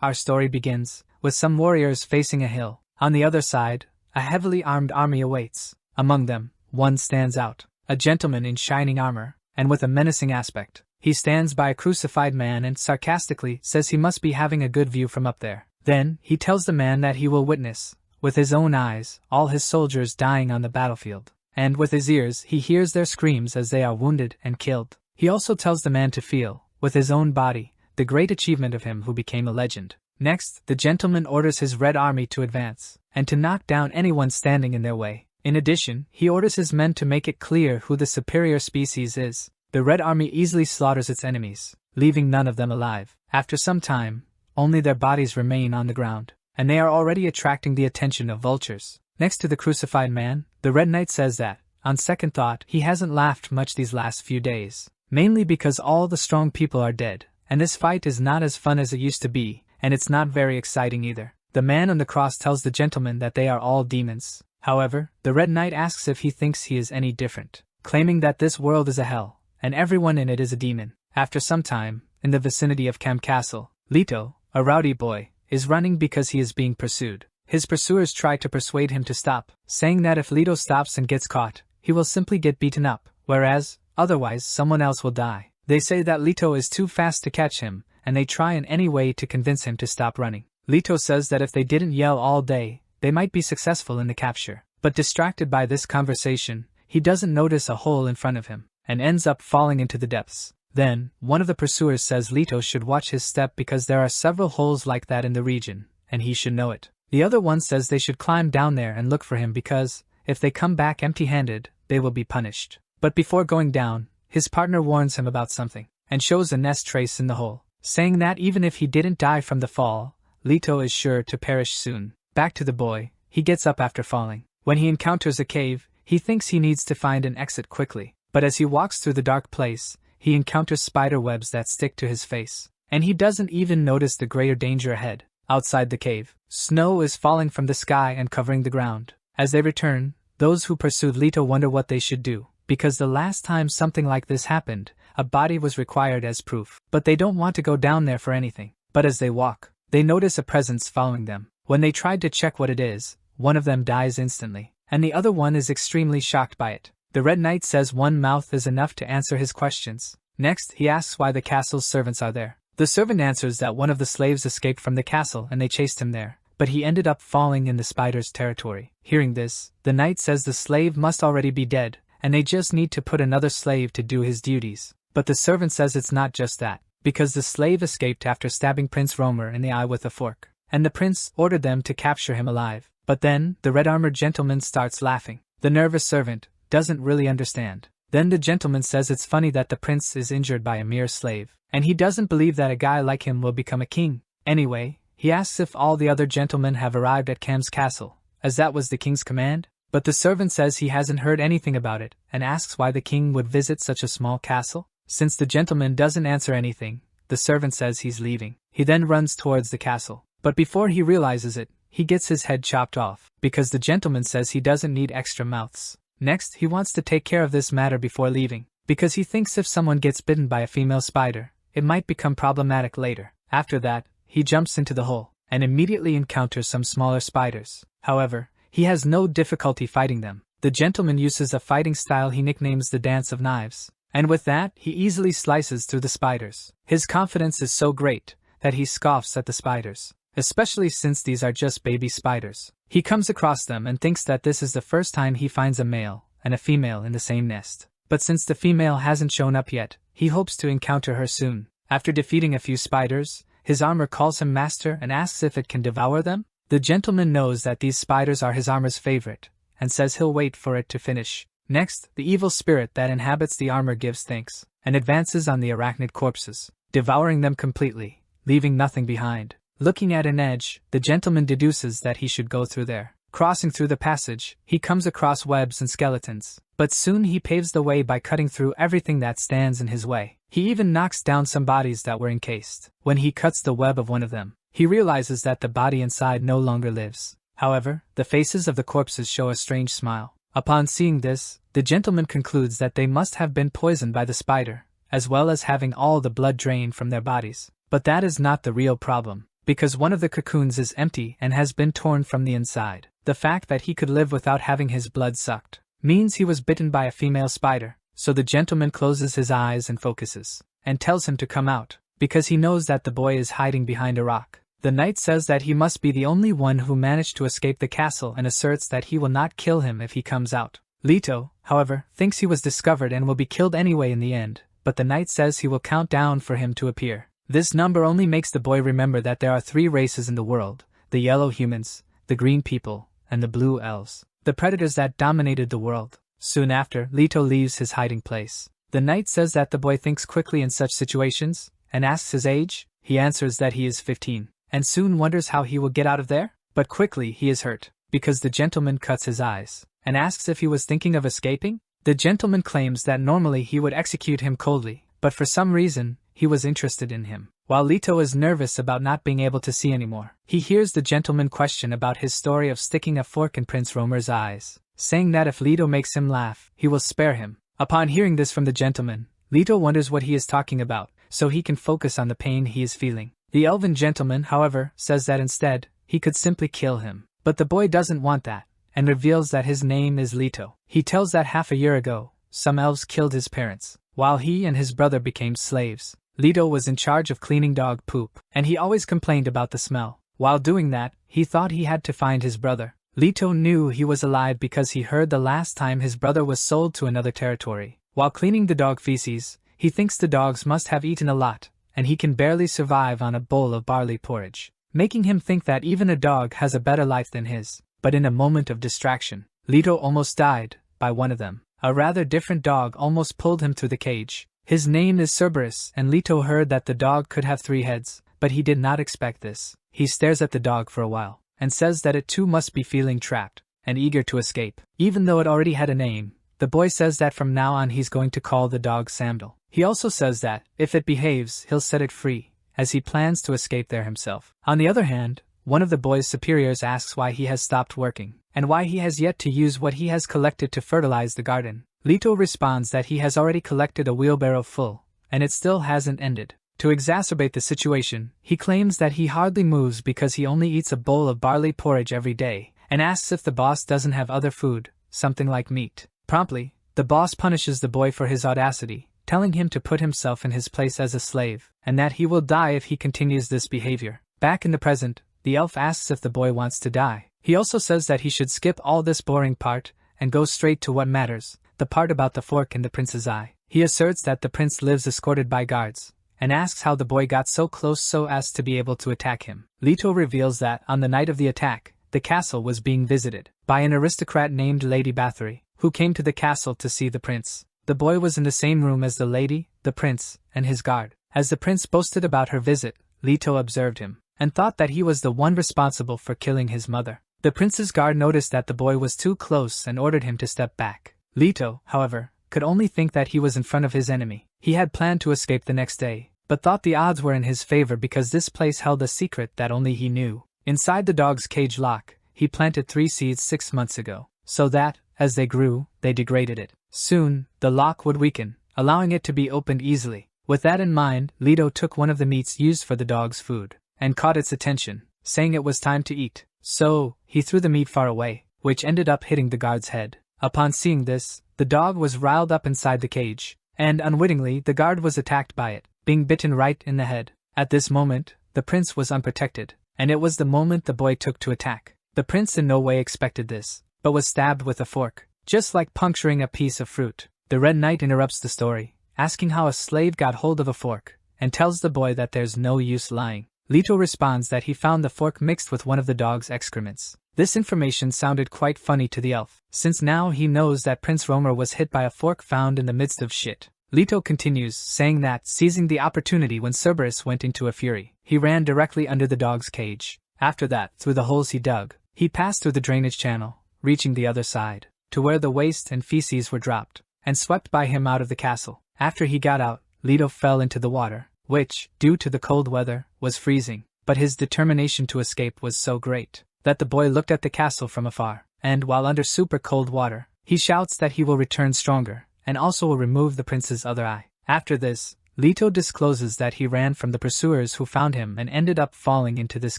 Our story begins with some warriors facing a hill. On the other side, a heavily armed army awaits. Among them, one stands out, a gentleman in shining armor, and with a menacing aspect. He stands by a crucified man and sarcastically says he must be having a good view from up there. Then, he tells the man that he will witness, with his own eyes, all his soldiers dying on the battlefield. And with his ears, he hears their screams as they are wounded and killed. He also tells the man to feel, with his own body, the great achievement of him who became a legend. Next, the gentleman orders his red army to advance, and to knock down anyone standing in their way. In addition, he orders his men to make it clear who the superior species is. The red army easily slaughters its enemies, leaving none of them alive. After some time, only their bodies remain on the ground, and they are already attracting the attention of vultures. Next to the crucified man, the Red Knight says that, on second thought, he hasn't laughed much these last few days. Mainly because all the strong people are dead, and this fight is not as fun as it used to be, and it's not very exciting either. The man on the cross tells the gentleman that they are all demons. However, the Red Knight asks if he thinks he is any different, claiming that this world is a hell, and everyone in it is a demon. After some time, in the vicinity of Cam Castle, Leto, a rowdy boy, is running because he is being pursued. His pursuers try to persuade him to stop, saying that if Leto stops and gets caught, he will simply get beaten up, whereas, otherwise someone else will die. They say that Leto is too fast to catch him, and they try in any way to convince him to stop running. Leto says that if they didn't yell all day, they might be successful in the capture. But distracted by this conversation, he doesn't notice a hole in front of him, and ends up falling into the depths. Then, one of the pursuers says Leto should watch his step because there are several holes like that in the region, and he should know it. The other one says they should climb down there and look for him because, if they come back empty-handed, they will be punished. But before going down, his partner warns him about something, and shows a nest trace in the hole, saying that even if he didn't die from the fall, Leto is sure to perish soon. Back to the boy, he gets up after falling. When he encounters a cave, he thinks he needs to find an exit quickly, but as he walks through the dark place, he encounters spider webs that stick to his face, and he doesn't even notice the greater danger ahead. Outside the cave, snow is falling from the sky and covering the ground. As they return, those who pursued Leto wonder what they should do, because the last time something like this happened, a body was required as proof. But they don't want to go down there for anything. But as they walk, they notice a presence following them. When they tried to check what it is, one of them dies instantly, and the other one is extremely shocked by it. The Red Knight says one mouth is enough to answer his questions. Next, he asks why the castle's servants are there. The servant answers that one of the slaves escaped from the castle and they chased him there, but he ended up falling in the spider's territory. Hearing this, the knight says the slave must already be dead, and they just need to put another slave to do his duties. But the servant says it's not just that, because the slave escaped after stabbing Prince Romer in the eye with a fork, and the prince ordered them to capture him alive. But then, the red-armored gentleman starts laughing. The nervous servant doesn't really understand. Then the gentleman says it's funny that the prince is injured by a mere slave, and he doesn't believe that a guy like him will become a king. Anyway, he asks if all the other gentlemen have arrived at Cam's castle, as that was the king's command. But the servant says he hasn't heard anything about it, and asks why the king would visit such a small castle. Since the gentleman doesn't answer anything, the servant says he's leaving. He then runs towards the castle, but before he realizes it, he gets his head chopped off, because the gentleman says he doesn't need extra mouths. Next, he wants to take care of this matter before leaving, because he thinks if someone gets bitten by a female spider, it might become problematic later. After that, he jumps into the hole, and immediately encounters some smaller spiders. However, he has no difficulty fighting them. The gentleman uses a fighting style he nicknames the Dance of Knives, and with that, he easily slices through the spiders. His confidence is so great that he scoffs at the spiders, especially since these are just baby spiders. He comes across them and thinks that this is the first time he finds a male and a female in the same nest. But since the female hasn't shown up yet, he hopes to encounter her soon. After defeating a few spiders, his armor calls him master and asks if it can devour them. The gentleman knows that these spiders are his armor's favorite, and says he'll wait for it to finish. Next, the evil spirit that inhabits the armor gives thanks, and advances on the arachnid corpses, devouring them completely, leaving nothing behind. Looking at an edge, the gentleman deduces that he should go through there. Crossing through the passage, he comes across webs and skeletons, but soon he paves the way by cutting through everything that stands in his way. He even knocks down some bodies that were encased. When he cuts the web of one of them, he realizes that the body inside no longer lives. However, the faces of the corpses show a strange smile. Upon seeing this, the gentleman concludes that they must have been poisoned by the spider, as well as having all the blood drained from their bodies. But that is not the real problem, because one of the cocoons is empty and has been torn from the inside. The fact that he could live without having his blood sucked means he was bitten by a female spider, so the gentleman closes his eyes and focuses, and tells him to come out, because he knows that the boy is hiding behind a rock. The knight says that he must be the only one who managed to escape the castle and asserts that he will not kill him if he comes out. Leto, however, thinks he was discovered and will be killed anyway in the end, but the knight says he will count down for him to appear. This number only makes the boy remember that there are 3 races in the world: the yellow humans, the green people, and the blue elves, the predators that dominated the world. Soon after, Leto leaves his hiding place. The knight says that the boy thinks quickly in such situations, and asks his age. He answers that he is 15, and soon wonders how he will get out of there, but quickly he is hurt, because the gentleman cuts his eyes, and asks if he was thinking of escaping. The gentleman claims that normally he would execute him coldly, but for some reason, he was interested in him. While Leto is nervous about not being able to see anymore, he hears the gentleman question about his story of sticking a fork in Prince Romer's eyes, saying that if Leto makes him laugh, he will spare him. Upon hearing this from the gentleman, Leto wonders what he is talking about, so he can focus on the pain he is feeling. The elven gentleman, however, says that instead, he could simply kill him. But the boy doesn't want that, and reveals that his name is Leto. He tells that half a year ago, some elves killed his parents, while he and his brother became slaves. Leto was in charge of cleaning dog poop, and he always complained about the smell. While doing that, he thought he had to find his brother. Leto knew he was alive because he heard the last time his brother was sold to another territory. While cleaning the dog feces, he thinks the dogs must have eaten a lot, and he can barely survive on a bowl of barley porridge, making him think that even a dog has a better life than his. But in a moment of distraction, Leto almost died by one of them. A rather different dog almost pulled him through the cage. His name is Cerberus, and Leto heard that the dog could have 3 heads, but he did not expect this. He stares at the dog for a while, and says that it too must be feeling trapped, and eager to escape. Even though it already had a name, the boy says that from now on he's going to call the dog Samdal. He also says that, if it behaves, he'll set it free, as he plans to escape there himself. On the other hand, one of the boy's superiors asks why he has stopped working, and why he has yet to use what he has collected to fertilize the garden. Leto responds that he has already collected a wheelbarrow full, and it still hasn't ended. To exacerbate the situation, he claims that he hardly moves because he only eats a bowl of barley porridge every day, and asks if the boss doesn't have other food, something like meat. Promptly, the boss punishes the boy for his audacity, telling him to put himself in his place as a slave, and that he will die if he continues this behavior. Back in the present, the elf asks if the boy wants to die. He also says that he should skip all this boring part, and go straight to what matters, the part about the fork in the prince's eye. He asserts that the prince lives escorted by guards, and asks how the boy got so close so as to be able to attack him. Leto reveals that, on the night of the attack, the castle was being visited by an aristocrat named Lady Bathory, who came to the castle to see the prince. The boy was in the same room as the lady, the prince, and his guard. As the prince boasted about her visit, Leto observed him, and thought that he was the one responsible for killing his mother. The prince's guard noticed that the boy was too close and ordered him to step back. Leto, however, could only think that he was in front of his enemy. He had planned to escape the next day, but thought the odds were in his favor because this place held a secret that only he knew. Inside the dog's cage lock, he planted 3 seeds 6 months ago, so that, as they grew, they degraded it. Soon, the lock would weaken, allowing it to be opened easily. With that in mind, Leto took one of the meats used for the dog's food, and caught its attention, saying it was time to eat. So, he threw the meat far away, which ended up hitting the guard's head. Upon seeing this, the dog was riled up inside the cage, and unwittingly the guard was attacked by it, being bitten right in the head. At this moment, the prince was unprotected, and it was the moment the boy took to attack. The prince in no way expected this, but was stabbed with a fork, just like puncturing a piece of fruit. The Red Knight interrupts the story, asking how a slave got hold of a fork, and tells the boy that there's no use lying. Leto responds that he found the fork mixed with one of the dog's excrements. This information sounded quite funny to the elf, since now he knows that Prince Romer was hit by a fork found in the midst of shit. Leto continues, saying that, seizing the opportunity when Cerberus went into a fury, he ran directly under the dog's cage. After that, through the holes he dug, he passed through the drainage channel, reaching the other side, to where the waste and feces were dropped, and swept by him out of the castle. After he got out, Leto fell into the water, which, due to the cold weather, was freezing, but his determination to escape was so great that the boy looked at the castle from afar, and while under super cold water, he shouts that he will return stronger, and also will remove the prince's other eye. After this, Leto discloses that he ran from the pursuers who found him and ended up falling into this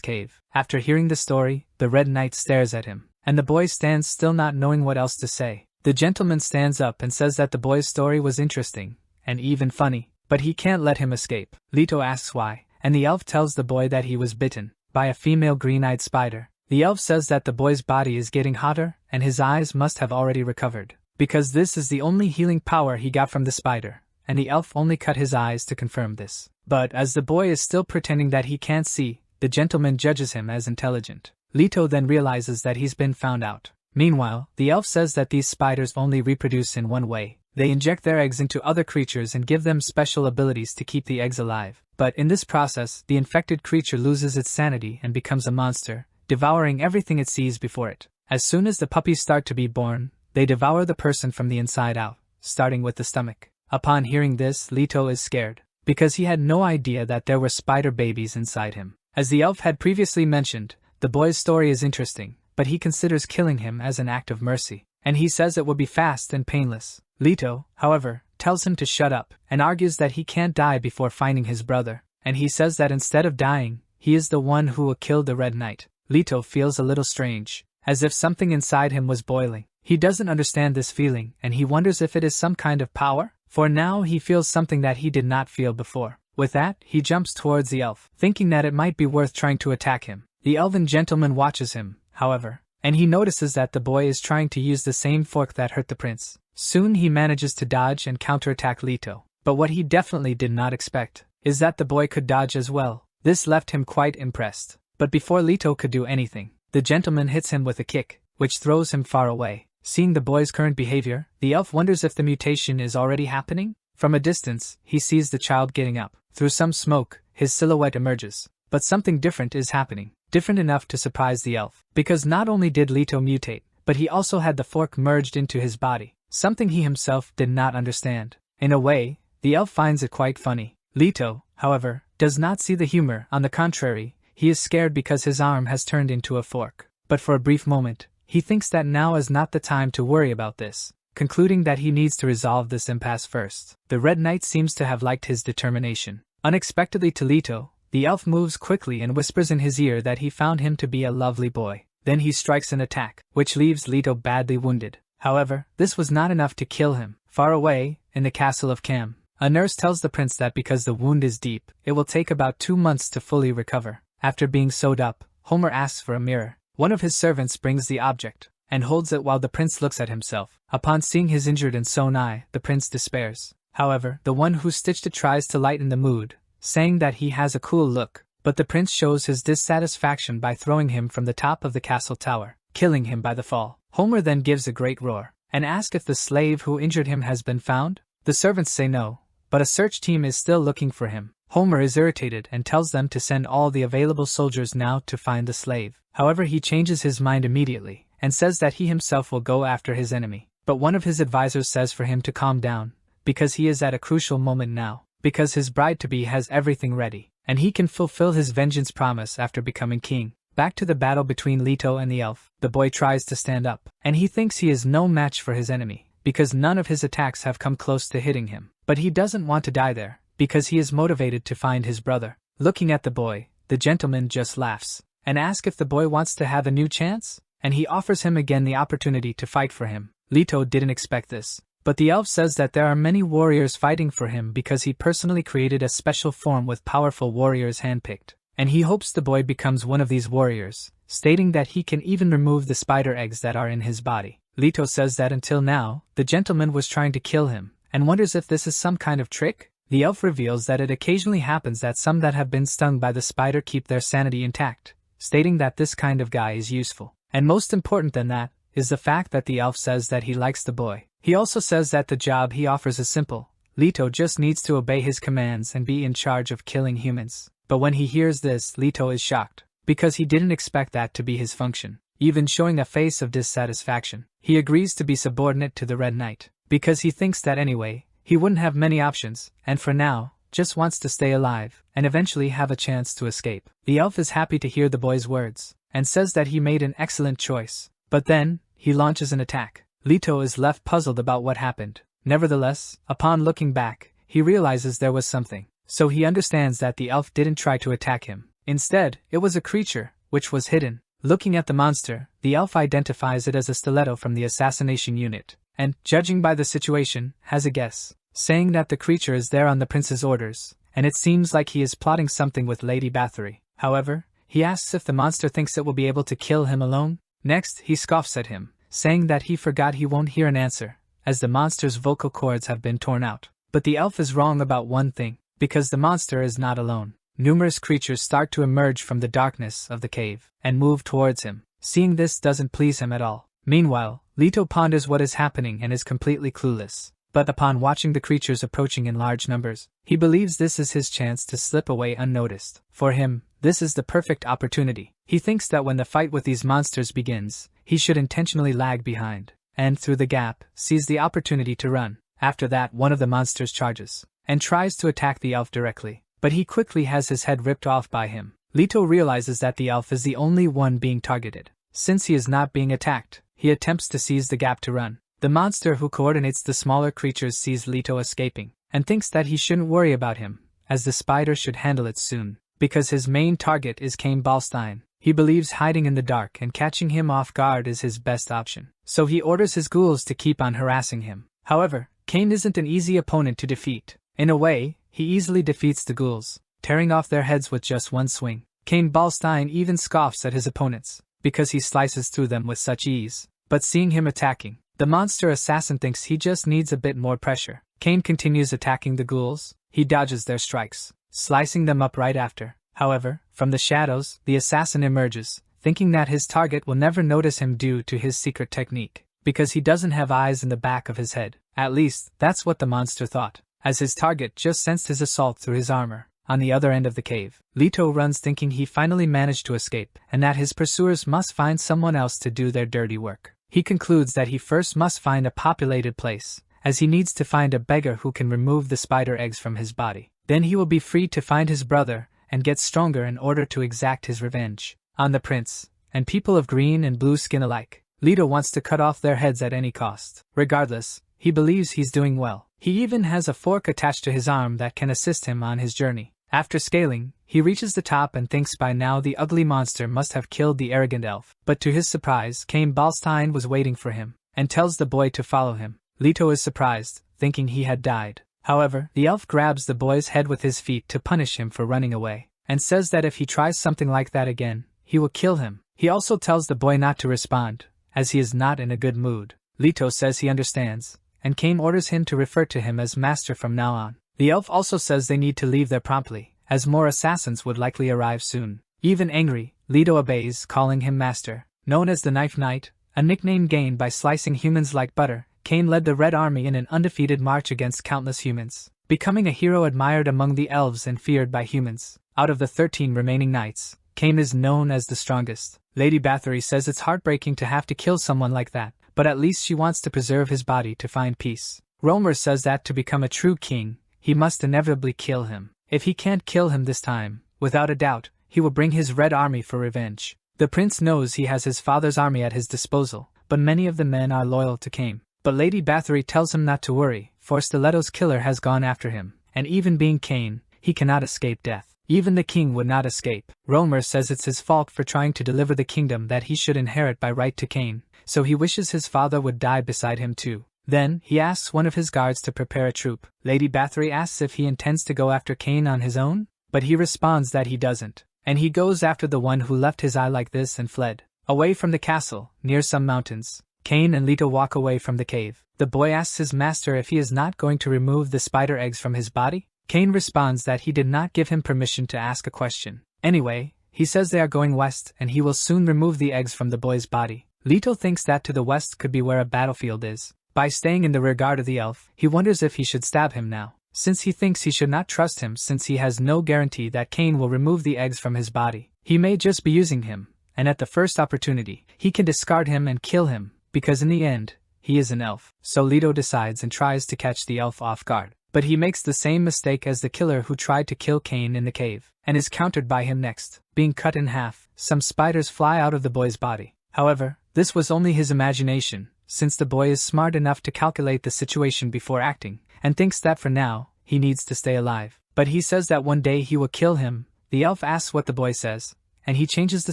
cave. After hearing the story, the Red Knight stares at him, and the boy stands still not knowing what else to say. The gentleman stands up and says that the boy's story was interesting, and even funny, but he can't let him escape. Leto asks why, and the elf tells the boy that he was bitten by a female green-eyed spider. The elf says that the boy's body is getting hotter, and his eyes must have already recovered, because this is the only healing power he got from the spider, and the elf only cut his eyes to confirm this. But as the boy is still pretending that he can't see, the gentleman judges him as intelligent. Leto then realizes that he's been found out. Meanwhile, the elf says that these spiders only reproduce in one way. They inject their eggs into other creatures and give them special abilities to keep the eggs alive. But in this process, the infected creature loses its sanity and becomes a monster, devouring everything it sees before it. As soon as the puppies start to be born, they devour the person from the inside out, starting with the stomach. Upon hearing this, Leto is scared, because he had no idea that there were spider babies inside him. As the elf had previously mentioned, the boy's story is interesting, but he considers killing him as an act of mercy, and he says it will be fast and painless. Leto, however, tells him to shut up, and argues that he can't die before finding his brother, and he says that instead of dying, he is the one who will kill the Red Knight. Leto feels a little strange, as if something inside him was boiling. He doesn't understand this feeling, and he wonders if it is some kind of power, for now he feels something that he did not feel before. With that, he jumps towards the elf, thinking that it might be worth trying to attack him. The elven gentleman watches him, however, and he notices that the boy is trying to use the same fork that hurt the prince. Soon he manages to dodge and counterattack Leto, but what he definitely did not expect is that the boy could dodge as well. This left him quite impressed. But before Leto could do anything, the gentleman hits him with a kick, which throws him far away. Seeing the boy's current behavior, the elf wonders if the mutation is already happening. From a distance, he sees the child getting up. Through some smoke, his silhouette emerges. But something different is happening. Different enough to surprise the elf, because not only did Leto mutate, but he also had the fork merged into his body, something he himself did not understand. In a way, the elf finds it quite funny. Leto, however, does not see the humor. On the contrary, he is scared because his arm has turned into a fork. But for a brief moment, he thinks that now is not the time to worry about this, concluding that he needs to resolve this impasse first. The Red Knight seems to have liked his determination. Unexpectedly to Leto, the elf moves quickly and whispers in his ear that he found him to be a lovely boy. Then he strikes an attack, which leaves Leto badly wounded. However, this was not enough to kill him. Far away, in the castle of Cam, a nurse tells the prince that because the wound is deep, it will take about 2 months to fully recover. After being sewed up, Homer asks for a mirror. One of his servants brings the object, and holds it while the prince looks at himself. Upon seeing his injured and sewn eye, the prince despairs. However, the one who stitched it tries to lighten the mood, saying that he has a cool look, but the prince shows his dissatisfaction by throwing him from the top of the castle tower, killing him by the fall. Homer then gives a great roar, and asks if the slave who injured him has been found. The servants say no, but a search team is still looking for him. Homer is irritated and tells them to send all the available soldiers now to find the slave. However, he changes his mind immediately, and says that he himself will go after his enemy. But one of his advisors says for him to calm down, because he is at a crucial moment now, because his bride-to-be has everything ready, and he can fulfill his vengeance promise after becoming king. Back to the battle between Leto and the elf, the boy tries to stand up, and he thinks he is no match for his enemy, because none of his attacks have come close to hitting him. But he doesn't want to die there, because he is motivated to find his brother. Looking at the boy, the gentleman just laughs, and asks if the boy wants to have a new chance, and he offers him again the opportunity to fight for him. Leto didn't expect this, but the elf says that there are many warriors fighting for him because he personally created a special form with powerful warriors handpicked, and he hopes the boy becomes one of these warriors, stating that he can even remove the spider eggs that are in his body. Leto says that until now, the gentleman was trying to kill him, and wonders if this is some kind of trick. The elf reveals that it occasionally happens that some that have been stung by the spider keep their sanity intact, stating that this kind of guy is useful. And most important than that, is the fact that the elf says that he likes the boy. He also says that the job he offers is simple. Leto just needs to obey his commands and be in charge of killing humans. But when he hears this, Leto is shocked, because he didn't expect that to be his function. Even showing a face of dissatisfaction, he agrees to be subordinate to the Red Knight, because he thinks that anyway, he wouldn't have many options, and for now, just wants to stay alive, and eventually have a chance to escape. The elf is happy to hear the boy's words, and says that he made an excellent choice. But then, he launches an attack. Leto is left puzzled about what happened. Nevertheless, upon looking back, he realizes there was something. So he understands that the elf didn't try to attack him. Instead, it was a creature, which was hidden. Looking at the monster, the elf identifies it as a stiletto from the assassination unit, and, judging by the situation, has a guess, saying that the creature is there on the prince's orders, and it seems like he is plotting something with Lady Bathory. However, he asks if the monster thinks it will be able to kill him alone. Next, he scoffs at him, saying that he forgot he won't hear an answer, as the monster's vocal cords have been torn out. But the elf is wrong about one thing, because the monster is not alone. Numerous creatures start to emerge from the darkness of the cave, and move towards him. Seeing this doesn't please him at all. Meanwhile, Leto ponders what is happening and is completely clueless. But upon watching the creatures approaching in large numbers, he believes this is his chance to slip away unnoticed. For him, this is the perfect opportunity. He thinks that when the fight with these monsters begins, he should intentionally lag behind, and through the gap, seize the opportunity to run. After that, one of the monsters charges, and tries to attack the elf directly, but he quickly has his head ripped off by him. Leto realizes that the elf is the only one being targeted. Since he is not being attacked, he attempts to seize the gap to run. The monster who coordinates the smaller creatures sees Leto escaping, and thinks that he shouldn't worry about him, as the spider should handle it soon, because his main target is Cain Ballstein. He believes hiding in the dark and catching him off guard is his best option, so he orders his ghouls to keep on harassing him. However, Cain isn't an easy opponent to defeat. In a way, he easily defeats the ghouls, tearing off their heads with just one swing. Cain Ballstein even scoffs at his opponents, because he slices through them with such ease. But seeing him attacking, the monster assassin thinks he just needs a bit more pressure. Cain continues attacking the ghouls. He dodges their strikes, slicing them up right after. However, from the shadows, the assassin emerges, thinking that his target will never notice him due to his secret technique, because he doesn't have eyes in the back of his head. At least, that's what the monster thought, as his target just sensed his assault through his armor. On the other end of the cave, Leto runs thinking he finally managed to escape, and that his pursuers must find someone else to do their dirty work. He concludes that he first must find a populated place, as he needs to find a beggar who can remove the spider eggs from his body. Then he will be free to find his brother, and get stronger in order to exact his revenge on the prince, and people of green and blue skin alike. Leto wants to cut off their heads at any cost. Regardless, he believes he's doing well. He even has a fork attached to his arm that can assist him on his journey. After scaling, he reaches the top and thinks by now the ugly monster must have killed the arrogant elf. But to his surprise, Cain Ballstein was waiting for him, and tells the boy to follow him. Leto is surprised, thinking he had died. However, the elf grabs the boy's head with his feet to punish him for running away, and says that if he tries something like that again, he will kill him. He also tells the boy not to respond, as he is not in a good mood. Leto says he understands, and Cain orders him to refer to him as master from now on. The elf also says they need to leave there promptly, as more assassins would likely arrive soon. Even angry, Leto obeys, calling him master. Known as the Knife Knight, a nickname gained by slicing humans like butter, Cain led the Red Army in an undefeated march against countless humans, becoming a hero admired among the elves and feared by humans. Out of the 13 remaining knights, Cain is known as the strongest. Lady Bathory says it's heartbreaking to have to kill someone like that, but at least she wants to preserve his body to find peace. Romer says that to become a true king, he must inevitably kill him. If he can't kill him this time, without a doubt, he will bring his Red Army for revenge. The prince knows he has his father's army at his disposal, but many of the men are loyal to Cain. But Lady Bathory tells him not to worry, for Stiletto's killer has gone after him, and even being Cain, he cannot escape death. Even the king would not escape. Romer says it's his fault for trying to deliver the kingdom that he should inherit by right to Cain, so he wishes his father would die beside him too. Then, he asks one of his guards to prepare a troop. Lady Bathory asks if he intends to go after Cain on his own, but he responds that he doesn't, and he goes after the one who left his eye like this and fled. Away from the castle, near some mountains, Cain and Leto walk away from the cave. The boy asks his master if he is not going to remove the spider eggs from his body. Cain responds that he did not give him permission to ask a question. Anyway, he says they are going west and he will soon remove the eggs from the boy's body. Leto thinks that to the west could be where a battlefield is. By staying in the rear guard of the elf, he wonders if he should stab him now, since he thinks he should not trust him since he has no guarantee that Cain will remove the eggs from his body. He may just be using him, and at the first opportunity, he can discard him and kill him, because in the end, he is an elf. So Leto decides and tries to catch the elf off guard. But he makes the same mistake as the killer who tried to kill Cain in the cave, and is countered by him next. Being cut in half, some spiders fly out of the boy's body. However, this was only his imagination, since the boy is smart enough to calculate the situation before acting, and thinks that for now, he needs to stay alive. But he says that one day he will kill him. The elf asks what the boy says, and he changes the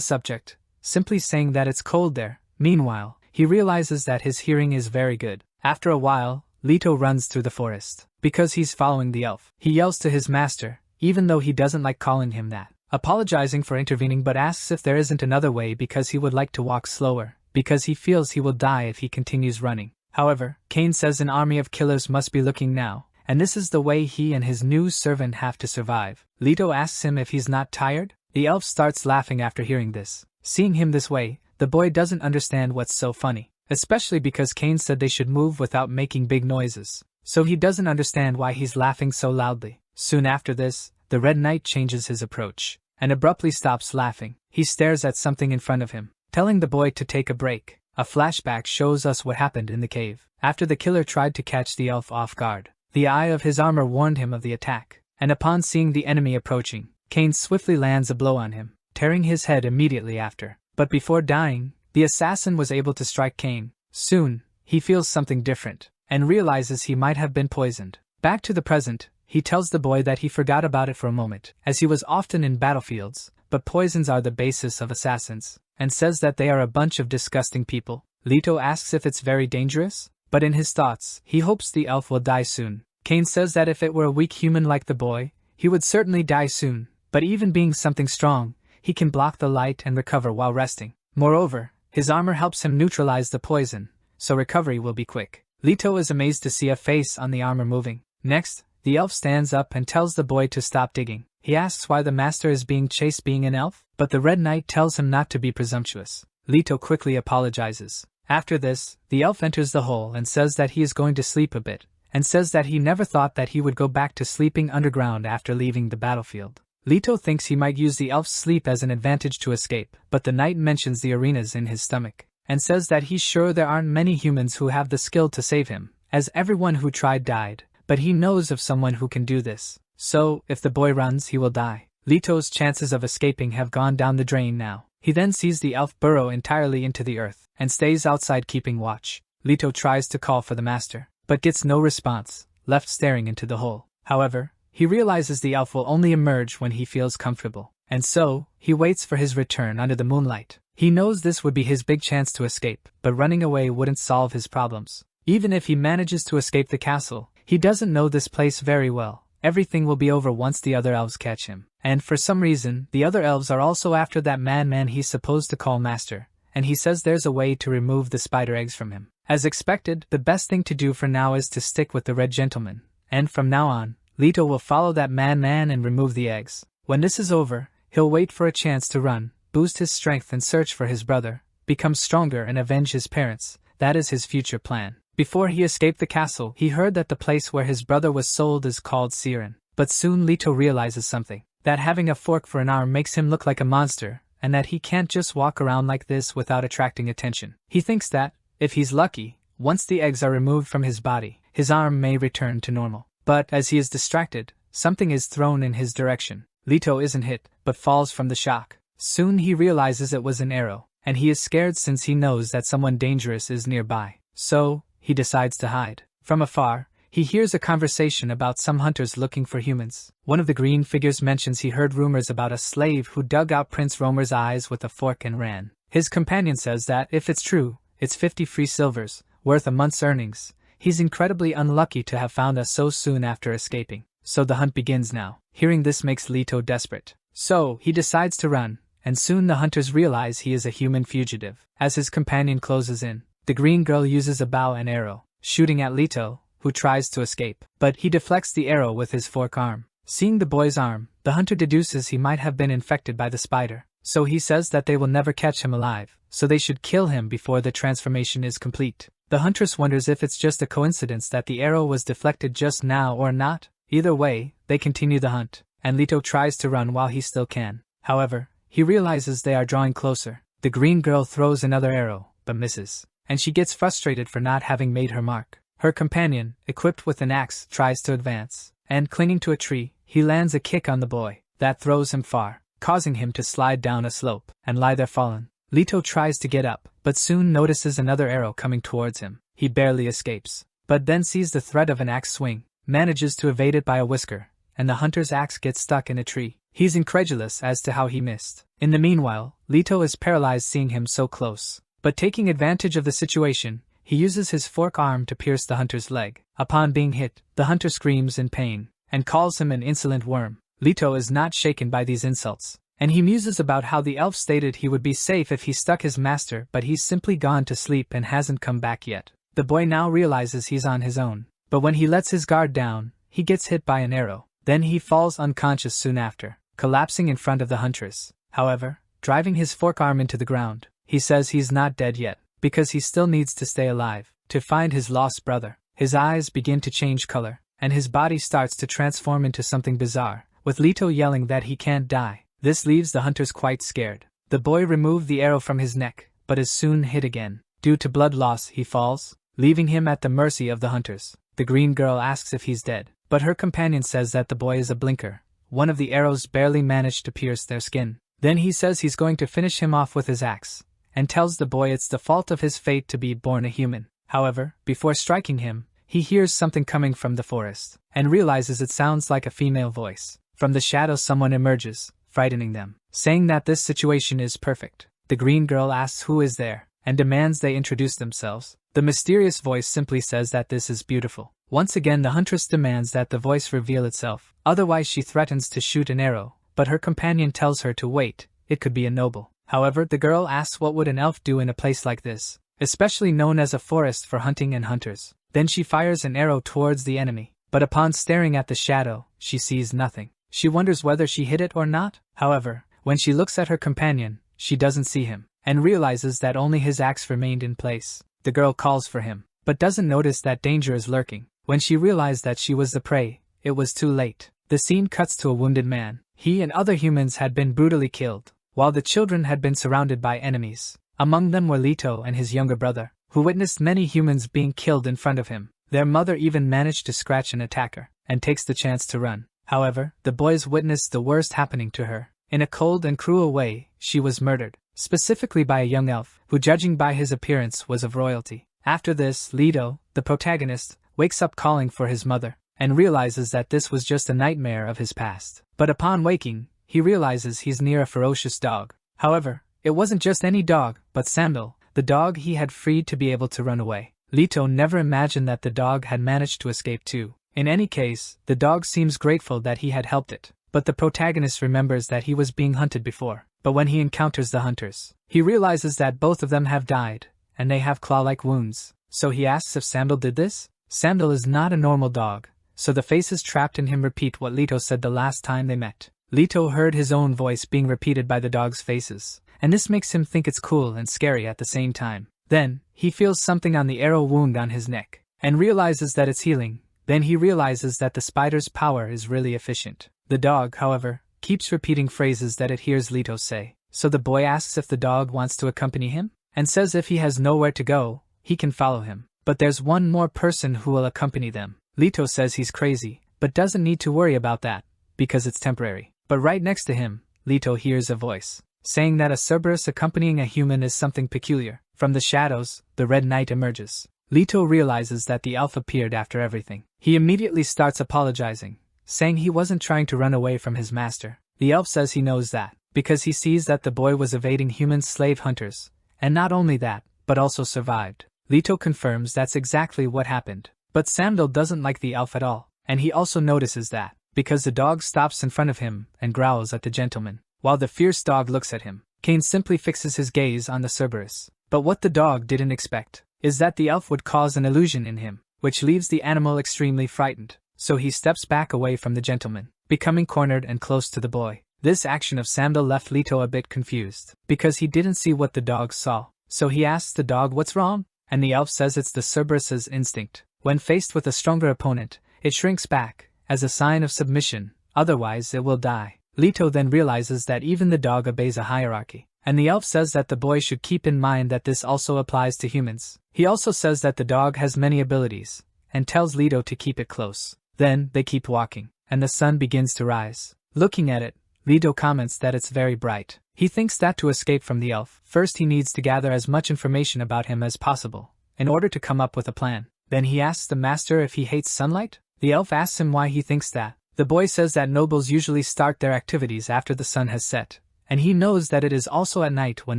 subject, simply saying that it's cold there. Meanwhile, he realizes that his hearing is very good. After a while, Leto runs through the forest. Because he's following the elf, he yells to his master, even though he doesn't like calling him that, apologizing for intervening but asks if there isn't another way because he would like to walk slower, because he feels he will die if he continues running. However, Kane says an army of killers must be looking now, and this is the way he and his new servant have to survive. Leto asks him if he's not tired. The elf starts laughing after hearing this. Seeing him this way, the boy doesn't understand what's so funny, especially because Kane said they should move without making big noises, so he doesn't understand why he's laughing so loudly. Soon after this, the Red Knight changes his approach, and abruptly stops laughing. He stares at something in front of him, telling the boy to take a break. A flashback shows us what happened in the cave. After the killer tried to catch the elf off guard, the eye of his armor warned him of the attack, and upon seeing the enemy approaching, Kane swiftly lands a blow on him, tearing his head immediately after. But before dying, the assassin was able to strike Kane. Soon, he feels something different, and realizes he might have been poisoned. Back to the present, he tells the boy that he forgot about it for a moment, as he was often in battlefields, but poisons are the basis of assassins, and says that they are a bunch of disgusting people. Leto asks if it's very dangerous, but in his thoughts, he hopes the elf will die soon. Kane says that if it were a weak human like the boy, he would certainly die soon, but even being something strong, he can block the light and recover while resting. Moreover, his armor helps him neutralize the poison, so recovery will be quick. Leto is amazed to see a face on the armor moving. Next, the elf stands up and tells the boy to stop digging. He asks why the master is being chased being an elf, but the Red Knight tells him not to be presumptuous. Leto quickly apologizes. After this, the elf enters the hole and says that he is going to sleep a bit, and says that he never thought that he would go back to sleeping underground after leaving the battlefield. Leto thinks he might use the elf's sleep as an advantage to escape, but the knight mentions the arenas in his stomach, and says that he's sure there aren't many humans who have the skill to save him, as everyone who tried died, but he knows of someone who can do this. So, if the boy runs, he will die. Leto's chances of escaping have gone down the drain now. He then sees the elf burrow entirely into the earth, and stays outside keeping watch. Leto tries to call for the master, but gets no response, left staring into the hole. However, he realizes the elf will only emerge when he feels comfortable, and so, he waits for his return under the moonlight. He knows this would be his big chance to escape, but running away wouldn't solve his problems. Even if he manages to escape the castle, he doesn't know this place very well. Everything will be over once the other elves catch him. And for some reason, the other elves are also after that man he's supposed to call master, and he says there's a way to remove the spider eggs from him. As expected, the best thing to do for now is to stick with the red gentleman, and from now on, Leto will follow that man and remove the eggs. When this is over, he'll wait for a chance to run, boost his strength and search for his brother, become stronger and avenge his parents. That is his future plan. Before he escaped the castle, he heard that the place where his brother was sold is called Siren. But soon Leto realizes something, that having a fork for an arm makes him look like a monster, and that he can't just walk around like this without attracting attention. He thinks that, if he's lucky, once the eggs are removed from his body, his arm may return to normal. But, as he is distracted, something is thrown in his direction. Leto isn't hit, but falls from the shock. Soon he realizes it was an arrow, and he is scared since he knows that someone dangerous is nearby. So, he decides to hide. From afar, he hears a conversation about some hunters looking for humans. One of the green figures mentions he heard rumors about a slave who dug out Prince Romer's eyes with a fork and ran. His companion says that, if it's true, it's 50 free silvers, worth a month's earnings. He's incredibly unlucky to have found us so soon after escaping. So the hunt begins now. Hearing this makes Leto desperate. So, he decides to run, and soon the hunters realize he is a human fugitive. As his companion closes in, the green girl uses a bow and arrow, shooting at Leto, who tries to escape, but he deflects the arrow with his fork arm. Seeing the boy's arm, the hunter deduces he might have been infected by the spider, so he says that they will never catch him alive, so they should kill him before the transformation is complete. The huntress wonders if it's just a coincidence that the arrow was deflected just now or not. Either way, they continue the hunt, and Leto tries to run while he still can. However, he realizes they are drawing closer. The green girl throws another arrow, but misses, and she gets frustrated for not having made her mark. Her companion, equipped with an axe, tries to advance, and clinging to a tree, he lands a kick on the boy that throws him far, causing him to slide down a slope and lie there fallen. Leto tries to get up, but soon notices another arrow coming towards him. He barely escapes, but then sees the threat of an axe swing, manages to evade it by a whisker, and the hunter's axe gets stuck in a tree. He's incredulous as to how he missed. In the meanwhile, Leto is paralyzed seeing him so close. But taking advantage of the situation, he uses his fork arm to pierce the hunter's leg. Upon being hit, the hunter screams in pain, and calls him an insolent worm. Leto is not shaken by these insults, and he muses about how the elf stated he would be safe if he stuck his master, but he's simply gone to sleep and hasn't come back yet. The boy now realizes he's on his own, but when he lets his guard down, he gets hit by an arrow. Then he falls unconscious soon after, collapsing in front of the huntress. However, driving his fork arm into the ground, he says he's not dead yet, because he still needs to stay alive, to find his lost brother. His eyes begin to change color, and his body starts to transform into something bizarre, with Leto yelling that he can't die. This leaves the hunters quite scared. The boy removed the arrow from his neck, but is soon hit again. Due to blood loss, he falls, leaving him at the mercy of the hunters. The green girl asks if he's dead, but her companion says that the boy is a blinker. One of the arrows barely managed to pierce their skin. Then he says he's going to finish him off with his axe, and tells the boy it's the fault of his fate to be born a human. However, before striking him, he hears something coming from the forest, and realizes it sounds like a female voice. From the shadows someone emerges, frightening them, saying that this situation is perfect. The green girl asks who is there, and demands they introduce themselves. The mysterious voice simply says that this is beautiful. Once again the huntress demands that the voice reveal itself, otherwise she threatens to shoot an arrow, but her companion tells her to wait, it could be a noble. However, the girl asks what would an elf do in a place like this, especially known as a forest for hunting and hunters. Then she fires an arrow towards the enemy, but upon staring at the shadow, she sees nothing. She wonders whether she hit it or not. However, when she looks at her companion, she doesn't see him, and realizes that only his axe remained in place. The girl calls for him, but doesn't notice that danger is lurking. When she realized that she was the prey, it was too late. The scene cuts to a wounded man. He and other humans had been brutally killed, while the children had been surrounded by enemies. Among them were Leto and his younger brother, who witnessed many humans being killed in front of him. Their mother even managed to scratch an attacker, and takes the chance to run. However, the boys witnessed the worst happening to her. In a cold and cruel way, she was murdered, specifically by a young elf, who judging by his appearance was of royalty. After this, Leto, the protagonist, wakes up calling for his mother, and realizes that this was just a nightmare of his past. But upon waking, he realizes he's near a ferocious dog. However, it wasn't just any dog, but Sandal, the dog he had freed to be able to run away. Leto never imagined that the dog had managed to escape too. In any case, the dog seems grateful that he had helped it, but the protagonist remembers that he was being hunted before. But when he encounters the hunters, he realizes that both of them have died, and they have claw-like wounds. So he asks if Sandal did this? Sandal is not a normal dog, so the faces trapped in him repeat what Leto said the last time they met. Leto heard his own voice being repeated by the dog's faces, and this makes him think it's cool and scary at the same time. Then, he feels something on the arrow wound on his neck, and realizes that it's healing. Then he realizes that the spider's power is really efficient. The dog, however, keeps repeating phrases that it hears Leto say. So the boy asks if the dog wants to accompany him, and says if he has nowhere to go, he can follow him. But there's one more person who will accompany them. Leto says he's crazy, but doesn't need to worry about that, because it's temporary. But right next to him, Leto hears a voice, saying that a Cerberus accompanying a human is something peculiar. From the shadows, the Red Knight emerges. Leto realizes that the elf appeared after everything. He immediately starts apologizing, saying he wasn't trying to run away from his master. The elf says he knows that, because he sees that the boy was evading human slave hunters, and not only that, but also survived. Leto confirms that's exactly what happened. But Sandal doesn't like the elf at all, and he also notices that, because the dog stops in front of him and growls at the gentleman, while the fierce dog looks at him. Cain simply fixes his gaze on the Cerberus. But what the dog didn't expect is that the elf would cause an illusion in him, which leaves the animal extremely frightened. So he steps back away from the gentleman, becoming cornered and close to the boy. This action of Sandal left Leto a bit confused, because he didn't see what the dog saw. So he asks the dog what's wrong, and the elf says it's the Cerberus's instinct. When faced with a stronger opponent, it shrinks back, as a sign of submission, otherwise it will die. Leto then realizes that even the dog obeys a hierarchy, and the elf says that the boy should keep in mind that this also applies to humans. He also says that the dog has many abilities, and tells Leto to keep it close. Then, they keep walking, and the sun begins to rise. Looking at it, Leto comments that it's very bright. He thinks that to escape from the elf, first he needs to gather as much information about him as possible, in order to come up with a plan. Then he asks the master if he hates sunlight, The elf asks him why he thinks that. The boy says that nobles usually start their activities after the sun has set, and he knows that it is also at night when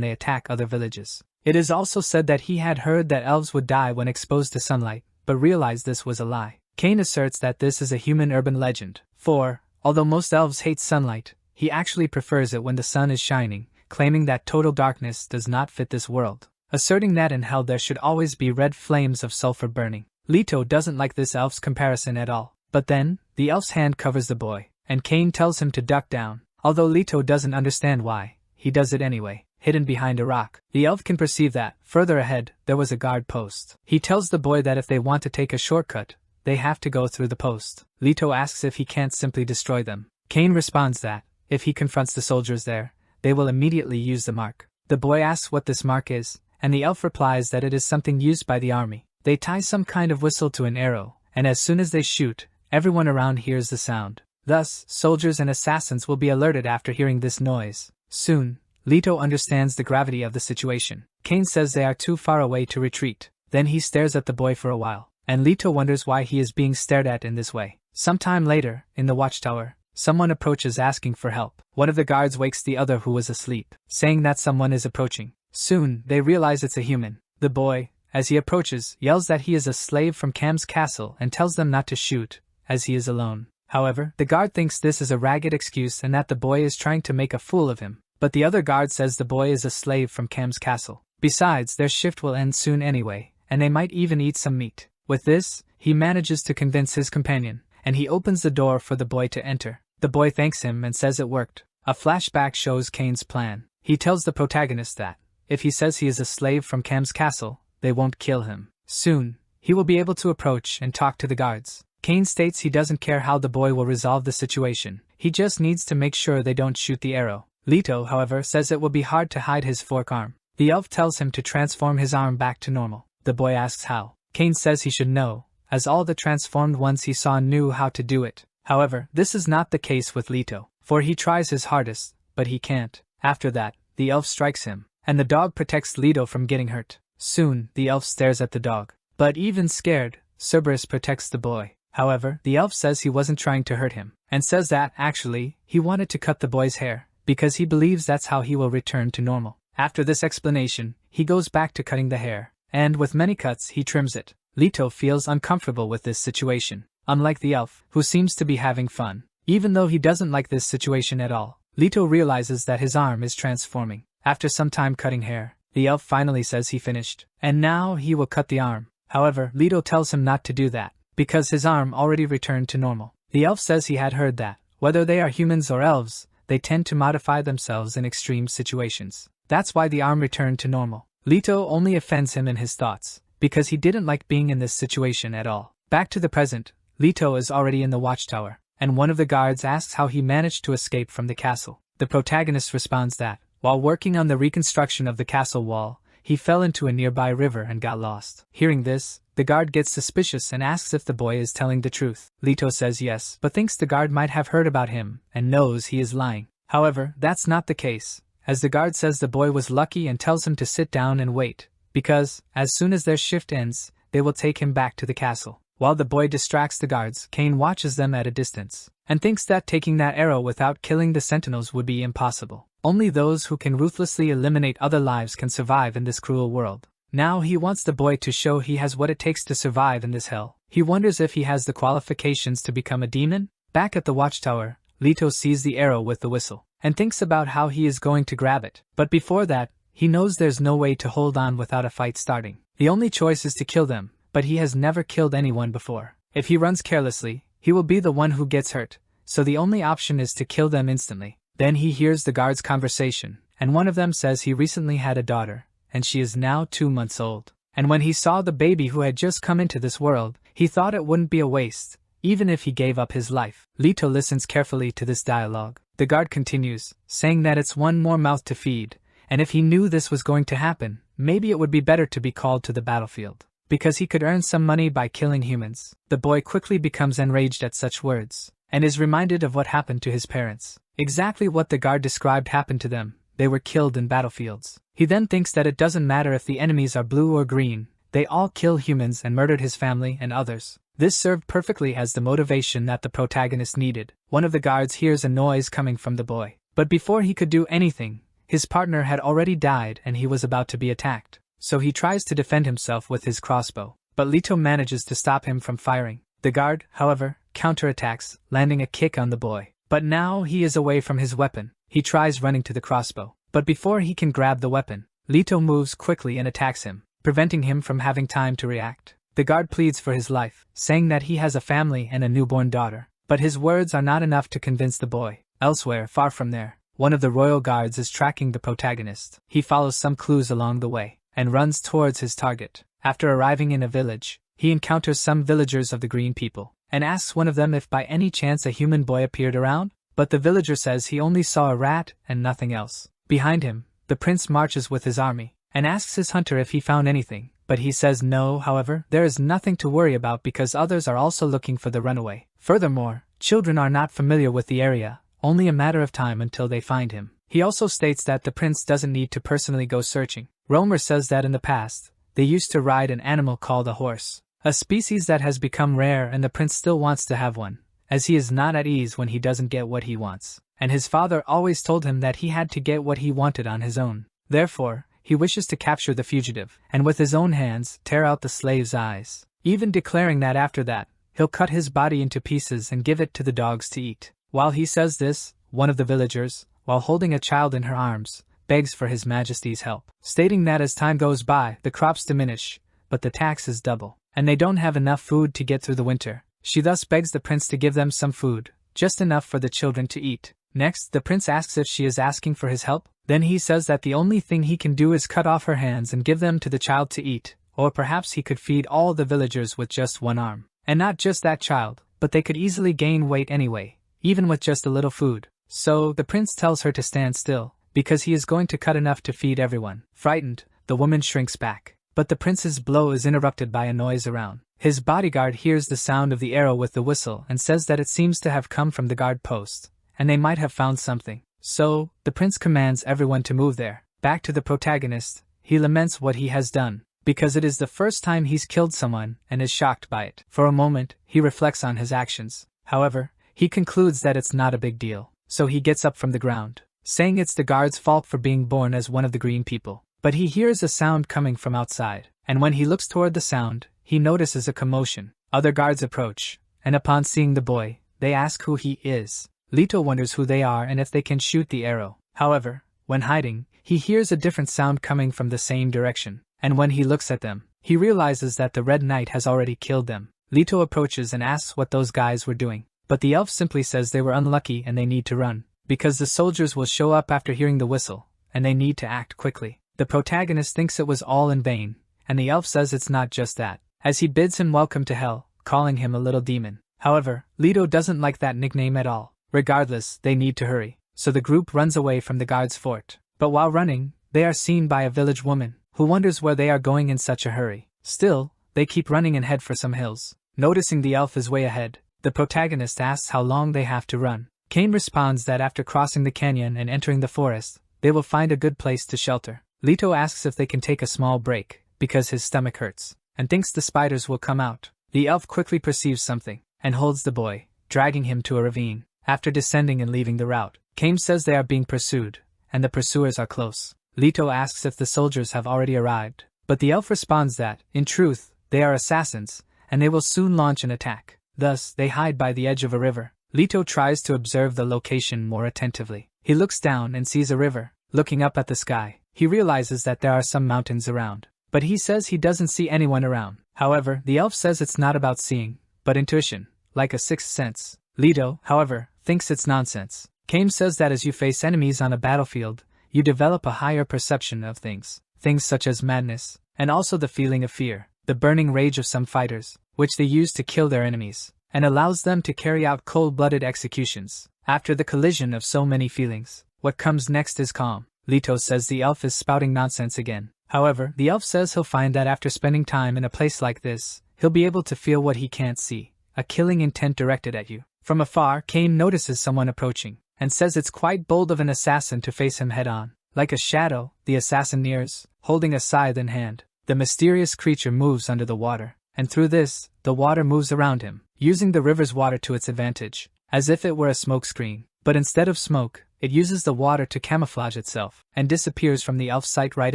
they attack other villages. It is also said that he had heard that elves would die when exposed to sunlight, but realized this was a lie. Cain asserts that this is a human urban legend, for, although most elves hate sunlight, he actually prefers it when the sun is shining, claiming that total darkness does not fit this world, asserting that in hell there should always be red flames of sulfur burning. Leto doesn't like this elf's comparison at all, but then, the elf's hand covers the boy, and Cain tells him to duck down. Although Leto doesn't understand why, he does it anyway, hidden behind a rock. The elf can perceive that, further ahead, there was a guard post. He tells the boy that if they want to take a shortcut, they have to go through the post. Leto asks if he can't simply destroy them. Cain responds that, if he confronts the soldiers there, they will immediately use the mark. The boy asks what this mark is, and the elf replies that it is something used by the army. They tie some kind of whistle to an arrow, and as soon as they shoot, everyone around hears the sound. Thus, soldiers and assassins will be alerted after hearing this noise. Soon, Leto understands the gravity of the situation. Cain says they are too far away to retreat. Then he stares at the boy for a while, and Leto wonders why he is being stared at in this way. Sometime later, in the watchtower, someone approaches asking for help. One of the guards wakes the other who was asleep, saying that someone is approaching. Soon, they realize it's a human. The boy, as he approaches, yells that he is a slave from Cam's castle and tells them not to shoot, as he is alone. However, the guard thinks this is a ragged excuse and that the boy is trying to make a fool of him, but the other guard says the boy is a slave from Cam's castle. Besides, their shift will end soon anyway, and they might even eat some meat. With this, he manages to convince his companion, and he opens the door for the boy to enter. The boy thanks him and says it worked. A flashback shows Cain's plan. He tells the protagonist that, if he says he is a slave from Cam's castle, they won't kill him. Soon, he will be able to approach and talk to the guards. Cain states he doesn't care how the boy will resolve the situation, he just needs to make sure they don't shoot the arrow. Leto, however, says it will be hard to hide his fork arm. The elf tells him to transform his arm back to normal. The boy asks how. Cain says he should know, as all the transformed ones he saw knew how to do it. However, this is not the case with Leto, for he tries his hardest, but he can't. After that, the elf strikes him, and the dog protects Leto from getting hurt. Soon, the elf stares at the dog, but even scared, Cerberus protects the boy. However, the elf says he wasn't trying to hurt him, and says that, actually, he wanted to cut the boy's hair, because he believes that's how he will return to normal. After this explanation, he goes back to cutting the hair, and with many cuts he trims it. Leto feels uncomfortable with this situation, unlike the elf, who seems to be having fun. Even though he doesn't like this situation at all, Leto realizes that his arm is transforming. After some time cutting hair, the elf finally says he finished, and now he will cut the arm. However, Leto tells him not to do that, because his arm already returned to normal. The elf says he had heard that, whether they are humans or elves, they tend to modify themselves in extreme situations. That's why the arm returned to normal. Leto only offends him in his thoughts, because he didn't like being in this situation at all. Back to the present, Leto is already in the watchtower, and one of the guards asks how he managed to escape from the castle. The protagonist responds that, while working on the reconstruction of the castle wall, he fell into a nearby river and got lost. Hearing this, the guard gets suspicious and asks if the boy is telling the truth. Leto says yes, but thinks the guard might have heard about him and knows he is lying. However, that's not the case, as the guard says the boy was lucky and tells him to sit down and wait, because, as soon as their shift ends, they will take him back to the castle. While the boy distracts the guards, Cain watches them at a distance, and thinks that taking that arrow without killing the sentinels would be impossible. Only those who can ruthlessly eliminate other lives can survive in this cruel world. Now he wants the boy to show he has what it takes to survive in this hell. He wonders if he has the qualifications to become a demon. Back at the watchtower, Leto sees the arrow with the whistle, and thinks about how he is going to grab it. But before that, he knows there's no way to hold on without a fight starting. The only choice is to kill them, but he has never killed anyone before. If he runs carelessly, he will be the one who gets hurt, so the only option is to kill them instantly. Then he hears the guards' conversation, and one of them says he recently had a daughter, and she is now 2 months old. And when he saw the baby who had just come into this world, he thought it wouldn't be a waste, even if he gave up his life. Leto listens carefully to this dialogue. The guard continues, saying that it's one more mouth to feed, and if he knew this was going to happen, maybe it would be better to be called to the battlefield, because he could earn some money by killing humans. The boy quickly becomes enraged at such words, and is reminded of what happened to his parents. Exactly what the guard described happened to them. They were killed in battlefields. He then thinks that it doesn't matter if the enemies are blue or green, they all kill humans and murdered his family and others. This served perfectly as the motivation that the protagonist needed. One of the guards hears a noise coming from the boy, but before he could do anything, his partner had already died and he was about to be attacked. So he tries to defend himself with his crossbow, but Leto manages to stop him from firing. The guard, however, counterattacks, landing a kick on the boy. But now he is away from his weapon. He tries running to the crossbow, but before he can grab the weapon, Leto moves quickly and attacks him, preventing him from having time to react. The guard pleads for his life, saying that he has a family and a newborn daughter, but his words are not enough to convince the boy. Elsewhere, far from there, one of the royal guards is tracking the protagonist. He follows some clues along the way, and runs towards his target. After arriving in a village, he encounters some villagers of the green people, and asks one of them if by any chance a human boy appeared around, but the villager says he only saw a rat and nothing else. Behind him, the prince marches with his army, and asks his hunter if he found anything, but he says no. However, there is nothing to worry about because others are also looking for the runaway. Furthermore, children are not familiar with the area, only a matter of time until they find him. He also states that the prince doesn't need to personally go searching. Romer says that in the past, they used to ride an animal called a horse, a species that has become rare, and the prince still wants to have one, as he is not at ease when he doesn't get what he wants, and his father always told him that he had to get what he wanted on his own. Therefore, he wishes to capture the fugitive, and with his own hands tear out the slave's eyes, even declaring that after that, he'll cut his body into pieces and give it to the dogs to eat. While he says this, one of the villagers, while holding a child in her arms, begs for His Majesty's help, stating that as time goes by, the crops diminish, but the taxes double, and they don't have enough food to get through the winter. She thus begs the prince to give them some food, just enough for the children to eat. Next, the prince asks if she is asking for his help. Then he says that the only thing he can do is cut off her hands and give them to the child to eat, or perhaps he could feed all the villagers with just one arm. And not just that child, but they could easily gain weight anyway, even with just a little food. So, the prince tells her to stand still, because he is going to cut enough to feed everyone. Frightened, the woman shrinks back, but the prince's blow is interrupted by a noise around. His bodyguard hears the sound of the arrow with the whistle and says that it seems to have come from the guard post, and they might have found something. So, the prince commands everyone to move there. Back to the protagonist, he laments what he has done, because it is the first time he's killed someone and is shocked by it. For a moment, he reflects on his actions. However, he concludes that it's not a big deal, so he gets up from the ground, saying it's the guard's fault for being born as one of the green people. But he hears a sound coming from outside, and when he looks toward the sound, he notices a commotion. Other guards approach, and upon seeing the boy, they ask who he is. Leto wonders who they are and if they can shoot the arrow. However, when hiding, he hears a different sound coming from the same direction, and when he looks at them, he realizes that the Red Knight has already killed them. Leto approaches and asks what those guys were doing, but the elf simply says they were unlucky and they need to run, because the soldiers will show up after hearing the whistle, and they need to act quickly. The protagonist thinks it was all in vain, and the elf says it's not just that, as he bids him welcome to hell, calling him a little demon. However, Leto doesn't like that nickname at all. Regardless, they need to hurry, so the group runs away from the guard's fort. But while running, they are seen by a village woman, who wonders where they are going in such a hurry. Still, they keep running and head for some hills. Noticing the elf is way ahead, the protagonist asks how long they have to run. Kane responds that after crossing the canyon and entering the forest, they will find a good place to shelter. Leto asks if they can take a small break, because his stomach hurts, and thinks the spiders will come out. The elf quickly perceives something, and holds the boy, dragging him to a ravine. After descending and leaving the route, Kame says they are being pursued, and the pursuers are close. Leto asks if the soldiers have already arrived, but the elf responds that, in truth, they are assassins, and they will soon launch an attack. Thus, they hide by the edge of a river. Leto tries to observe the location more attentively. He looks down and sees a river. Looking up at the sky, he realizes that there are some mountains around, but he says he doesn't see anyone around. However, the elf says it's not about seeing, but intuition, like a sixth sense. Leto, however, thinks it's nonsense. Kame says that as you face enemies on a battlefield, you develop a higher perception of things such as madness, and also the feeling of fear, the burning rage of some fighters, which they use to kill their enemies, and allows them to carry out cold-blooded executions. After the collision of so many feelings, what comes next is calm. Leto says the elf is spouting nonsense again. However, the elf says he'll find that after spending time in a place like this, he'll be able to feel what he can't see, a killing intent directed at you. From afar, Kane notices someone approaching, and says it's quite bold of an assassin to face him head-on. Like a shadow, the assassin nears, holding a scythe in hand. The mysterious creature moves under the water, and through this, the water moves around him, using the river's water to its advantage, as if it were a smoke screen. But instead of smoke, it uses the water to camouflage itself, and disappears from the elf's sight right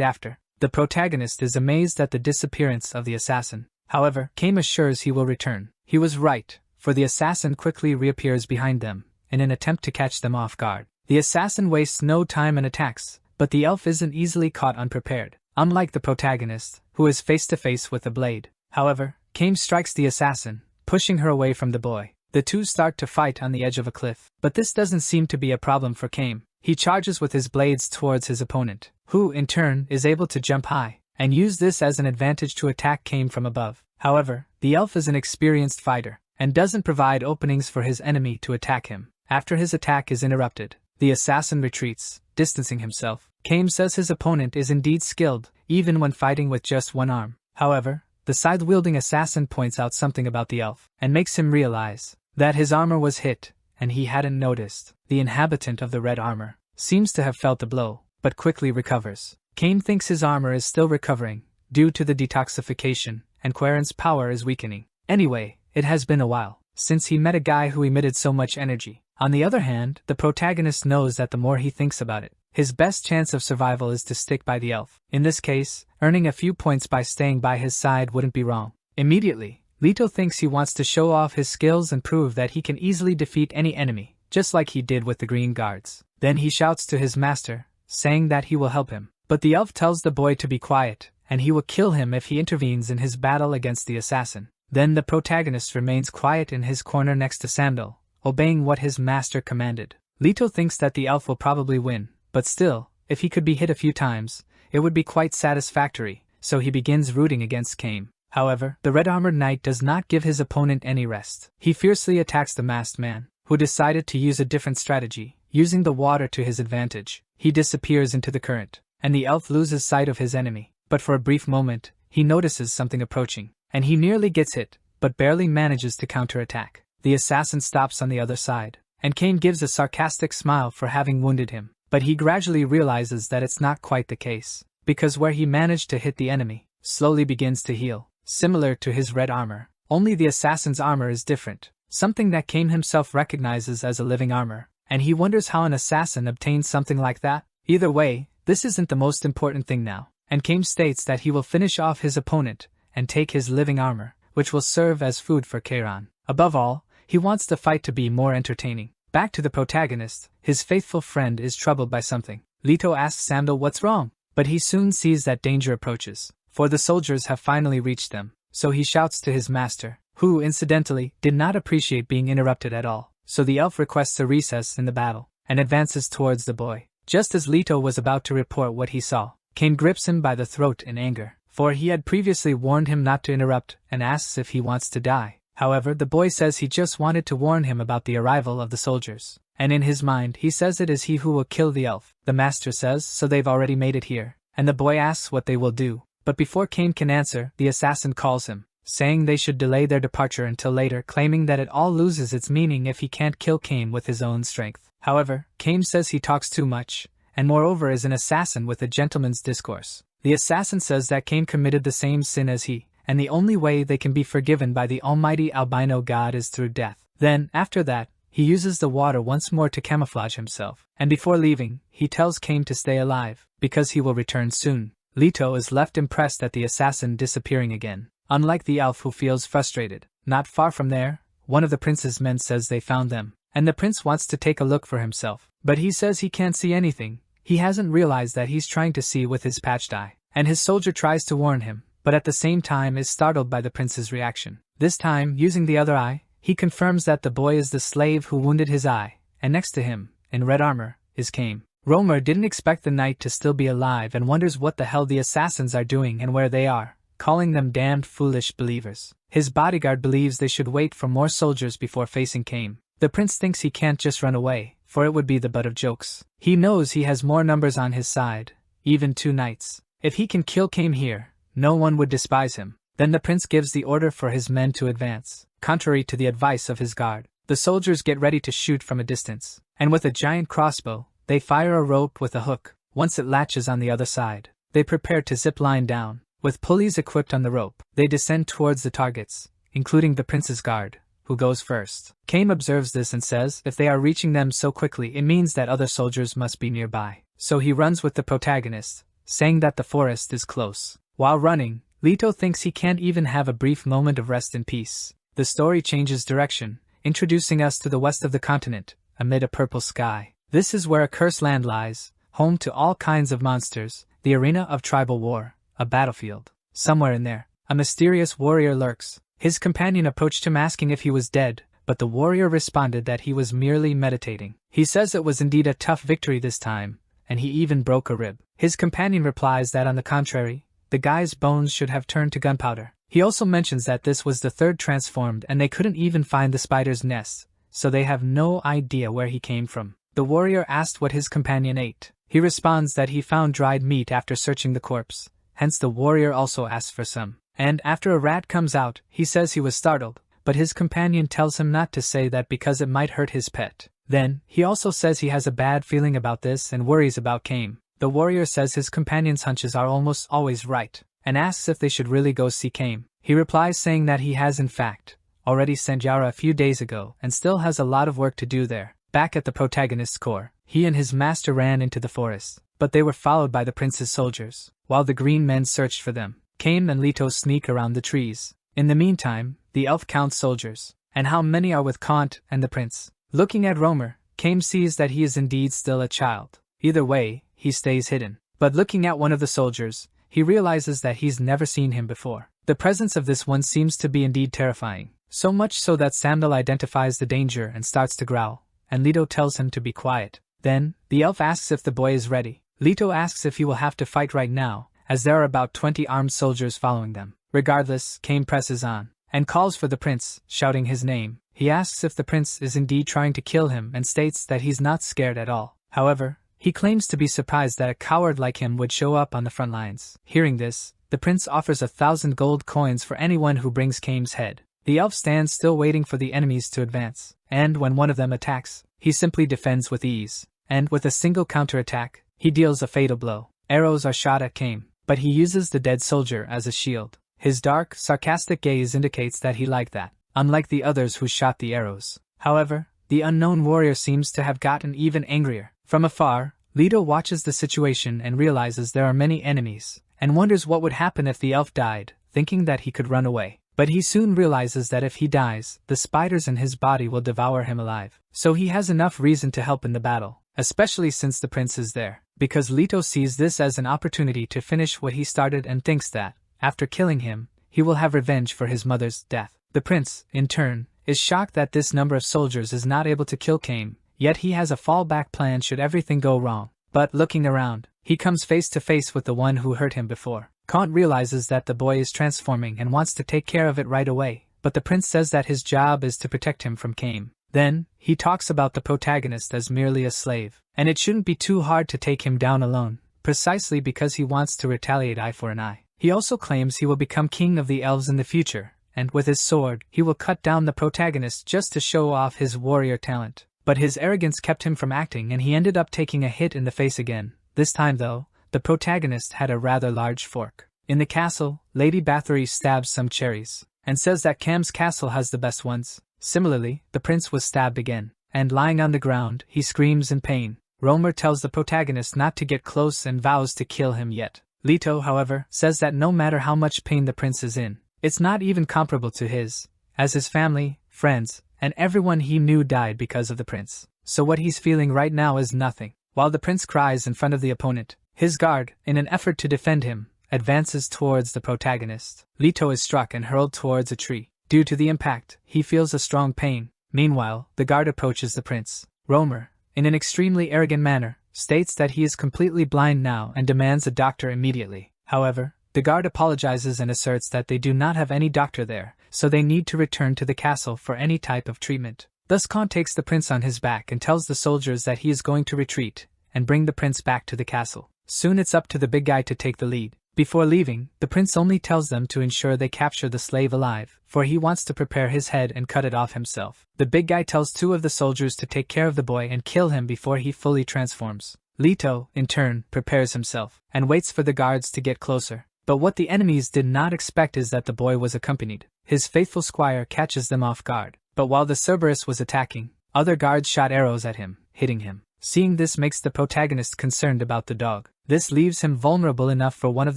after. The protagonist is amazed at the disappearance of the assassin. However, Kame assures he will return. He was right, for the assassin quickly reappears behind them, in an attempt to catch them off guard. The assassin wastes no time and attacks, but the elf isn't easily caught unprepared, unlike the protagonist, who is face to face with the blade. However, Kame strikes the assassin, pushing her away from the boy. The two start to fight on the edge of a cliff, but this doesn't seem to be a problem for Kame. He charges with his blades towards his opponent, who, in turn, is able to jump high, and use this as an advantage to attack Kame from above. However, the elf is an experienced fighter, and doesn't provide openings for his enemy to attack him. After his attack is interrupted, the assassin retreats, distancing himself. Kame says his opponent is indeed skilled, even when fighting with just one arm. However, the scythe-wielding assassin points out something about the elf, and makes him realize that his armor was hit, and he hadn't noticed. The inhabitant of the red armor seems to have felt the blow, but quickly recovers. Kame thinks his armor is still recovering, due to the detoxification, and Quarren's power is weakening. Anyway, it has been a while since he met a guy who emitted so much energy. On the other hand, the protagonist knows that the more he thinks about it, his best chance of survival is to stick by the elf. In this case, earning a few points by staying by his side wouldn't be wrong. Immediately, Leto thinks he wants to show off his skills and prove that he can easily defeat any enemy, just like he did with the green guards. Then he shouts to his master, saying that he will help him. But the elf tells the boy to be quiet, and he will kill him if he intervenes in his battle against the assassin. Then the protagonist remains quiet in his corner next to Sandal, obeying what his master commanded. Leto thinks that the elf will probably win, but still, if he could be hit a few times, it would be quite satisfactory, so he begins rooting against Kame. However, the red-armored knight does not give his opponent any rest. He fiercely attacks the masked man, who decided to use a different strategy, using the water to his advantage. He disappears into the current, and the elf loses sight of his enemy. But for a brief moment, he notices something approaching, and he nearly gets hit, but barely manages to counterattack. The assassin stops on the other side, and Kame gives a sarcastic smile for having wounded him. But he gradually realizes that it's not quite the case, because where he managed to hit the enemy, slowly begins to heal, similar to his red armor. Only the assassin's armor is different, something that Kame himself recognizes as a living armor, and he wonders how an assassin obtains something like that. Either way, this isn't the most important thing now, and Kame states that he will finish off his opponent and take his living armor, which will serve as food for Kairon. Above all, he wants the fight to be more entertaining. Back to the protagonist, his faithful friend is troubled by something. Leto asks Sandal what's wrong, but he soon sees that danger approaches, for the soldiers have finally reached them. So he shouts to his master, who, incidentally, did not appreciate being interrupted at all. So the elf requests a recess in the battle, and advances towards the boy. Just as Leto was about to report what he saw, Kame grips him by the throat in anger, for he had previously warned him not to interrupt, and asks if he wants to die. However, the boy says he just wanted to warn him about the arrival of the soldiers, and in his mind he says it is he who will kill the elf. The master says, so they've already made it here, and the boy asks what they will do. But before Kame can answer, the assassin calls him, saying they should delay their departure until later, claiming that it all loses its meaning if he can't kill Kame with his own strength. However, Kame says he talks too much, and moreover is an assassin with a gentleman's discourse. The assassin says that Kame committed the same sin as he, and the only way they can be forgiven by the almighty albino god is through death. Then, after that, he uses the water once more to camouflage himself, and before leaving, he tells Kame to stay alive, because he will return soon. Leto is left impressed at the assassin disappearing again, unlike the elf who feels frustrated. Not far from there, one of the prince's men says they found them, and the prince wants to take a look for himself, but he says he can't see anything. He hasn't realized that he's trying to see with his patched eye, and his soldier tries to warn him, but at the same time is startled by the prince's reaction. This time, using the other eye, he confirms that the boy is the slave who wounded his eye, and next to him, in red armor, is Kame. Romer didn't expect the knight to still be alive and wonders what the hell the assassins are doing and where they are, calling them damned foolish believers. His bodyguard believes they should wait for more soldiers before facing Kame. The prince thinks he can't just run away, for it would be the butt of jokes. He knows he has more numbers on his side, even 2 knights. If he can kill Kame here, no one would despise him. Then the prince gives the order for his men to advance, contrary to the advice of his guard. The soldiers get ready to shoot from a distance, and with a giant crossbow, they fire a rope with a hook. Once it latches on the other side, they prepare to zip line down. With pulleys equipped on the rope, they descend towards the targets, including the prince's guard, who goes first. Kame observes this and says if they are reaching them so quickly it means that other soldiers must be nearby. So he runs with the protagonist, saying that the forest is close. While running, Leto thinks he can't even have a brief moment of rest and peace. The story changes direction, introducing us to the west of the continent, amid a purple sky. This is where a cursed land lies, home to all kinds of monsters, the arena of tribal war, a battlefield. Somewhere in there, a mysterious warrior lurks. His companion approached him asking if he was dead, but the warrior responded that he was merely meditating. He says it was indeed a tough victory this time, and he even broke a rib. His companion replies that on the contrary, the guy's bones should have turned to gunpowder. He also mentions that this was the third transformed and they couldn't even find the spider's nest, so they have no idea where he came from. The warrior asked what his companion ate. He responds that he found dried meat after searching the corpse, hence the warrior also asks for some. And after a rat comes out, he says he was startled, but his companion tells him not to say that because it might hurt his pet. Then, he also says he has a bad feeling about this and worries about Kame. The warrior says his companion's hunches are almost always right, and asks if they should really go see Kame. He replies saying that he has in fact already sent Yara a few days ago and still has a lot of work to do there. Back at the protagonist's core, he and his master ran into the forest, but they were followed by the prince's soldiers. While the green men searched for them, Kame and Leto sneak around the trees. In the meantime, the elf counts soldiers, and how many are with Kant and the prince. Looking at Romer, Kame sees that he is indeed still a child. Either way, he stays hidden. But looking at one of the soldiers, he realizes that he's never seen him before. The presence of this one seems to be indeed terrifying, so much so that Samdal identifies the danger and starts to growl, and Leto tells him to be quiet. Then, the elf asks if the boy is ready. Leto asks if he will have to fight right now, as there are about 20 armed soldiers following them. Regardless, Kame presses on, and calls for the prince, shouting his name. He asks if the prince is indeed trying to kill him and states that he's not scared at all. However, he claims to be surprised that a coward like him would show up on the front lines. Hearing this, the prince offers 1,000 gold coins for anyone who brings Kame's head. The elf stands still waiting for the enemies to advance, and when one of them attacks, he simply defends with ease. And with a single counterattack, he deals a fatal blow. Arrows are shot at Kame, but he uses the dead soldier as a shield. His dark, sarcastic gaze indicates that he liked that, unlike the others who shot the arrows. However, the unknown warrior seems to have gotten even angrier. From afar, Leto watches the situation and realizes there are many enemies, and wonders what would happen if the elf died, thinking that he could run away. But he soon realizes that if he dies, the spiders in his body will devour him alive. So he has enough reason to help in the battle, especially since the prince is there, because Leto sees this as an opportunity to finish what he started and thinks that, after killing him, he will have revenge for his mother's death. The prince, in turn, is shocked that this number of soldiers is not able to kill Kame, yet he has a fallback plan should everything go wrong. But looking around, he comes face to face with the one who hurt him before. Kant realizes that the boy is transforming and wants to take care of it right away, but the prince says that his job is to protect him from Kame. Then, he talks about the protagonist as merely a slave, and it shouldn't be too hard to take him down alone, precisely because he wants to retaliate eye for an eye. He also claims he will become king of the elves in the future, and with his sword, he will cut down the protagonist just to show off his warrior talent. But his arrogance kept him from acting and he ended up taking a hit in the face again. This time though, the protagonist had a rather large fork. In the castle, Lady Bathory stabs some cherries, and says that Kame's castle has the best ones. Similarly, the prince was stabbed again, and lying on the ground, he screams in pain. Romer tells the protagonist not to get close and vows to kill him yet. Leto, however, says that no matter how much pain the prince is in, it's not even comparable to his, as his family, friends, and everyone he knew died because of the prince. So what he's feeling right now is nothing. While the prince cries in front of the opponent, his guard, in an effort to defend him, advances towards the protagonist. Leto is struck and hurled towards a tree. Due to the impact, he feels a strong pain. Meanwhile, the guard approaches the prince. Romer, in an extremely arrogant manner, states that he is completely blind now and demands a doctor immediately. However, the guard apologizes and asserts that they do not have any doctor there, so they need to return to the castle for any type of treatment. Thus Khan takes the prince on his back and tells the soldiers that he is going to retreat and bring the prince back to the castle. Soon it's up to the big guy to take the lead. Before leaving, the prince only tells them to ensure they capture the slave alive, for he wants to prepare his head and cut it off himself. The big guy tells two of the soldiers to take care of the boy and kill him before he fully transforms. Leto, in turn, prepares himself, and waits for the guards to get closer. But what the enemies did not expect is that the boy was accompanied. His faithful squire catches them off guard, but while the Cerberus was attacking, other guards shot arrows at him, hitting him. Seeing this makes the protagonist concerned about the dog. This leaves him vulnerable enough for one of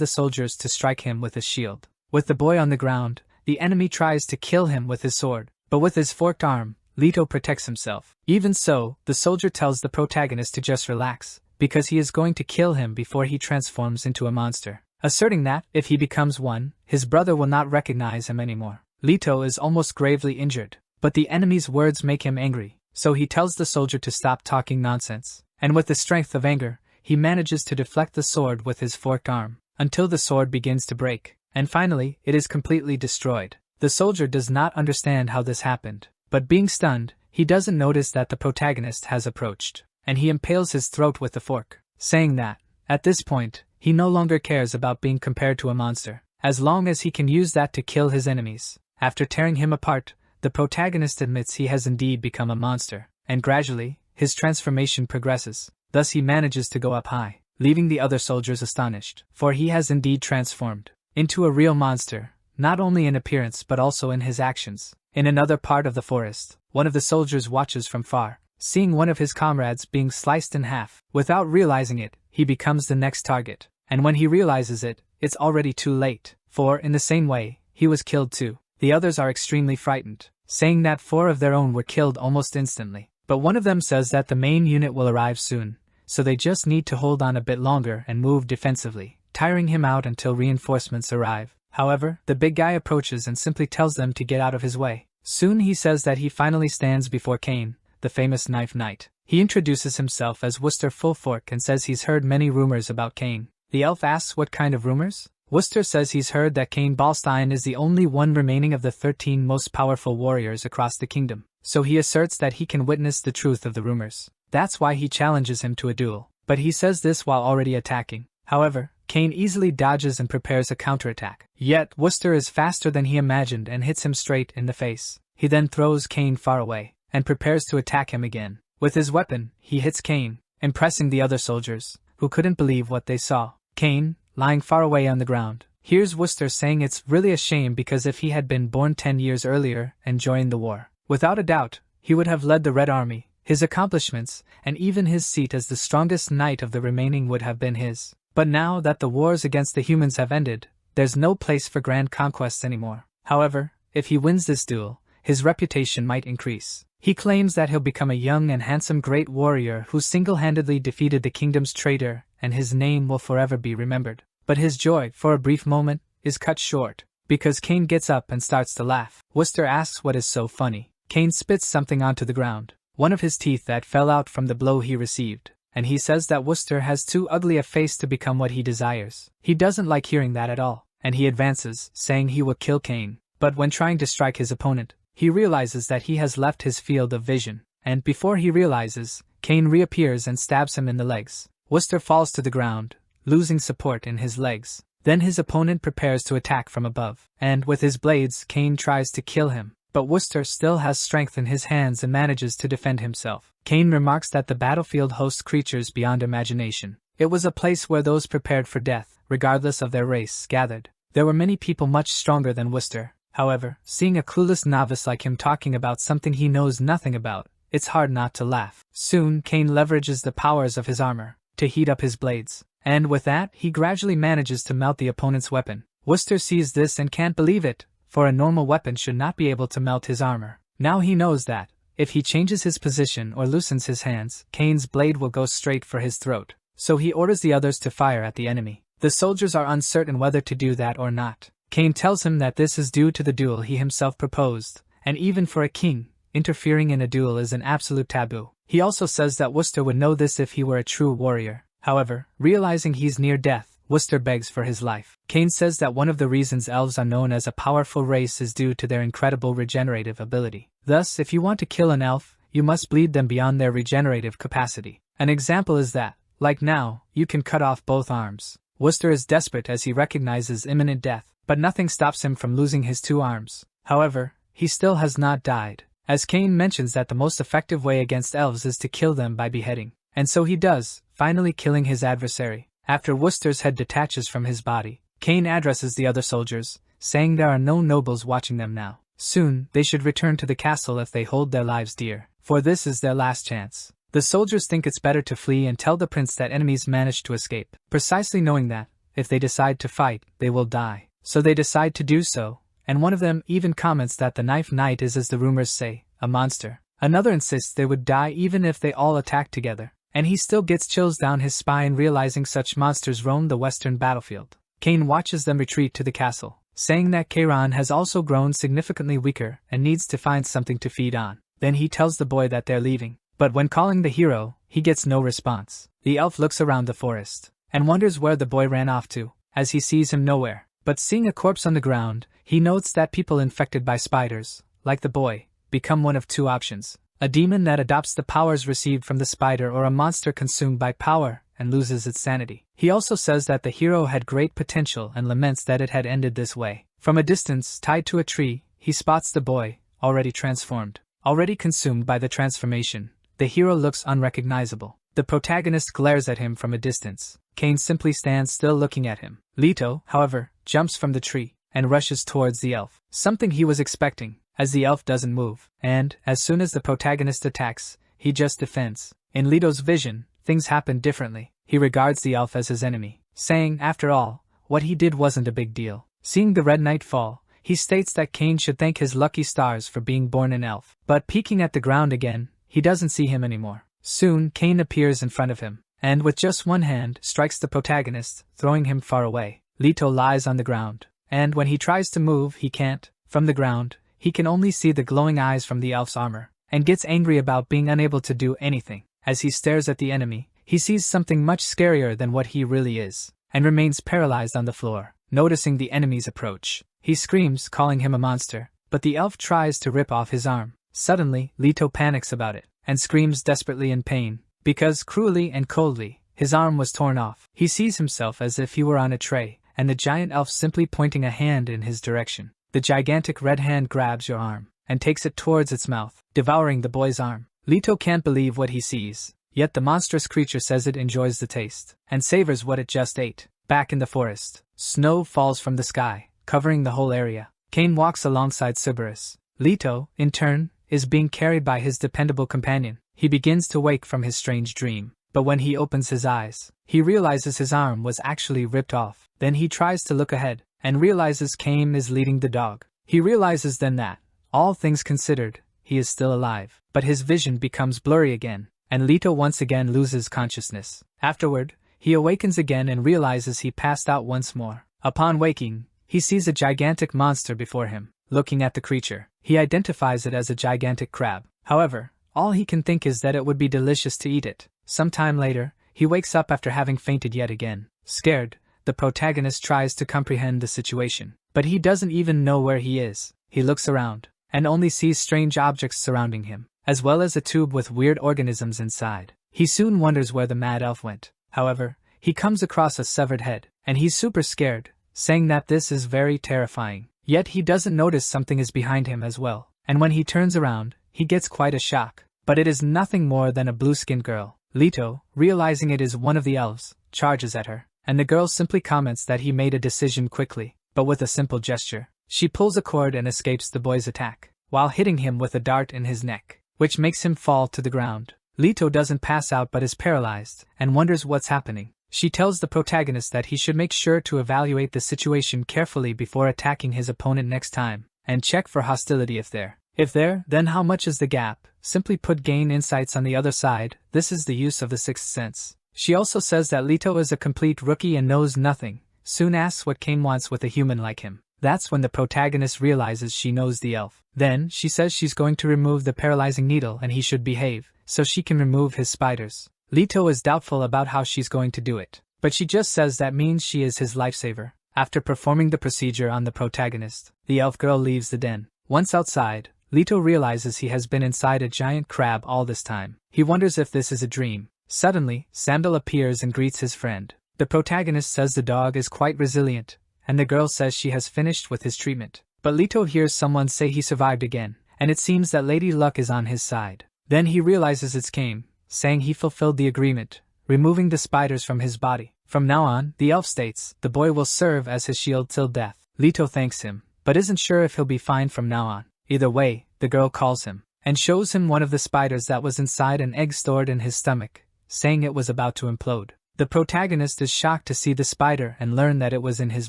the soldiers to strike him with a shield. With the boy on the ground, the enemy tries to kill him with his sword, but with his forked arm, Leto protects himself. Even so, the soldier tells the protagonist to just relax, because he is going to kill him before he transforms into a monster, asserting that, if he becomes one, his brother will not recognize him anymore. Leto is almost gravely injured, but the enemy's words make him angry, so he tells the soldier to stop talking nonsense, and with the strength of anger, he manages to deflect the sword with his forked arm, until the sword begins to break, and finally, it is completely destroyed. The soldier does not understand how this happened, but being stunned, he doesn't notice that the protagonist has approached, and he impales his throat with the fork, saying that, at this point, he no longer cares about being compared to a monster, as long as he can use that to kill his enemies. After tearing him apart, the protagonist admits he has indeed become a monster, and gradually, his transformation progresses. Thus he manages to go up high, leaving the other soldiers astonished, for he has indeed transformed into a real monster, not only in appearance but also in his actions. In another part of the forest, one of the soldiers watches from far, seeing one of his comrades being sliced in half. Without realizing it, he becomes the next target, and when he realizes it, it's already too late, for, in the same way, he was killed too. The others are extremely frightened, saying that 4 of their own were killed almost instantly, but one of them says that the main unit will arrive soon, so they just need to hold on a bit longer and move defensively, tiring him out until reinforcements arrive. However, the big guy approaches and simply tells them to get out of his way. Soon he says that he finally stands before Cain, the famous Knife Knight. He introduces himself as Worcester Fullfork and says he's heard many rumors about Cain. The elf asks what kind of rumors? Worcester says he's heard that Cain Ballstein is the only one remaining of the 13 most powerful warriors across the kingdom, so he asserts that he can witness the truth of the rumors. That's why he challenges him to a duel, but he says this while already attacking. However, Cain easily dodges and prepares a counterattack. Yet, Worcester is faster than he imagined and hits him straight in the face. He then throws Cain far away, and prepares to attack him again. With his weapon, he hits Cain, impressing the other soldiers, who couldn't believe what they saw. Cain, lying far away on the ground, hears Worcester saying it's really a shame because if he had been born 10 years earlier and joined the war, without a doubt, he would have led the Red Army. His accomplishments, and even his seat as the strongest knight of the remaining would have been his. But now that the wars against the humans have ended, there's no place for grand conquests anymore. However, if he wins this duel, his reputation might increase. He claims that he'll become a young and handsome great warrior who single-handedly defeated the kingdom's traitor, and his name will forever be remembered. But his joy, for a brief moment, is cut short, because Cain gets up and starts to laugh. Worcester asks what is so funny. Cain spits something onto the ground, one of his teeth that fell out from the blow he received, and he says that Worcester has too ugly a face to become what he desires. He doesn't like hearing that at all, and he advances, saying he will kill Cain. But when trying to strike his opponent, he realizes that he has left his field of vision, and before he realizes, Cain reappears and stabs him in the legs. Worcester falls to the ground, losing support in his legs. Then his opponent prepares to attack from above, and with his blades, Cain tries to kill him. But Worcester still has strength in his hands and manages to defend himself. Cain remarks that the battlefield hosts creatures beyond imagination. It was a place where those prepared for death, regardless of their race, gathered. There were many people much stronger than Worcester. However, seeing a clueless novice like him talking about something he knows nothing about, it's hard not to laugh. Soon, Cain leverages the powers of his armor to heat up his blades, and with that, he gradually manages to melt the opponent's weapon. Worcester sees this and can't believe it, for a normal weapon should not be able to melt his armor. Now he knows that, if he changes his position or loosens his hands, Cain's blade will go straight for his throat, so he orders the others to fire at the enemy. The soldiers are uncertain whether to do that or not. Cain tells him that this is due to the duel he himself proposed, and even for a king, interfering in a duel is an absolute taboo. He also says that Worcester would know this if he were a true warrior. However, realizing he's near death, Worcester begs for his life. Cain says that one of the reasons elves are known as a powerful race is due to their incredible regenerative ability. Thus, if you want to kill an elf, you must bleed them beyond their regenerative capacity. An example is that, like now, you can cut off both arms. Worcester is desperate as he recognizes imminent death, but nothing stops him from losing his 2 arms. However, he still has not died, as Cain mentions that the most effective way against elves is to kill them by beheading. And so he does, finally killing his adversary. After Worcester's head detaches from his body, Kane addresses the other soldiers, saying there are no nobles watching them now. Soon, they should return to the castle if they hold their lives dear, for this is their last chance. The soldiers think it's better to flee and tell the prince that enemies managed to escape, precisely knowing that, if they decide to fight, they will die. So they decide to do so, and one of them even comments that the Knife Knight is, as the rumors say, a monster. Another insists they would die even if they all attack together, and he still gets chills down his spine realizing such monsters roam the western battlefield. Kane watches them retreat to the castle, saying that Kairon has also grown significantly weaker and needs to find something to feed on. Then he tells the boy that they're leaving, but when calling the hero, he gets no response. The elf looks around the forest, and wonders where the boy ran off to, as he sees him nowhere. But seeing a corpse on the ground, he notes that people infected by spiders, like the boy, become one of two options: a demon that adopts the powers received from the spider, or a monster consumed by power and loses its sanity. He also says that the hero had great potential and laments that it had ended this way. From a distance, tied to a tree, he spots the boy, already transformed, already consumed by the transformation. The hero looks unrecognizable. The protagonist glares at him from a distance. Kane simply stands still looking at him. Leto, however, jumps from the tree and rushes towards the elf, something he was expecting, as the elf doesn't move, and, as soon as the protagonist attacks, he just defends. In Leto's vision, things happen differently. He regards the elf as his enemy, saying, after all, what he did wasn't a big deal. Seeing the Red Knight fall, he states that Kane should thank his lucky stars for being born an elf. But peeking at the ground again, he doesn't see him anymore. Soon, Kane appears in front of him, and with just one hand, strikes the protagonist, throwing him far away. Leto lies on the ground, and when he tries to move, he can't. From the ground, he can only see the glowing eyes from the elf's armor, and gets angry about being unable to do anything. As he stares at the enemy, he sees something much scarier than what he really is, and remains paralyzed on the floor. Noticing the enemy's approach, he screams, calling him a monster, but the elf tries to rip off his arm. Suddenly, Leto panics about it, and screams desperately in pain, because cruelly and coldly, his arm was torn off. He sees himself as if he were on a tray, and the giant elf simply pointing a hand in his direction. The gigantic red hand grabs your arm, and takes it towards its mouth, devouring the boy's arm. Leto can't believe what he sees, yet the monstrous creature says it enjoys the taste, and savors what it just ate. Back in the forest, snow falls from the sky, covering the whole area. Kane walks alongside Cerberus. Leto, in turn, is being carried by his dependable companion. He begins to wake from his strange dream, but when he opens his eyes, he realizes his arm was actually ripped off. Then he tries to look ahead, and realizes Kane is leading the dog. He realizes then that, all things considered, he is still alive, but his vision becomes blurry again, and Leto once again loses consciousness. Afterward, he awakens again and realizes he passed out once more. Upon waking, he sees a gigantic monster before him. Looking at the creature, he identifies it as a gigantic crab. However, all he can think is that it would be delicious to eat it. Sometime later, he wakes up after having fainted yet again. Scared, the protagonist tries to comprehend the situation, but he doesn't even know where he is. He looks around, and only sees strange objects surrounding him, as well as a tube with weird organisms inside. He soon wonders where the mad elf went. However, he comes across a severed head, and he's super scared, saying that this is very terrifying. Yet he doesn't notice something is behind him as well, and when he turns around, he gets quite a shock. But it is nothing more than a blue-skinned girl. Leto, realizing it is one of the elves, charges at her, and the girl simply comments that he made a decision quickly, but with a simple gesture. She pulls a cord and escapes the boy's attack, while hitting him with a dart in his neck, which makes him fall to the ground. Leto doesn't pass out but is paralyzed, and wonders what's happening. She tells the protagonist that he should make sure to evaluate the situation carefully before attacking his opponent next time, and check for hostility if there. If there, then how much is the gap? Simply put, gain insights on the other side. This is the use of the sixth sense. She also says that Leto is a complete rookie and knows nothing, soon asks what Kane wants with a human like him. That's when the protagonist realizes she knows the elf. Then, she says she's going to remove the paralyzing needle and he should behave, so she can remove his spiders. Leto is doubtful about how she's going to do it, but she just says that means she is his lifesaver. After performing the procedure on the protagonist, the elf girl leaves the den. Once outside, Leto realizes he has been inside a giant crab all this time. He wonders if this is a dream. Suddenly, Sandal appears and greets his friend. The protagonist says the dog is quite resilient, and the girl says she has finished with his treatment. But Leto hears someone say he survived again, and it seems that Lady Luck is on his side. Then he realizes it's Kane, saying he fulfilled the agreement, removing the spiders from his body. From now on, the elf states, the boy will serve as his shield till death. Leto thanks him, but isn't sure if he'll be fine from now on. Either way, the girl calls him, and shows him one of the spiders that was inside an egg stored in his stomach, saying it was about to implode. The protagonist is shocked to see the spider and learn that it was in his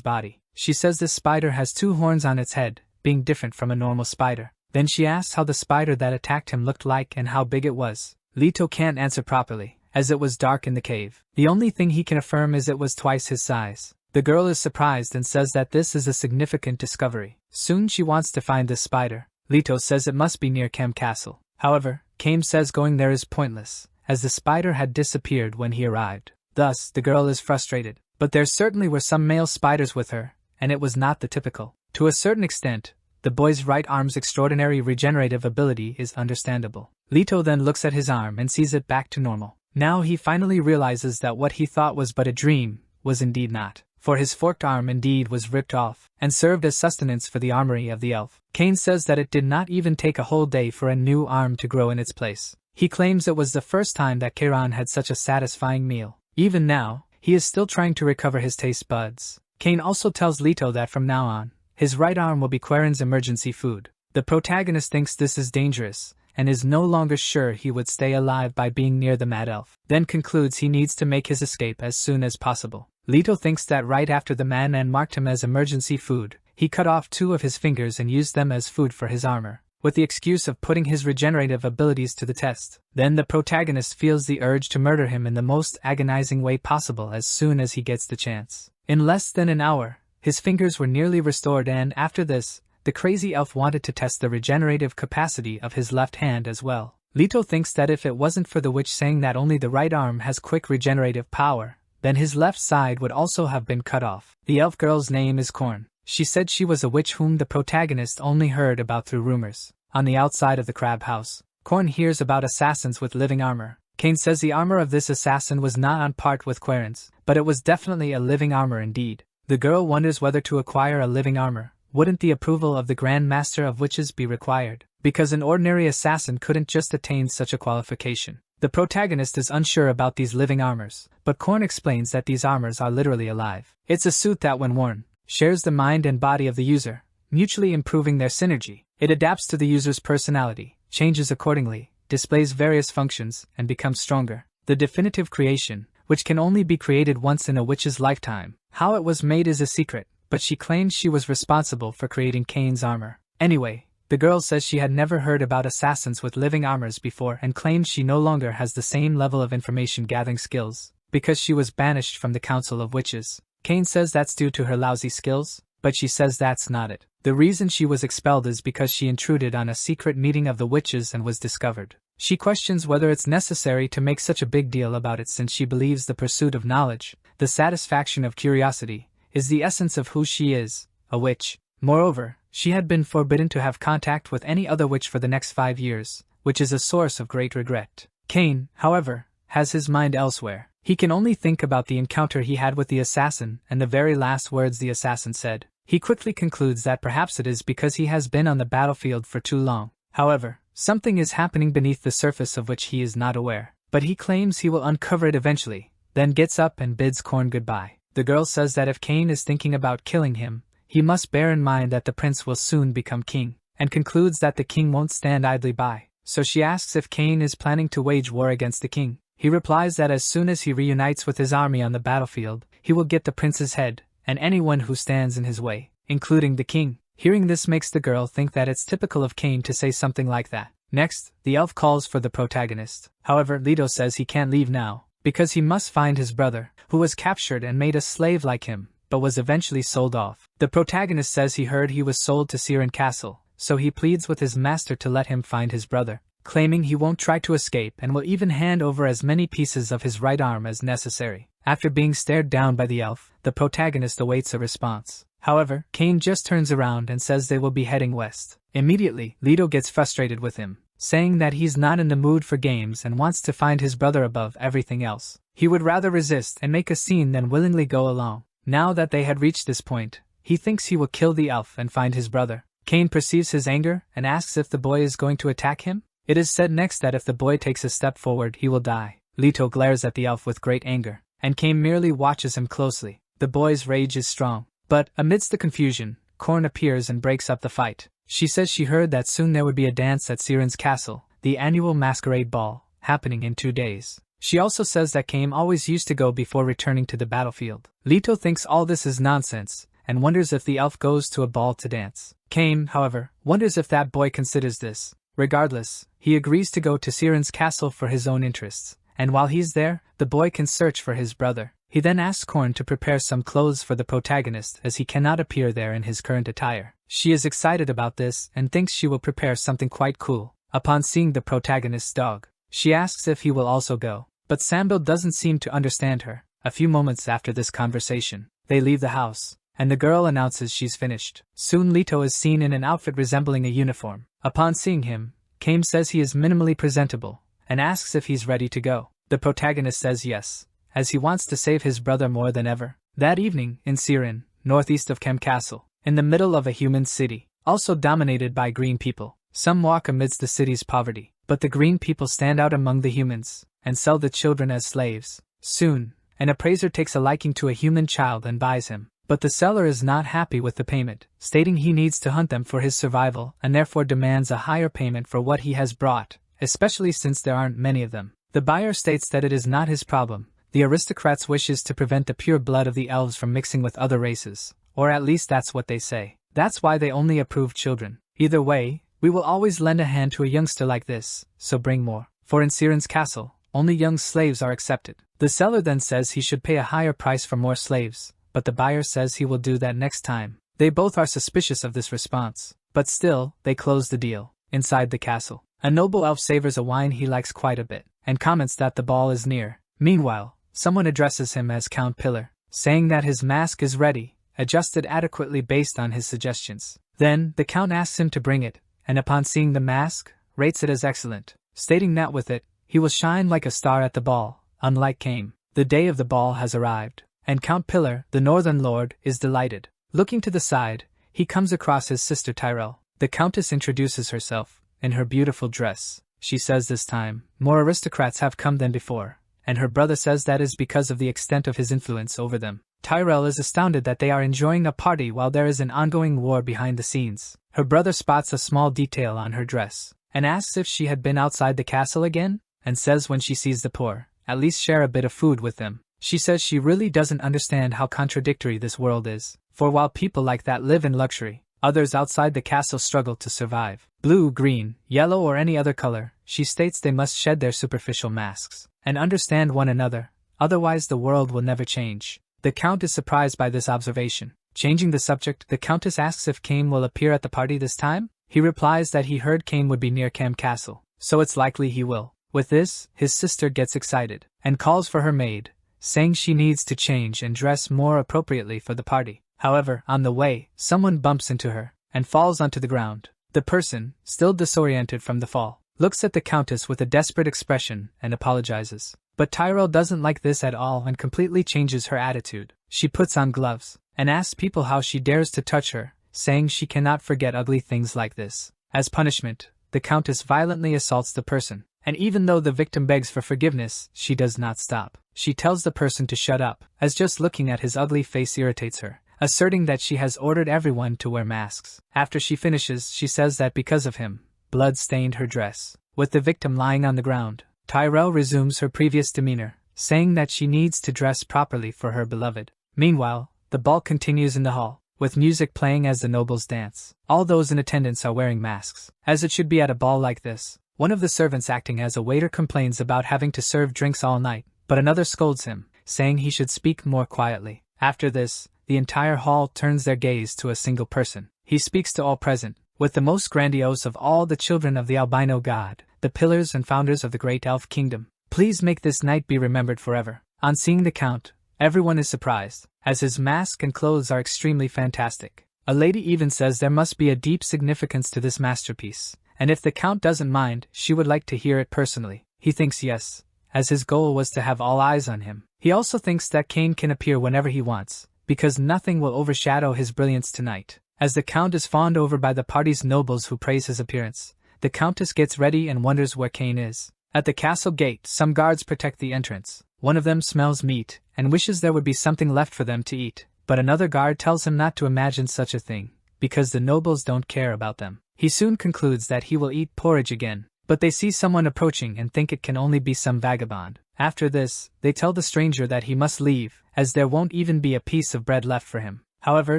body. She says this spider has 2 horns on its head, being different from a normal spider. Then she asks how the spider that attacked him looked like and how big it was. Leto can't answer properly, as it was dark in the cave. The only thing he can affirm is it was twice his size. The girl is surprised and says that this is a significant discovery. Soon she wants to find this spider. Leto says it must be near Kem Castle. However, Kame says going there is pointless, as the spider had disappeared when he arrived. Thus, the girl is frustrated. But there certainly were some male spiders with her, and it was not the typical. To a certain extent, the boy's right arm's extraordinary regenerative ability is understandable. Leto then looks at his arm and sees it back to normal. Now he finally realizes that what he thought was but a dream was indeed not, for his forked arm indeed was ripped off and served as sustenance for the armory of the elf. Kane says that it did not even take a whole day for a new arm to grow in its place. He claims it was the first time that Kairon had such a satisfying meal. Even now, he is still trying to recover his taste buds. Kane also tells Leto that from now on, his right arm will be Quaren's emergency food. The protagonist thinks this is dangerous, and is no longer sure he would stay alive by being near the mad elf. Then concludes he needs to make his escape as soon as possible. Leto thinks that right after the madman marked him as emergency food, he cut off 2 of his fingers and used them as food for his armor, with the excuse of putting his regenerative abilities to the test. Then the protagonist feels the urge to murder him in the most agonizing way possible as soon as he gets the chance. In less than an hour, his fingers were nearly restored, and after this, the crazy elf wanted to test the regenerative capacity of his left hand as well. Leto thinks that if it wasn't for the witch saying that only the right arm has quick regenerative power, then his left side would also have been cut off. The elf girl's name is Korn. She said she was a witch whom the protagonist only heard about through rumors. On the outside of the crab house, Korn hears about assassins with living armor. Kane says the armor of this assassin was not on par with Quaren's, but it was definitely a living armor indeed. The girl wonders whether to acquire a living armor. Wouldn't the approval of the Grand Master of Witches be required? Because an ordinary assassin couldn't just attain such a qualification. The protagonist is unsure about these living armors, but Korn explains that these armors are literally alive. It's a suit that when worn, shares the mind and body of the user, mutually improving their synergy. It adapts to the user's personality, changes accordingly, displays various functions, and becomes stronger. The definitive creation, which can only be created once in a witch's lifetime. How it was made is a secret, but she claims she was responsible for creating Kane's armor. Anyway, the girl says she had never heard about assassins with living armors before and claims she no longer has the same level of information gathering skills, because she was banished from the Council of Witches. Kane says that's due to her lousy skills, but she says that's not it. The reason she was expelled is because she intruded on a secret meeting of the witches and was discovered. She questions whether it's necessary to make such a big deal about it since she believes the pursuit of knowledge, the satisfaction of curiosity, is the essence of who she is, a witch. Moreover, she had been forbidden to have contact with any other witch for the next 5 years, which is a source of great regret. Kane, however, has his mind elsewhere. He can only think about the encounter he had with the assassin and the very last words the assassin said. He quickly concludes that perhaps it is because he has been on the battlefield for too long. However, something is happening beneath the surface of which he is not aware, but he claims he will uncover it eventually, then gets up and bids Korn goodbye. The girl says that if Kane is thinking about killing him, he must bear in mind that the prince will soon become king, and concludes that the king won't stand idly by. So she asks if Kane is planning to wage war against the king. He replies that as soon as he reunites with his army on the battlefield, he will get the prince's head, and anyone who stands in his way, including the king. Hearing this makes the girl think that it's typical of Kane to say something like that. Next, the elf calls for the protagonist. However, Leto says he can't leave now, because he must find his brother, who was captured and made a slave like him, but was eventually sold off. The protagonist says he heard he was sold to Siren Castle, so he pleads with his master to let him find his brother, claiming he won't try to escape and will even hand over as many pieces of his right arm as necessary. After being stared down by the elf, the protagonist awaits a response. However, Kane just turns around and says they will be heading west. Immediately, Leto gets frustrated with him, saying that he's not in the mood for games and wants to find his brother above everything else. He would rather resist and make a scene than willingly go along. Now that they had reached this point, he thinks he will kill the elf and find his brother. Kane perceives his anger and asks if the boy is going to attack him. It is said next that if the boy takes a step forward he will die. Leto glares at the elf with great anger, and Kame merely watches him closely. The boy's rage is strong. But, amidst the confusion, Korn appears and breaks up the fight. She says she heard that soon there would be a dance at Siren's castle, the annual masquerade ball, happening in 2 days. She also says that Kame always used to go before returning to the battlefield. Leto thinks all this is nonsense, and wonders if the elf goes to a ball to dance. Kame, however, wonders if that boy considers this. Regardless, he agrees to go to Siren's castle for his own interests, and while he's there, the boy can search for his brother. He then asks Korn to prepare some clothes for the protagonist as he cannot appear there in his current attire. She is excited about this and thinks she will prepare something quite cool. Upon seeing the protagonist's dog, she asks if he will also go, but Sambil doesn't seem to understand her. A few moments after this conversation, they leave the house, and the girl announces she's finished. Soon Leto is seen in an outfit resembling a uniform. Upon seeing him, Kame says he is minimally presentable, and asks if he's ready to go. The protagonist says yes, as he wants to save his brother more than ever. That evening, in Siren, northeast of Kem Castle, in the middle of a human city, also dominated by green people, some walk amidst the city's poverty, but the green people stand out among the humans, and sell the children as slaves. Soon, an appraiser takes a liking to a human child and buys him. But the seller is not happy with the payment, stating he needs to hunt them for his survival and therefore demands a higher payment for what he has brought, especially since there aren't many of them. The buyer states that it is not his problem. The aristocrat's wish is to prevent the pure blood of the elves from mixing with other races, or at least that's what they say. That's why they only approve children. Either way, we will always lend a hand to a youngster like this, so bring more. For in Siren's castle, only young slaves are accepted. The seller then says he should pay a higher price for more slaves, but the buyer says he will do that next time. They both are suspicious of this response, but still, they close the deal. Inside the castle, a noble elf savors a wine he likes quite a bit, and comments that the ball is near. Meanwhile, someone addresses him as Count Pillar, saying that his mask is ready, adjusted adequately based on his suggestions. Then, the Count asks him to bring it, and upon seeing the mask, rates it as excellent, stating that with it, he will shine like a star at the ball, unlike Kame. The day of the ball has arrived, and Count Pillar, the Northern Lord, is delighted. Looking to the side, he comes across his sister Tyrell. The Countess introduces herself, in her beautiful dress. She says this time, more aristocrats have come than before, and her brother says that is because of the extent of his influence over them. Tyrell is astounded that they are enjoying a party while there is an ongoing war behind the scenes. Her brother spots a small detail on her dress, and asks if she had been outside the castle again, and says when she sees the poor, at least share a bit of food with them. She says she really doesn't understand how contradictory this world is, for while people like that live in luxury, others outside the castle struggle to survive. Blue, green, yellow or any other color, she states they must shed their superficial masks, and understand one another, otherwise the world will never change. The Count is surprised by this observation. Changing the subject, the Countess asks if Kame will appear at the party this time. He replies that he heard Kame would be near Kem Castle, so it's likely he will. With this, his sister gets excited, and calls for her maid, saying she needs to change and dress more appropriately for the party. However, on the way, someone bumps into her, and falls onto the ground. The person, still disoriented from the fall, looks at the Countess with a desperate expression and apologizes. But Tyrell doesn't like this at all and completely changes her attitude. She puts on gloves, and asks people how she dares to touch her, saying she cannot forget ugly things like this. As punishment, the Countess violently assaults the person, and even though the victim begs for forgiveness, she does not stop. She tells the person to shut up, as just looking at his ugly face irritates her, asserting that she has ordered everyone to wear masks. After she finishes, she says that because of him, blood stained her dress. With the victim lying on the ground, Tyrell resumes her previous demeanor, saying that she needs to dress properly for her beloved. Meanwhile, the ball continues in the hall, with music playing as the nobles dance. All those in attendance are wearing masks, as it should be at a ball like this. One of the servants acting as a waiter complains about having to serve drinks all night, but another scolds him, saying he should speak more quietly. After this, the entire hall turns their gaze to a single person. He speaks to all present, with the most grandiose of all the children of the albino god, the pillars and founders of the great elf kingdom. Please make this night be remembered forever. On seeing the Count, everyone is surprised, as his mask and clothes are extremely fantastic. A lady even says there must be a deep significance to this masterpiece, and if the Count doesn't mind, she would like to hear it personally. He thinks yes, as his goal was to have all eyes on him. He also thinks that Kane can appear whenever he wants, because nothing will overshadow his brilliance tonight. As the Count is fawned over by the party's nobles who praise his appearance, the Countess gets ready and wonders where Kane is. At the castle gate, some guards protect the entrance. One of them smells meat, and wishes there would be something left for them to eat, but another guard tells him not to imagine such a thing, because the nobles don't care about them. He soon concludes that he will eat porridge again, but they see someone approaching and think it can only be some vagabond. After this, they tell the stranger that he must leave, as there won't even be a piece of bread left for him. However,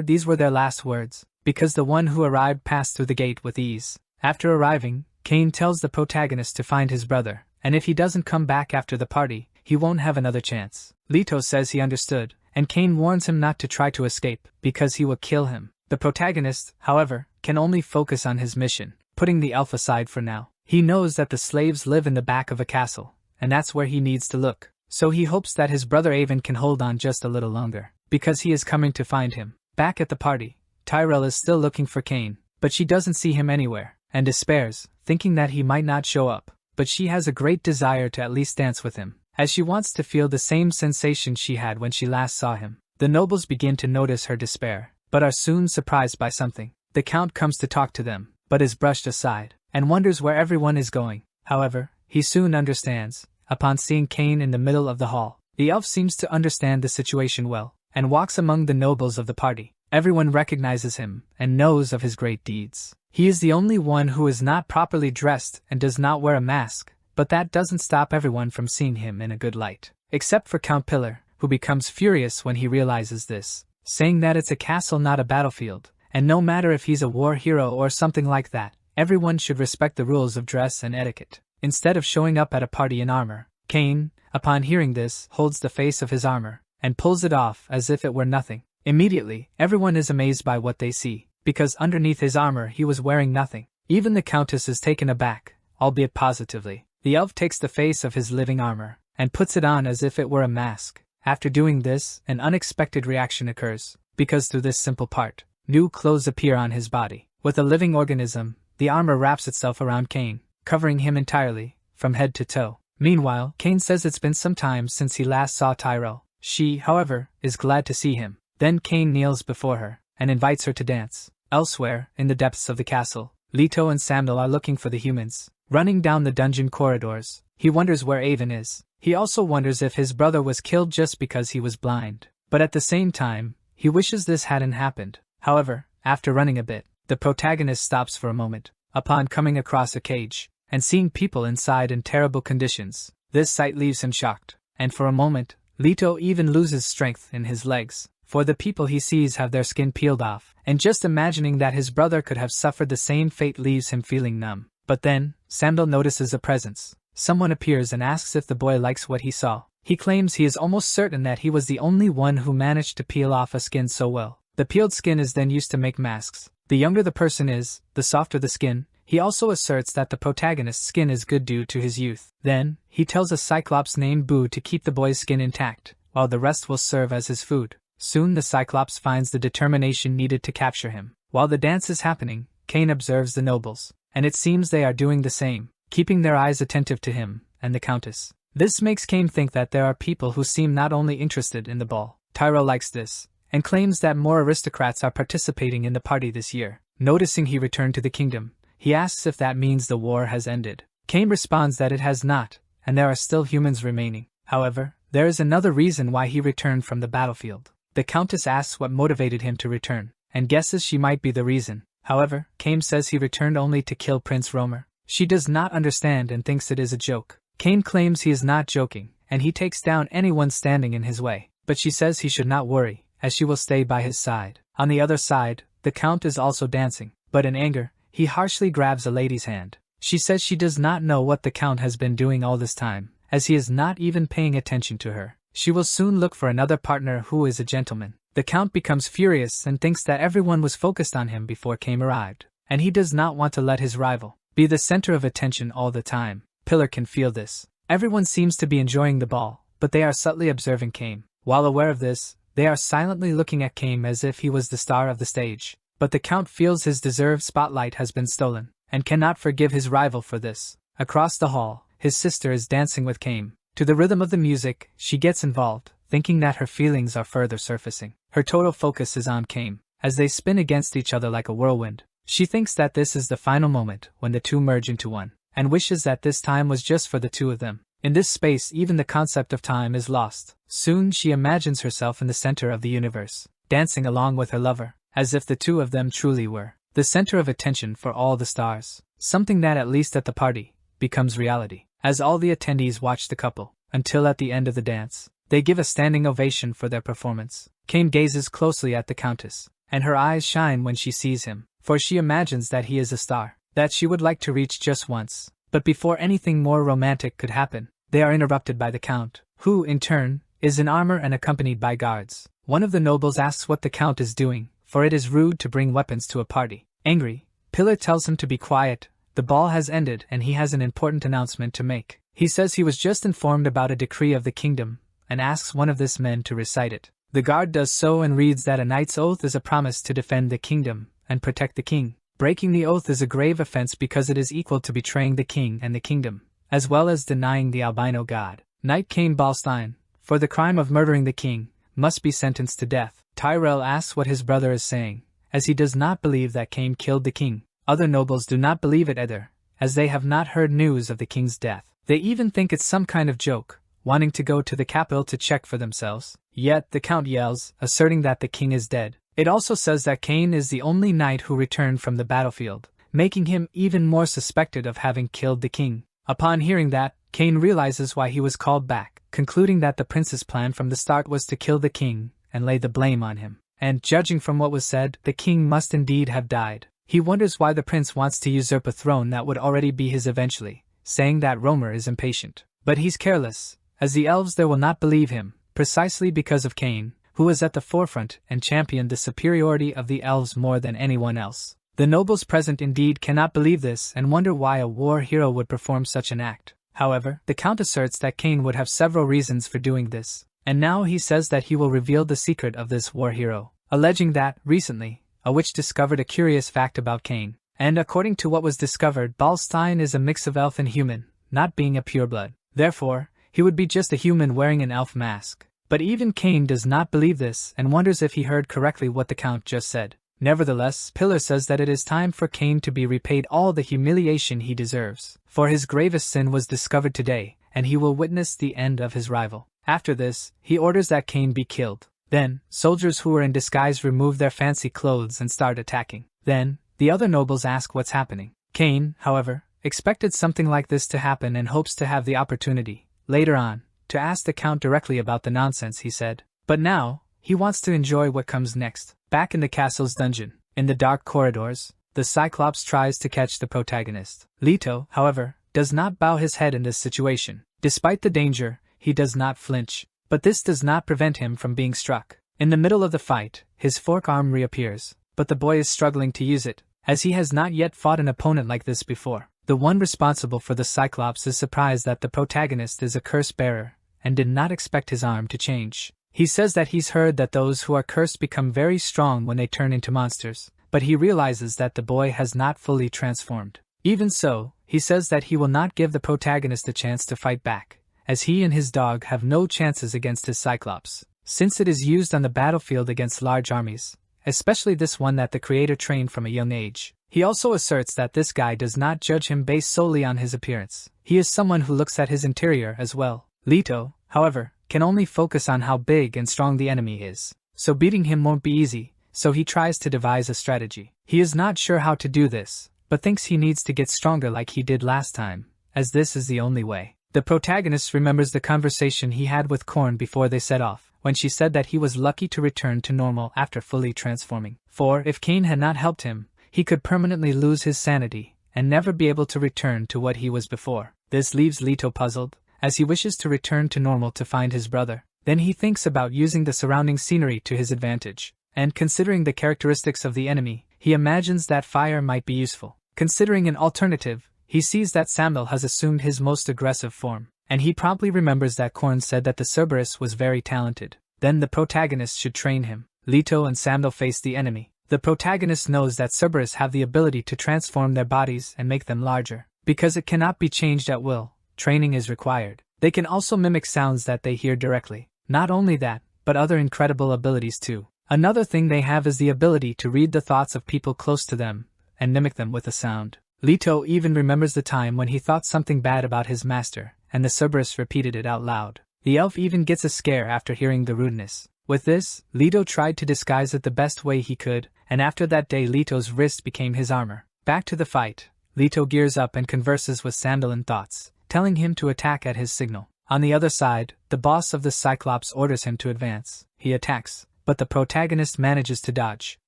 these were their last words, because the one who arrived passed through the gate with ease. After arriving, Cain tells the protagonist to find his brother, and if he doesn't come back after the party, he won't have another chance. Leto says he understood, and Cain warns him not to try to escape, because he will kill him. The protagonist, however, can only focus on his mission, putting the elf aside for now. He knows that the slaves live in the back of a castle, and that's where he needs to look. So he hopes that his brother Avon can hold on just a little longer, because he is coming to find him. Back at the party, Tyrell is still looking for Cain, but she doesn't see him anywhere, and despairs, thinking that he might not show up. But she has a great desire to at least dance with him, as she wants to feel the same sensation she had when she last saw him. The nobles begin to notice her despair, but are soon surprised by something. The count comes to talk to them, but is brushed aside, and wonders where everyone is going. However, he soon understands, upon seeing Cain in the middle of the hall. The elf seems to understand the situation well, and walks among the nobles of the party. Everyone recognizes him, and knows of his great deeds. He is the only one who is not properly dressed and does not wear a mask, but that doesn't stop everyone from seeing him in a good light. Except for Count Pillar, who becomes furious when he realizes this, saying that it's a castle not a battlefield, and no matter if he's a war hero or something like that, everyone should respect the rules of dress and etiquette. Instead of showing up at a party in armor, Cain, upon hearing this, holds the face of his armor, and pulls it off as if it were nothing. Immediately, everyone is amazed by what they see, because underneath his armor he was wearing nothing. Even the Countess is taken aback, albeit positively. The elf takes the face of his living armor, and puts it on as if it were a mask. After doing this, an unexpected reaction occurs, because through this simple part, new clothes appear on his body. With a living organism, the armor wraps itself around Cain, covering him entirely, from head to toe. Meanwhile, Cain says it's been some time since he last saw Tyrell. She, however, is glad to see him. Then Cain kneels before her, and invites her to dance. Elsewhere, in the depths of the castle, Leto and Samuel are looking for the humans. Running down the dungeon corridors, he wonders where Avon is. He also wonders if his brother was killed just because he was blind. But at the same time, he wishes this hadn't happened. However, after running a bit, the protagonist stops for a moment, upon coming across a cage, and seeing people inside in terrible conditions. This sight leaves him shocked, and for a moment, Leto even loses strength in his legs. For the people he sees have their skin peeled off, and just imagining that his brother could have suffered the same fate leaves him feeling numb. But then, Samuel notices a presence. Someone appears and asks if the boy likes what he saw. He claims he is almost certain that he was the only one who managed to peel off a skin so well. The peeled skin is then used to make masks. The younger the person is, the softer the skin. He also asserts that the protagonist's skin is good due to his youth. Then, he tells a Cyclops named Boo to keep the boy's skin intact, while the rest will serve as his food. Soon the Cyclops finds the determination needed to capture him. While the dance is happening, Cain observes the nobles, and it seems they are doing the same, keeping their eyes attentive to him and the Countess. This makes Cain think that there are people who seem not only interested in the ball. Tyrell likes this, and claims that more aristocrats are participating in the party this year. Noticing he returned to the kingdom, he asks if that means the war has ended. Cain responds that it has not, and there are still humans remaining. However, there is another reason why he returned from the battlefield. The Countess asks what motivated him to return, and guesses she might be the reason. However, Cain says he returned only to kill Prince Romer. She does not understand and thinks it is a joke. Cain claims he is not joking, and he takes down anyone standing in his way. But she says he should not worry, as she will stay by his side. On the other side, the Count is also dancing, but in anger, he harshly grabs a lady's hand. She says she does not know what the Count has been doing all this time, as he is not even paying attention to her. She will soon look for another partner who is a gentleman. The Count becomes furious and thinks that everyone was focused on him before Cain arrived, and he does not want to let his rival be the center of attention all the time. Pillar can feel this. Everyone seems to be enjoying the ball, but they are subtly observing Cain. While aware of this, they are silently looking at Cain as if he was the star of the stage. But the Count feels his deserved spotlight has been stolen, and cannot forgive his rival for this. Across the hall, his sister is dancing with Cain. To the rhythm of the music, she gets involved, thinking that her feelings are further surfacing. Her total focus is on Cain, as they spin against each other like a whirlwind. She thinks that this is the final moment when the two merge into one, and wishes that this time was just for the two of them. In this space, even the concept of time is lost. Soon she imagines herself in the center of the universe, dancing along with her lover, as if the two of them truly were the center of attention for all the stars. Something that, at least at the party, becomes reality, as all the attendees watch the couple, until at the end of the dance, they give a standing ovation for their performance. Kane gazes closely at the Countess, and her eyes shine when she sees him, for she imagines that he is a star that she would like to reach just once. But before anything more romantic could happen, they are interrupted by the Count, who, in turn, is in armor and accompanied by guards. One of the nobles asks what the Count is doing, for it is rude to bring weapons to a party. Angry, Pillar tells him to be quiet. The ball has ended and he has an important announcement to make. He says he was just informed about a decree of the kingdom, and asks one of his men to recite it. The guard does so and reads that a knight's oath is a promise to defend the kingdom and protect the king. Breaking the oath is a grave offense because it is equal to betraying the king and the kingdom, as well as denying the albino god. Knight Kane Balstein, for the crime of murdering the king, must be sentenced to death. Tyrell asks what his brother is saying, as he does not believe that Kane killed the king. Other nobles do not believe it either, as they have not heard news of the king's death. They even think it's some kind of joke, wanting to go to the capital to check for themselves. Yet the Count yells, asserting that the king is dead. It also says that Kane is the only knight who returned from the battlefield, making him even more suspected of having killed the king. Upon hearing that, Kane realizes why he was called back, concluding that the prince's plan from the start was to kill the king and lay the blame on him. And judging from what was said, the king must indeed have died. He wonders why the prince wants to usurp a throne that would already be his eventually, saying that Romer is impatient. But he's careless, as the elves there will not believe him, precisely because of Kane, who was at the forefront and championed the superiority of the elves more than anyone else. The nobles present indeed cannot believe this and wonder why a war hero would perform such an act. However, the Count asserts that Kane would have several reasons for doing this, and now he says that he will reveal the secret of this war hero, alleging that, recently, a witch discovered a curious fact about Kane, and according to what was discovered, Balstein is a mix of elf and human, not being a pureblood. Therefore, he would be just a human wearing an elf mask. But even Kane does not believe this and wonders if he heard correctly what the Count just said. Nevertheless, Pillar says that it is time for Kane to be repaid all the humiliation he deserves, for his gravest sin was discovered today, and he will witness the end of his rival. After this, he orders that Kane be killed. Then, soldiers who were in disguise remove their fancy clothes and start attacking. Then, the other nobles ask what's happening. Kane, however, expected something like this to happen and hopes to have the opportunity, later on, to ask the Count directly about the nonsense he said. But now, he wants to enjoy what comes next. Back in the castle's dungeon, in the dark corridors, the Cyclops tries to catch the protagonist. Leto, however, does not bow his head in this situation. Despite the danger, he does not flinch. But this does not prevent him from being struck. In the middle of the fight, his fork arm reappears, but the boy is struggling to use it, as he has not yet fought an opponent like this before. The one responsible for the Cyclops is surprised that the protagonist is a curse bearer, and did not expect his arm to change. He says that he's heard that those who are cursed become very strong when they turn into monsters, but he realizes that the boy has not fully transformed. Even so, he says that he will not give the protagonist a chance to fight back, as he and his dog have no chances against his Cyclops, since it is used on the battlefield against large armies, especially this one that the creator trained from a young age. He also asserts that this guy does not judge him based solely on his appearance. He is someone who looks at his interior as well. Leto, however, can only focus on how big and strong the enemy is, so beating him won't be easy, so he tries to devise a strategy. He is not sure how to do this, but thinks he needs to get stronger like he did last time, as this is the only way. The protagonist remembers the conversation he had with Korn before they set off, when she said that he was lucky to return to normal after fully transforming. For if Kane had not helped him, he could permanently lose his sanity, and never be able to return to what he was before. This leaves Leto puzzled, as he wishes to return to normal to find his brother. Then he thinks about using the surrounding scenery to his advantage, and considering the characteristics of the enemy, he imagines that fire might be useful. Considering an alternative, he sees that Samuel has assumed his most aggressive form, and he promptly remembers that Korn said that the Cerberus was very talented. Then the protagonist should train him. Leto and Samuel face the enemy. The protagonist knows that Cerberus have the ability to transform their bodies and make them larger. Because it cannot be changed at will, training is required. They can also mimic sounds that they hear directly. Not only that, but other incredible abilities too. Another thing they have is the ability to read the thoughts of people close to them, and mimic them with a sound. Leto even remembers the time when he thought something bad about his master, and the Cerberus repeated it out loud. The elf even gets a scare after hearing the rudeness. With this, Leto tried to disguise it the best way he could, and after that day Leto's wrist became his armor. Back to the fight, Leto gears up and converses with Sandal in thoughts, telling him to attack at his signal. On the other side, the boss of the Cyclops orders him to advance. He attacks, but the protagonist manages to dodge.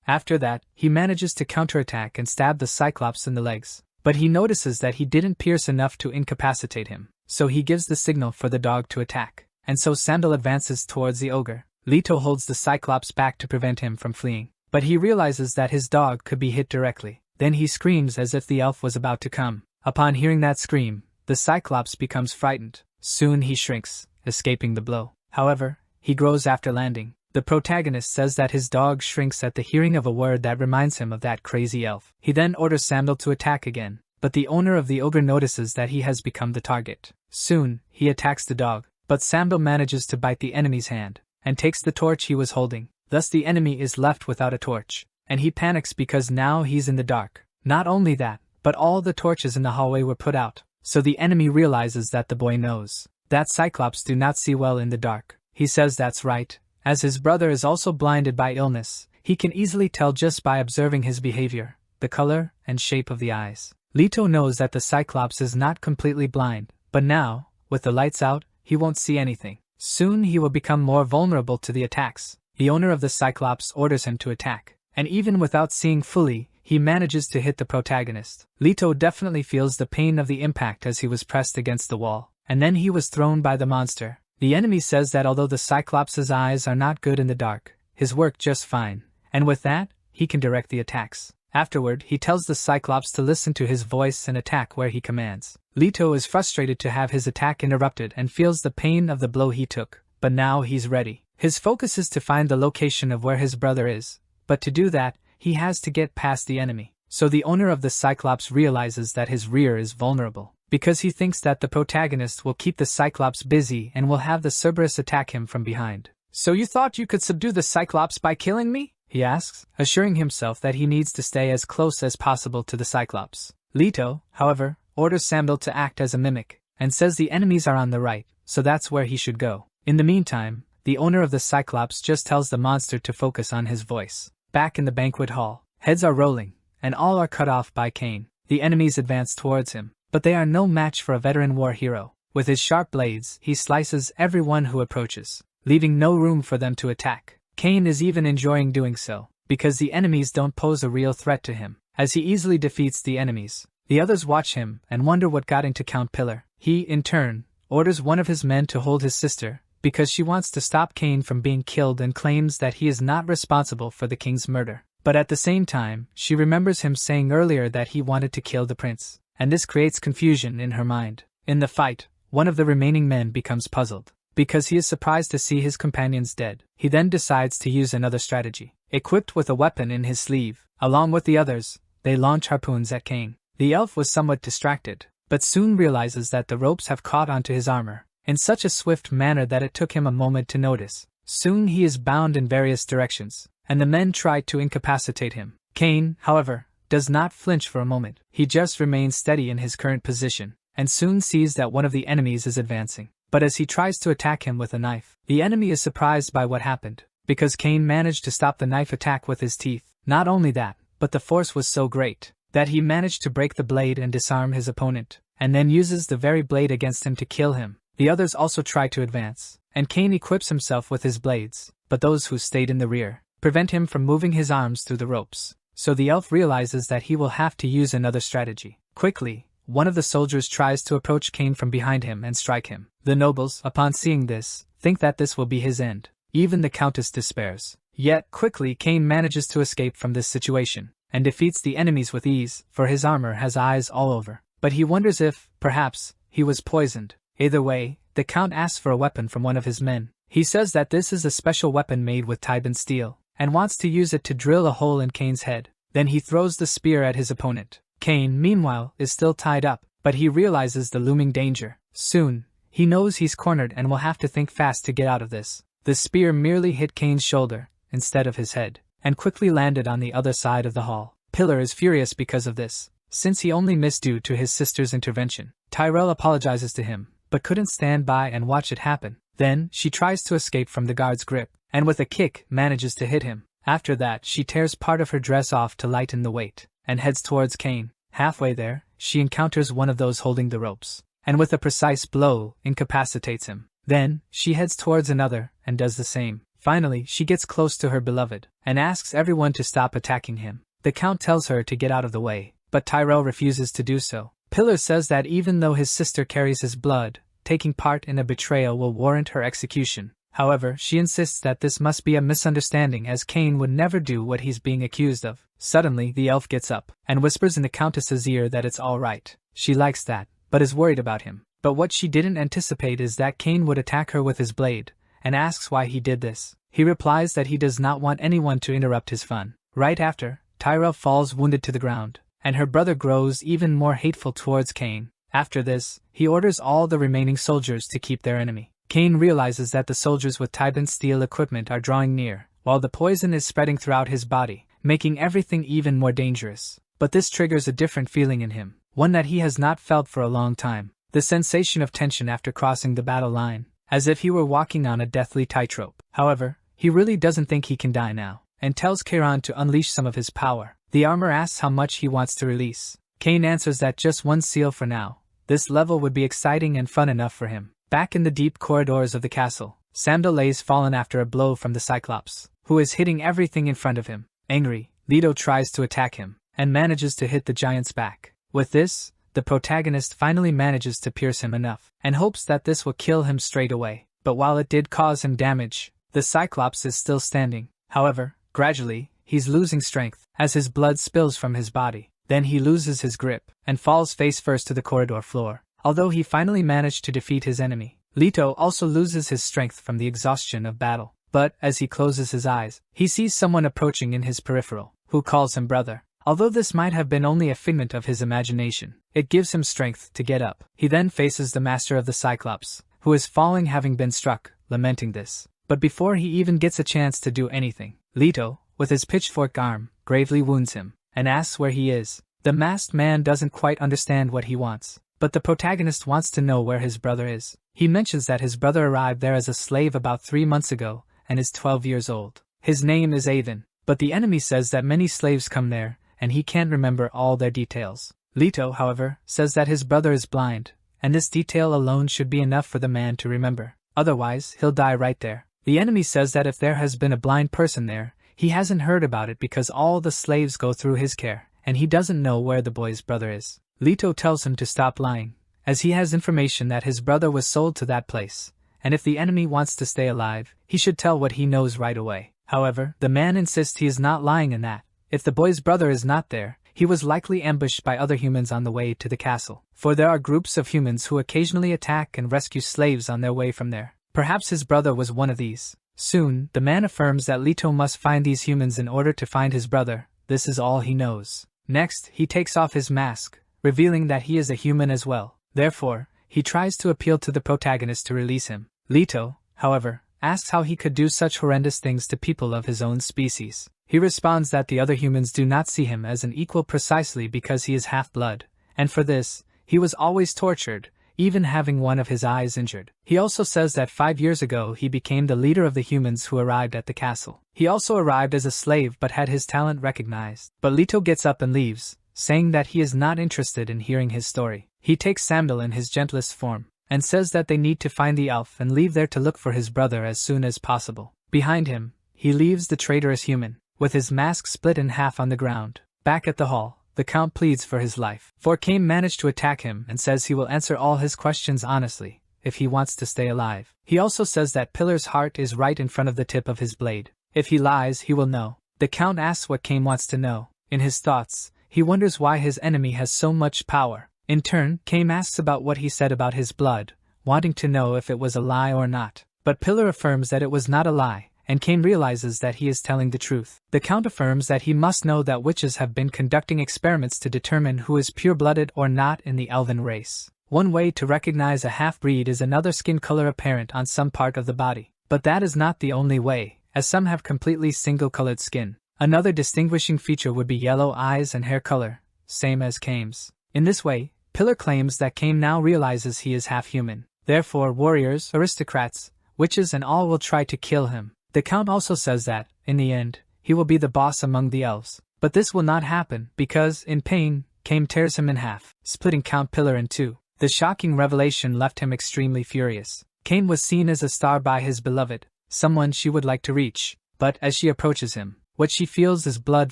After that, he manages to counterattack and stab the Cyclops in the legs. But he notices that he didn't pierce enough to incapacitate him, so he gives the signal for the dog to attack. And so Sandal advances towards the ogre. Leto holds the Cyclops back to prevent him from fleeing, but he realizes that his dog could be hit directly. Then he screams as if the elf was about to come. Upon hearing that scream, the Cyclops becomes frightened. Soon he shrinks, escaping the blow. However, he grows after landing. The protagonist says that his dog shrinks at the hearing of a word that reminds him of that crazy elf. He then orders Sandal to attack again, but the owner of the ogre notices that he has become the target. Soon, he attacks the dog, but Sandal manages to bite the enemy's hand, and takes the torch he was holding. Thus the enemy is left without a torch, and he panics because now he's in the dark. Not only that, but all the torches in the hallway were put out, so the enemy realizes that the boy knows that Cyclops do not see well in the dark. He says that's right. As his brother is also blinded by illness, he can easily tell just by observing his behavior, the color and shape of the eyes. Leto knows that the Cyclops is not completely blind, but now, with the lights out, he won't see anything. Soon he will become more vulnerable to the attacks. The owner of the Cyclops orders him to attack, and even without seeing fully, he manages to hit the protagonist. Leto definitely feels the pain of the impact as he was pressed against the wall, and then he was thrown by the monster. The enemy says that although the Cyclops' eyes are not good in the dark, his work just fine, and with that, he can direct the attacks. Afterward, he tells the Cyclops to listen to his voice and attack where he commands. Leto is frustrated to have his attack interrupted and feels the pain of the blow he took, but now he's ready. His focus is to find the location of where his brother is, but to do that, he has to get past the enemy. So the owner of the Cyclops realizes that his rear is vulnerable, because he thinks that the protagonist will keep the Cyclops busy and will have the Cerberus attack him from behind. "So you thought you could subdue the Cyclops by killing me?" he asks, assuring himself that he needs to stay as close as possible to the Cyclops. Leto, however, orders Sandal to act as a mimic, and says the enemies are on the right, so that's where he should go. In the meantime, the owner of the Cyclops just tells the monster to focus on his voice. Back in the banquet hall, heads are rolling, and all are cut off by Cain. The enemies advance towards him, but they are no match for a veteran war hero. With his sharp blades, he slices everyone who approaches, leaving no room for them to attack. Cain is even enjoying doing so, because the enemies don't pose a real threat to him, as he easily defeats the enemies. The others watch him and wonder what got into Count Pillar. He, in turn, orders one of his men to hold his sister, because she wants to stop Cain from being killed and claims that he is not responsible for the king's murder. But at the same time, she remembers him saying earlier that he wanted to kill the prince, and this creates confusion in her mind. In the fight, one of the remaining men becomes puzzled, because he is surprised to see his companions dead. He then decides to use another strategy. Equipped with a weapon in his sleeve, along with the others, they launch harpoons at Cain. The elf was somewhat distracted, but soon realizes that the ropes have caught onto his armor, in such a swift manner that it took him a moment to notice. Soon he is bound in various directions, and the men try to incapacitate him. Cain, however, does not flinch for a moment. He just remains steady in his current position, and soon sees that one of the enemies is advancing. But as he tries to attack him with a knife, the enemy is surprised by what happened, because Cain managed to stop the knife attack with his teeth. Not only that, but the force was so great that he managed to break the blade and disarm his opponent, and then uses the very blade against him to kill him. The others also try to advance, and Cain equips himself with his blades, but those who stayed in the rear prevent him from moving his arms through the ropes. So the elf realizes that he will have to use another strategy. Quickly, one of the soldiers tries to approach Cain from behind him and strike him. The nobles, upon seeing this, think that this will be his end. Even the countess despairs. Yet, quickly Cain manages to escape from this situation, and defeats the enemies with ease, for his armor has eyes all over. But he wonders if, perhaps, he was poisoned. Either way, the count asks for a weapon from one of his men. He says that this is a special weapon made with Tiban steel, and wants to use it to drill a hole in Cain's head. Then he throws the spear at his opponent. Cain, meanwhile, is still tied up, but he realizes the looming danger. Soon, he knows he's cornered and will have to think fast to get out of this. The spear merely hit Cain's shoulder, instead of his head, and quickly landed on the other side of the hall. Pillar is furious because of this, since he only missed due to his sister's intervention. Tyrell apologizes to him, but couldn't stand by and watch it happen. Then, she tries to escape from the guard's grip, and with a kick, manages to hit him. After that, she tears part of her dress off to lighten the weight, and heads towards Kane. Halfway there, she encounters one of those holding the ropes, and with a precise blow, incapacitates him. Then, she heads towards another, and does the same. Finally, she gets close to her beloved, and asks everyone to stop attacking him. The Count tells her to get out of the way, but Tyrell refuses to do so. Pillar says that even though his sister carries his blood, taking part in a betrayal will warrant her execution. However, she insists that this must be a misunderstanding, as Kane would never do what he's being accused of. Suddenly, the elf gets up, and whispers in the Countess's ear that it's all right. She likes that, but is worried about him. But what she didn't anticipate is that Kane would attack her with his blade, and asks why he did this. He replies that he does not want anyone to interrupt his fun. Right after, Tyrell falls wounded to the ground, and her brother grows even more hateful towards Kane. After this, he orders all the remaining soldiers to keep their enemy. Kane realizes that the soldiers with Tiban steel equipment are drawing near, while the poison is spreading throughout his body, making everything even more dangerous. But this triggers a different feeling in him, one that he has not felt for a long time. The sensation of tension after crossing the battle line, as if he were walking on a deathly tightrope. However, he really doesn't think he can die now, and tells Kairon to unleash some of his power. The armor asks how much he wants to release. Kane answers that just one seal for now. This level would be exciting and fun enough for him. Back in the deep corridors of the castle, Samdo lays fallen after a blow from the Cyclops, who is hitting everything in front of him. Angry, Leto tries to attack him, and manages to hit the giant's back. With this, the protagonist finally manages to pierce him enough, and hopes that this will kill him straight away. But while it did cause him damage, the Cyclops is still standing. However, gradually, he's losing strength, as his blood spills from his body. Then he loses his grip, and falls face first to the corridor floor. Although he finally managed to defeat his enemy, Leto also loses his strength from the exhaustion of battle. But, as he closes his eyes, he sees someone approaching in his peripheral, who calls him brother. Although this might have been only a figment of his imagination, it gives him strength to get up. He then faces the master of the Cyclops, who is falling having been struck, lamenting this. But before he even gets a chance to do anything, Leto, with his pitchfork arm, gravely wounds him, and asks where he is. The masked man doesn't quite understand what he wants, but the protagonist wants to know where his brother is. He mentions that his brother arrived there as a slave about 3 months ago, and is 12 years old. His name is Avon, but the enemy says that many slaves come there, and he can't remember all their details. Leto, however, says that his brother is blind, and this detail alone should be enough for the man to remember. Otherwise, he'll die right there. The enemy says that if there has been a blind person there, he hasn't heard about it because all the slaves go through his care, and he doesn't know where the boy's brother is. Leto tells him to stop lying, as he has information that his brother was sold to that place, and if the enemy wants to stay alive, he should tell what he knows right away. However, the man insists he is not lying in that. If the boy's brother is not there, he was likely ambushed by other humans on the way to the castle, for there are groups of humans who occasionally attack and rescue slaves on their way from there. Perhaps his brother was one of these. Soon, the man affirms that Leto must find these humans in order to find his brother. This is all he knows. Next, he takes off his mask, revealing that he is a human as well. Therefore, he tries to appeal to the protagonist to release him. Leto, however, asks how he could do such horrendous things to people of his own species. He responds that the other humans do not see him as an equal precisely because he is half-blood, and for this, he was always tortured, even having one of his eyes injured. He also says that 5 years ago he became the leader of the humans who arrived at the castle. He also arrived as a slave but had his talent recognized. But Leto gets up and leaves, saying that he is not interested in hearing his story. He takes Samdal in his gentlest form, and says that they need to find the elf and leave there to look for his brother as soon as possible. Behind him, he leaves the traitorous human, with his mask split in half on the ground. Back at the hall, the Count pleads for his life, for Kane managed to attack him and says he will answer all his questions honestly, if he wants to stay alive. He also says that Pillar's heart is right in front of the tip of his blade. If he lies, he will know. The Count asks what Kane wants to know. In his thoughts, he wonders why his enemy has so much power. In turn, Kane asks about what he said about his blood, wanting to know if it was a lie or not. But Pillar affirms that it was not a lie, and Kane realizes that he is telling the truth. The Count affirms that he must know that witches have been conducting experiments to determine who is pure-blooded or not in the elven race. One way to recognize a half-breed is another skin color apparent on some part of the body. But that is not the only way, as some have completely single-colored skin. Another distinguishing feature would be yellow eyes and hair color, same as Kane's. In this way, Pillar claims that Kane now realizes he is half-human. Therefore warriors, aristocrats, witches and all will try to kill him. The Count also says that, in the end, he will be the boss among the elves. But this will not happen, because, in pain, Cain tears him in half, splitting Count Pillar in two. The shocking revelation left him extremely furious. Cain was seen as a star by his beloved, someone she would like to reach, but as she approaches him, what she feels is blood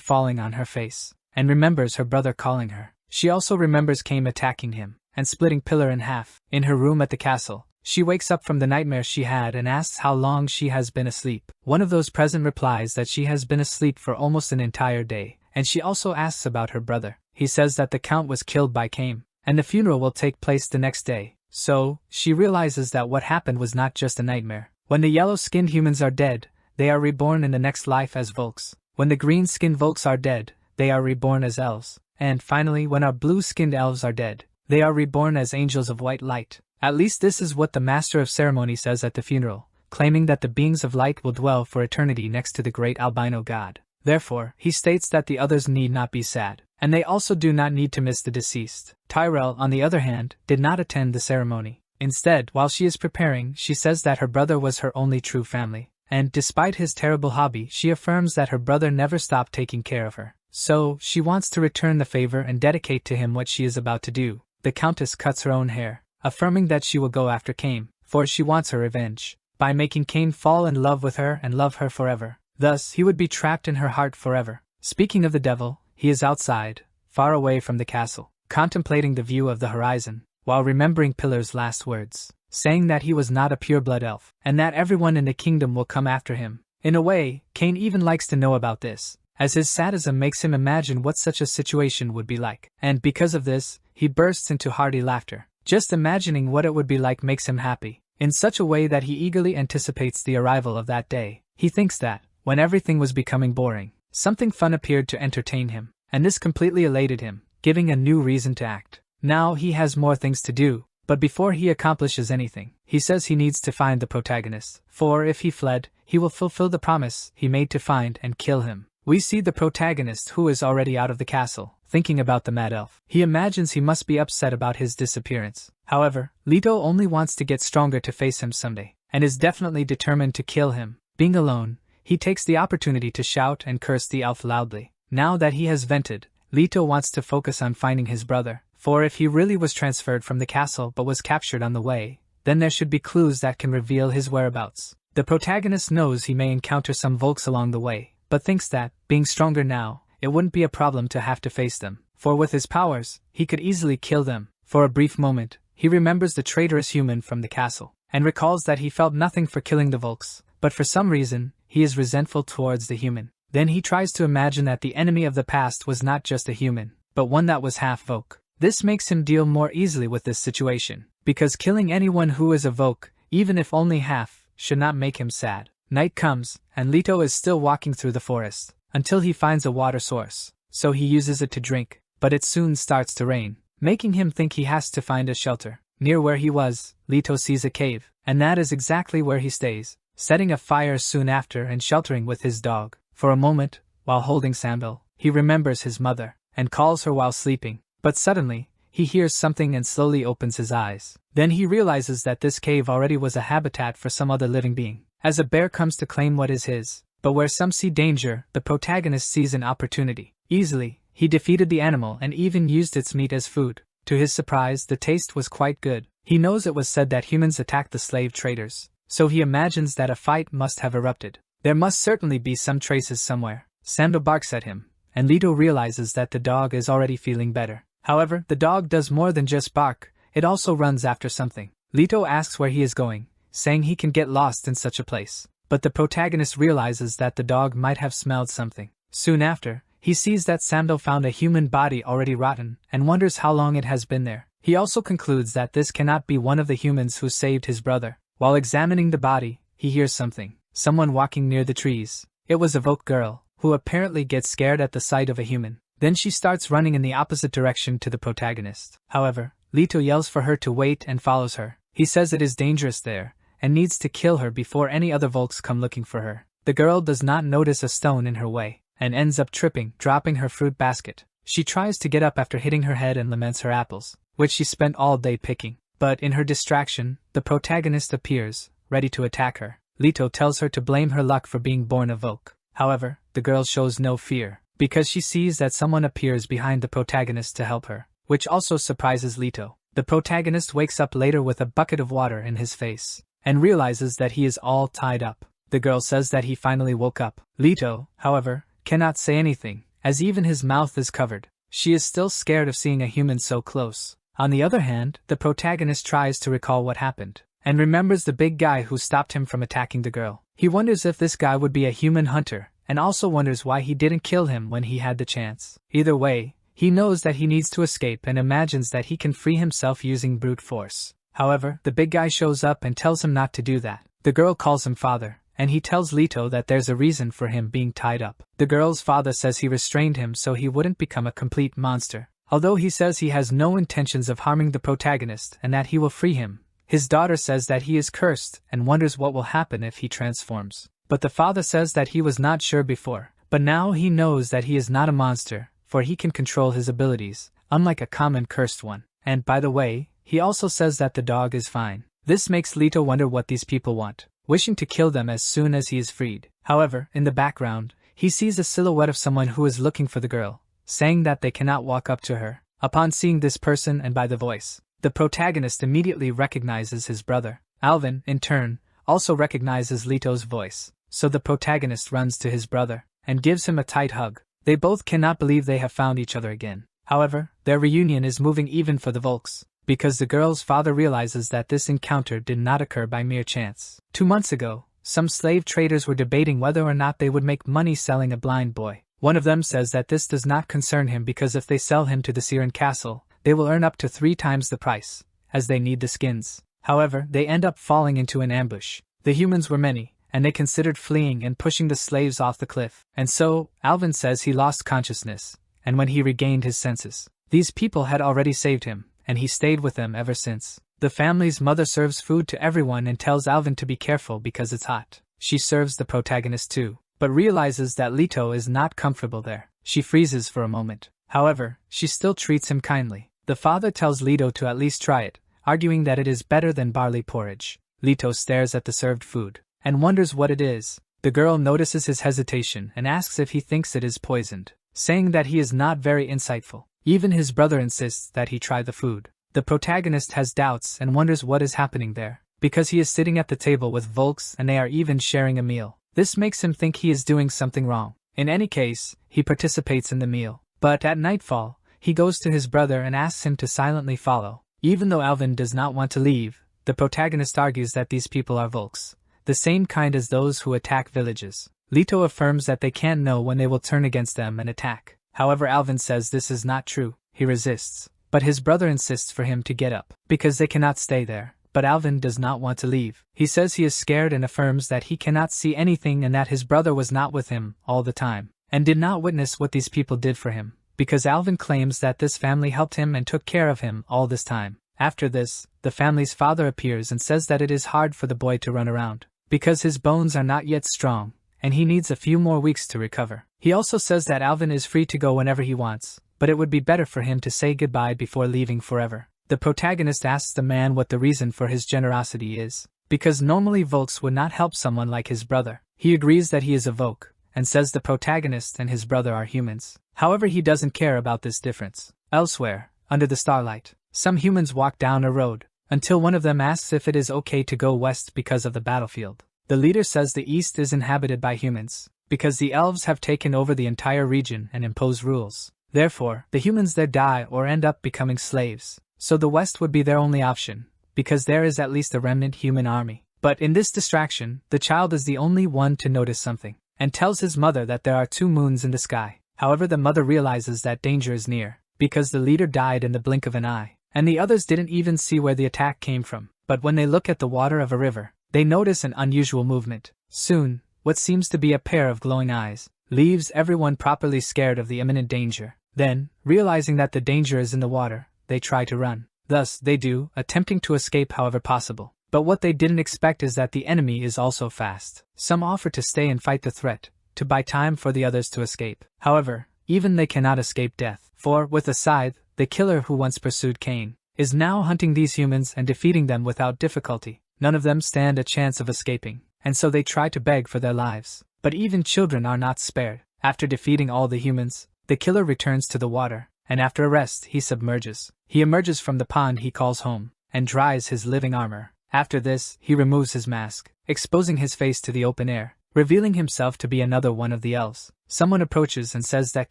falling on her face, and remembers her brother calling her. She also remembers Cain attacking him, and splitting Pillar in half. In her room at the castle, she wakes up from the nightmare she had and asks how long she has been asleep. One of those present replies that she has been asleep for almost an entire day, and she also asks about her brother. He says that the Count was killed by Cain, and the funeral will take place the next day. So, she realizes that what happened was not just a nightmare. When the yellow-skinned humans are dead, they are reborn in the next life as Volks. When the green-skinned Volks are dead, they are reborn as elves. And finally, when our blue-skinned elves are dead, they are reborn as angels of white light. At least this is what the master of ceremony says at the funeral, claiming that the beings of light will dwell for eternity next to the great albino god. Therefore, he states that the others need not be sad, and they also do not need to miss the deceased. Tyrell, on the other hand, did not attend the ceremony. Instead, while she is preparing, she says that her brother was her only true family, and despite his terrible hobby, she affirms that her brother never stopped taking care of her. So, she wants to return the favor and dedicate to him what she is about to do. The Countess cuts her own hair, affirming that she will go after Cain, for she wants her revenge, by making Cain fall in love with her and love her forever. Thus, he would be trapped in her heart forever. Speaking of the devil, he is outside, far away from the castle, contemplating the view of the horizon, while remembering Pillar's last words, saying that he was not a pure-blood elf, and that everyone in the kingdom will come after him. In a way, Cain even likes to know about this, as his sadism makes him imagine what such a situation would be like, and because of this, he bursts into hearty laughter. Just imagining what it would be like makes him happy, in such a way that he eagerly anticipates the arrival of that day. He thinks that, when everything was becoming boring, something fun appeared to entertain him, and this completely elated him, giving a new reason to act. Now he has more things to do, but before he accomplishes anything, he says he needs to find the protagonist, for if he fled, he will fulfill the promise he made to find and kill him. We see the protagonist who is already out of the castle, thinking about the mad elf. He imagines he must be upset about his disappearance. However, Leto only wants to get stronger to face him someday, and is definitely determined to kill him. Being alone, he takes the opportunity to shout and curse the elf loudly. Now that he has vented, Leto wants to focus on finding his brother, for if he really was transferred from the castle but was captured on the way, then there should be clues that can reveal his whereabouts. The protagonist knows he may encounter some Volks along the way, but thinks that, being stronger now, it wouldn't be a problem to have to face them, for with his powers, he could easily kill them. For a brief moment, he remembers the traitorous human from the castle, and recalls that he felt nothing for killing the Volks, but for some reason, he is resentful towards the human. Then he tries to imagine that the enemy of the past was not just a human, but one that was half Volk. This makes him deal more easily with this situation, because killing anyone who is a Volk, even if only half, should not make him sad. Night comes, and Leto is still walking through the forest, until he finds a water source, so he uses it to drink, but it soon starts to rain, making him think he has to find a shelter. Near where he was, Leto sees a cave, and that is exactly where he stays, setting a fire soon after and sheltering with his dog. For a moment, while holding Sandal, he remembers his mother, and calls her while sleeping, but suddenly, he hears something and slowly opens his eyes. Then he realizes that this cave already was a habitat for some other living being, as a bear comes to claim what is his. But where some see danger, the protagonist sees an opportunity. Easily, he defeated the animal and even used its meat as food. To his surprise, the taste was quite good. He knows it was said that humans attacked the slave traders, so he imagines that a fight must have erupted. There must certainly be some traces somewhere. Sandal barks at him, and Leto realizes that the dog is already feeling better. However, the dog does more than just bark, it also runs after something. Leto asks where he is going, saying he can get lost in such a place. But the protagonist realizes that the dog might have smelled something. Soon after, he sees that Sandal found a human body already rotten, and wonders how long it has been there. He also concludes that this cannot be one of the humans who saved his brother. While examining the body, he hears something. Someone walking near the trees. It was a Volk girl, who apparently gets scared at the sight of a human. Then she starts running in the opposite direction to the protagonist. However, Leto yells for her to wait and follows her. He says it is dangerous there, and needs to kill her before any other Volks come looking for her. The girl does not notice a stone in her way, and ends up tripping, dropping her fruit basket. She tries to get up after hitting her head and laments her apples, which she spent all day picking. But in her distraction, the protagonist appears, ready to attack her. Leto tells her to blame her luck for being born a Volk. However, the girl shows no fear, because she sees that someone appears behind the protagonist to help her, which also surprises Leto. The protagonist wakes up later with a bucket of water in his face, and realizes that he is all tied up. The girl says that he finally woke up. Leto, however, cannot say anything, as even his mouth is covered. She is still scared of seeing a human so close. On the other hand, the protagonist tries to recall what happened, and remembers the big guy who stopped him from attacking the girl. He wonders if this guy would be a human hunter, and also wonders why he didn't kill him when he had the chance. Either way, he knows that he needs to escape and imagines that he can free himself using brute force. However, the big guy shows up and tells him not to do that. The girl calls him father, and he tells Leto that there's a reason for him being tied up. The girl's father says he restrained him so he wouldn't become a complete monster. Although he says he has no intentions of harming the protagonist and that he will free him, his daughter says that he is cursed and wonders what will happen if he transforms. But the father says that he was not sure before, but now he knows that he is not a monster, for he can control his abilities, unlike a common cursed one. And by the way, he also says that the dog is fine. This makes Leto wonder what these people want, wishing to kill them as soon as he is freed. However, in the background, he sees a silhouette of someone who is looking for the girl, saying that they cannot walk up to her. Upon seeing this person and by the voice, the protagonist immediately recognizes his brother. Alvin, in turn, also recognizes Leto's voice, so the protagonist runs to his brother and gives him a tight hug. They both cannot believe they have found each other again. However, their reunion is moving even for the Volks, because the girl's father realizes that this encounter did not occur by mere chance. 2 months ago, some slave traders were debating whether or not they would make money selling a blind boy. One of them says that this does not concern him because if they sell him to the Siren Castle, they will earn up to 3 times the price, as they need the skins. However, they end up falling into an ambush. The humans were many, and they considered fleeing and pushing the slaves off the cliff. And so, Alvin says he lost consciousness, and when he regained his senses, these people had already saved him, and he stayed with them ever since. The family's mother serves food to everyone and tells Alvin to be careful because it's hot. She serves the protagonist too, but realizes that Leto is not comfortable there. She freezes for a moment. However, she still treats him kindly. The father tells Leto to at least try it, arguing that it is better than barley porridge. Leto stares at the served food and wonders what it is. The girl notices his hesitation and asks if he thinks it is poisoned, saying that he is not very insightful. Even his brother insists that he try the food. The protagonist has doubts and wonders what is happening there, because he is sitting at the table with Volks and they are even sharing a meal. This makes him think he is doing something wrong. In any case, he participates in the meal. But at nightfall, he goes to his brother and asks him to silently follow. Even though Alvin does not want to leave, the protagonist argues that these people are Volks, the same kind as those who attack villages. Leto affirms that they can't know when they will turn against them and attack. However, Alvin says this is not true. He resists, but his brother insists for him to get up, because they cannot stay there. But Alvin does not want to leave. He says he is scared and affirms that he cannot see anything and that his brother was not with him all the time, and did not witness what these people did for him, because Alvin claims that this family helped him and took care of him all this time. After this, the family's father appears and says that it is hard for the boy to run around, because his bones are not yet strong, and he needs a few more weeks to recover. He also says that Alvin is free to go whenever he wants, but it would be better for him to say goodbye before leaving forever. The protagonist asks the man what the reason for his generosity is, because normally Volks would not help someone like his brother. He agrees that he is a Volk, and says the protagonist and his brother are humans. However, he doesn't care about this difference. Elsewhere, under the starlight, some humans walk down a road, until one of them asks if it is okay to go west because of the battlefield. The leader says the east is inhabited by humans, because the elves have taken over the entire region and impose rules. Therefore, the humans there die or end up becoming slaves. So the west would be their only option, because there is at least a remnant human army. But in this distraction, the child is the only one to notice something, and tells his mother that there are 2 moons in the sky. However, the mother realizes that danger is near, because the leader died in the blink of an eye, and the others didn't even see where the attack came from. But when they look at the water of a river, they notice an unusual movement. Soon, what seems to be a pair of glowing eyes leaves everyone properly scared of the imminent danger. Then, realizing that the danger is in the water, they try to run. Thus, they do, attempting to escape however possible. But what they didn't expect is that the enemy is also fast. Some offer to stay and fight the threat, to buy time for the others to escape. However, even they cannot escape death. For, with a scythe, the killer who once pursued Cain is now hunting these humans and defeating them without difficulty. None of them stand a chance of escaping, and so they try to beg for their lives. But even children are not spared. After defeating all the humans, the killer returns to the water, and after a rest he submerges. He emerges from the pond he calls home, and dries his living armor. After this, he removes his mask, exposing his face to the open air, revealing himself to be another one of the elves. Someone approaches and says that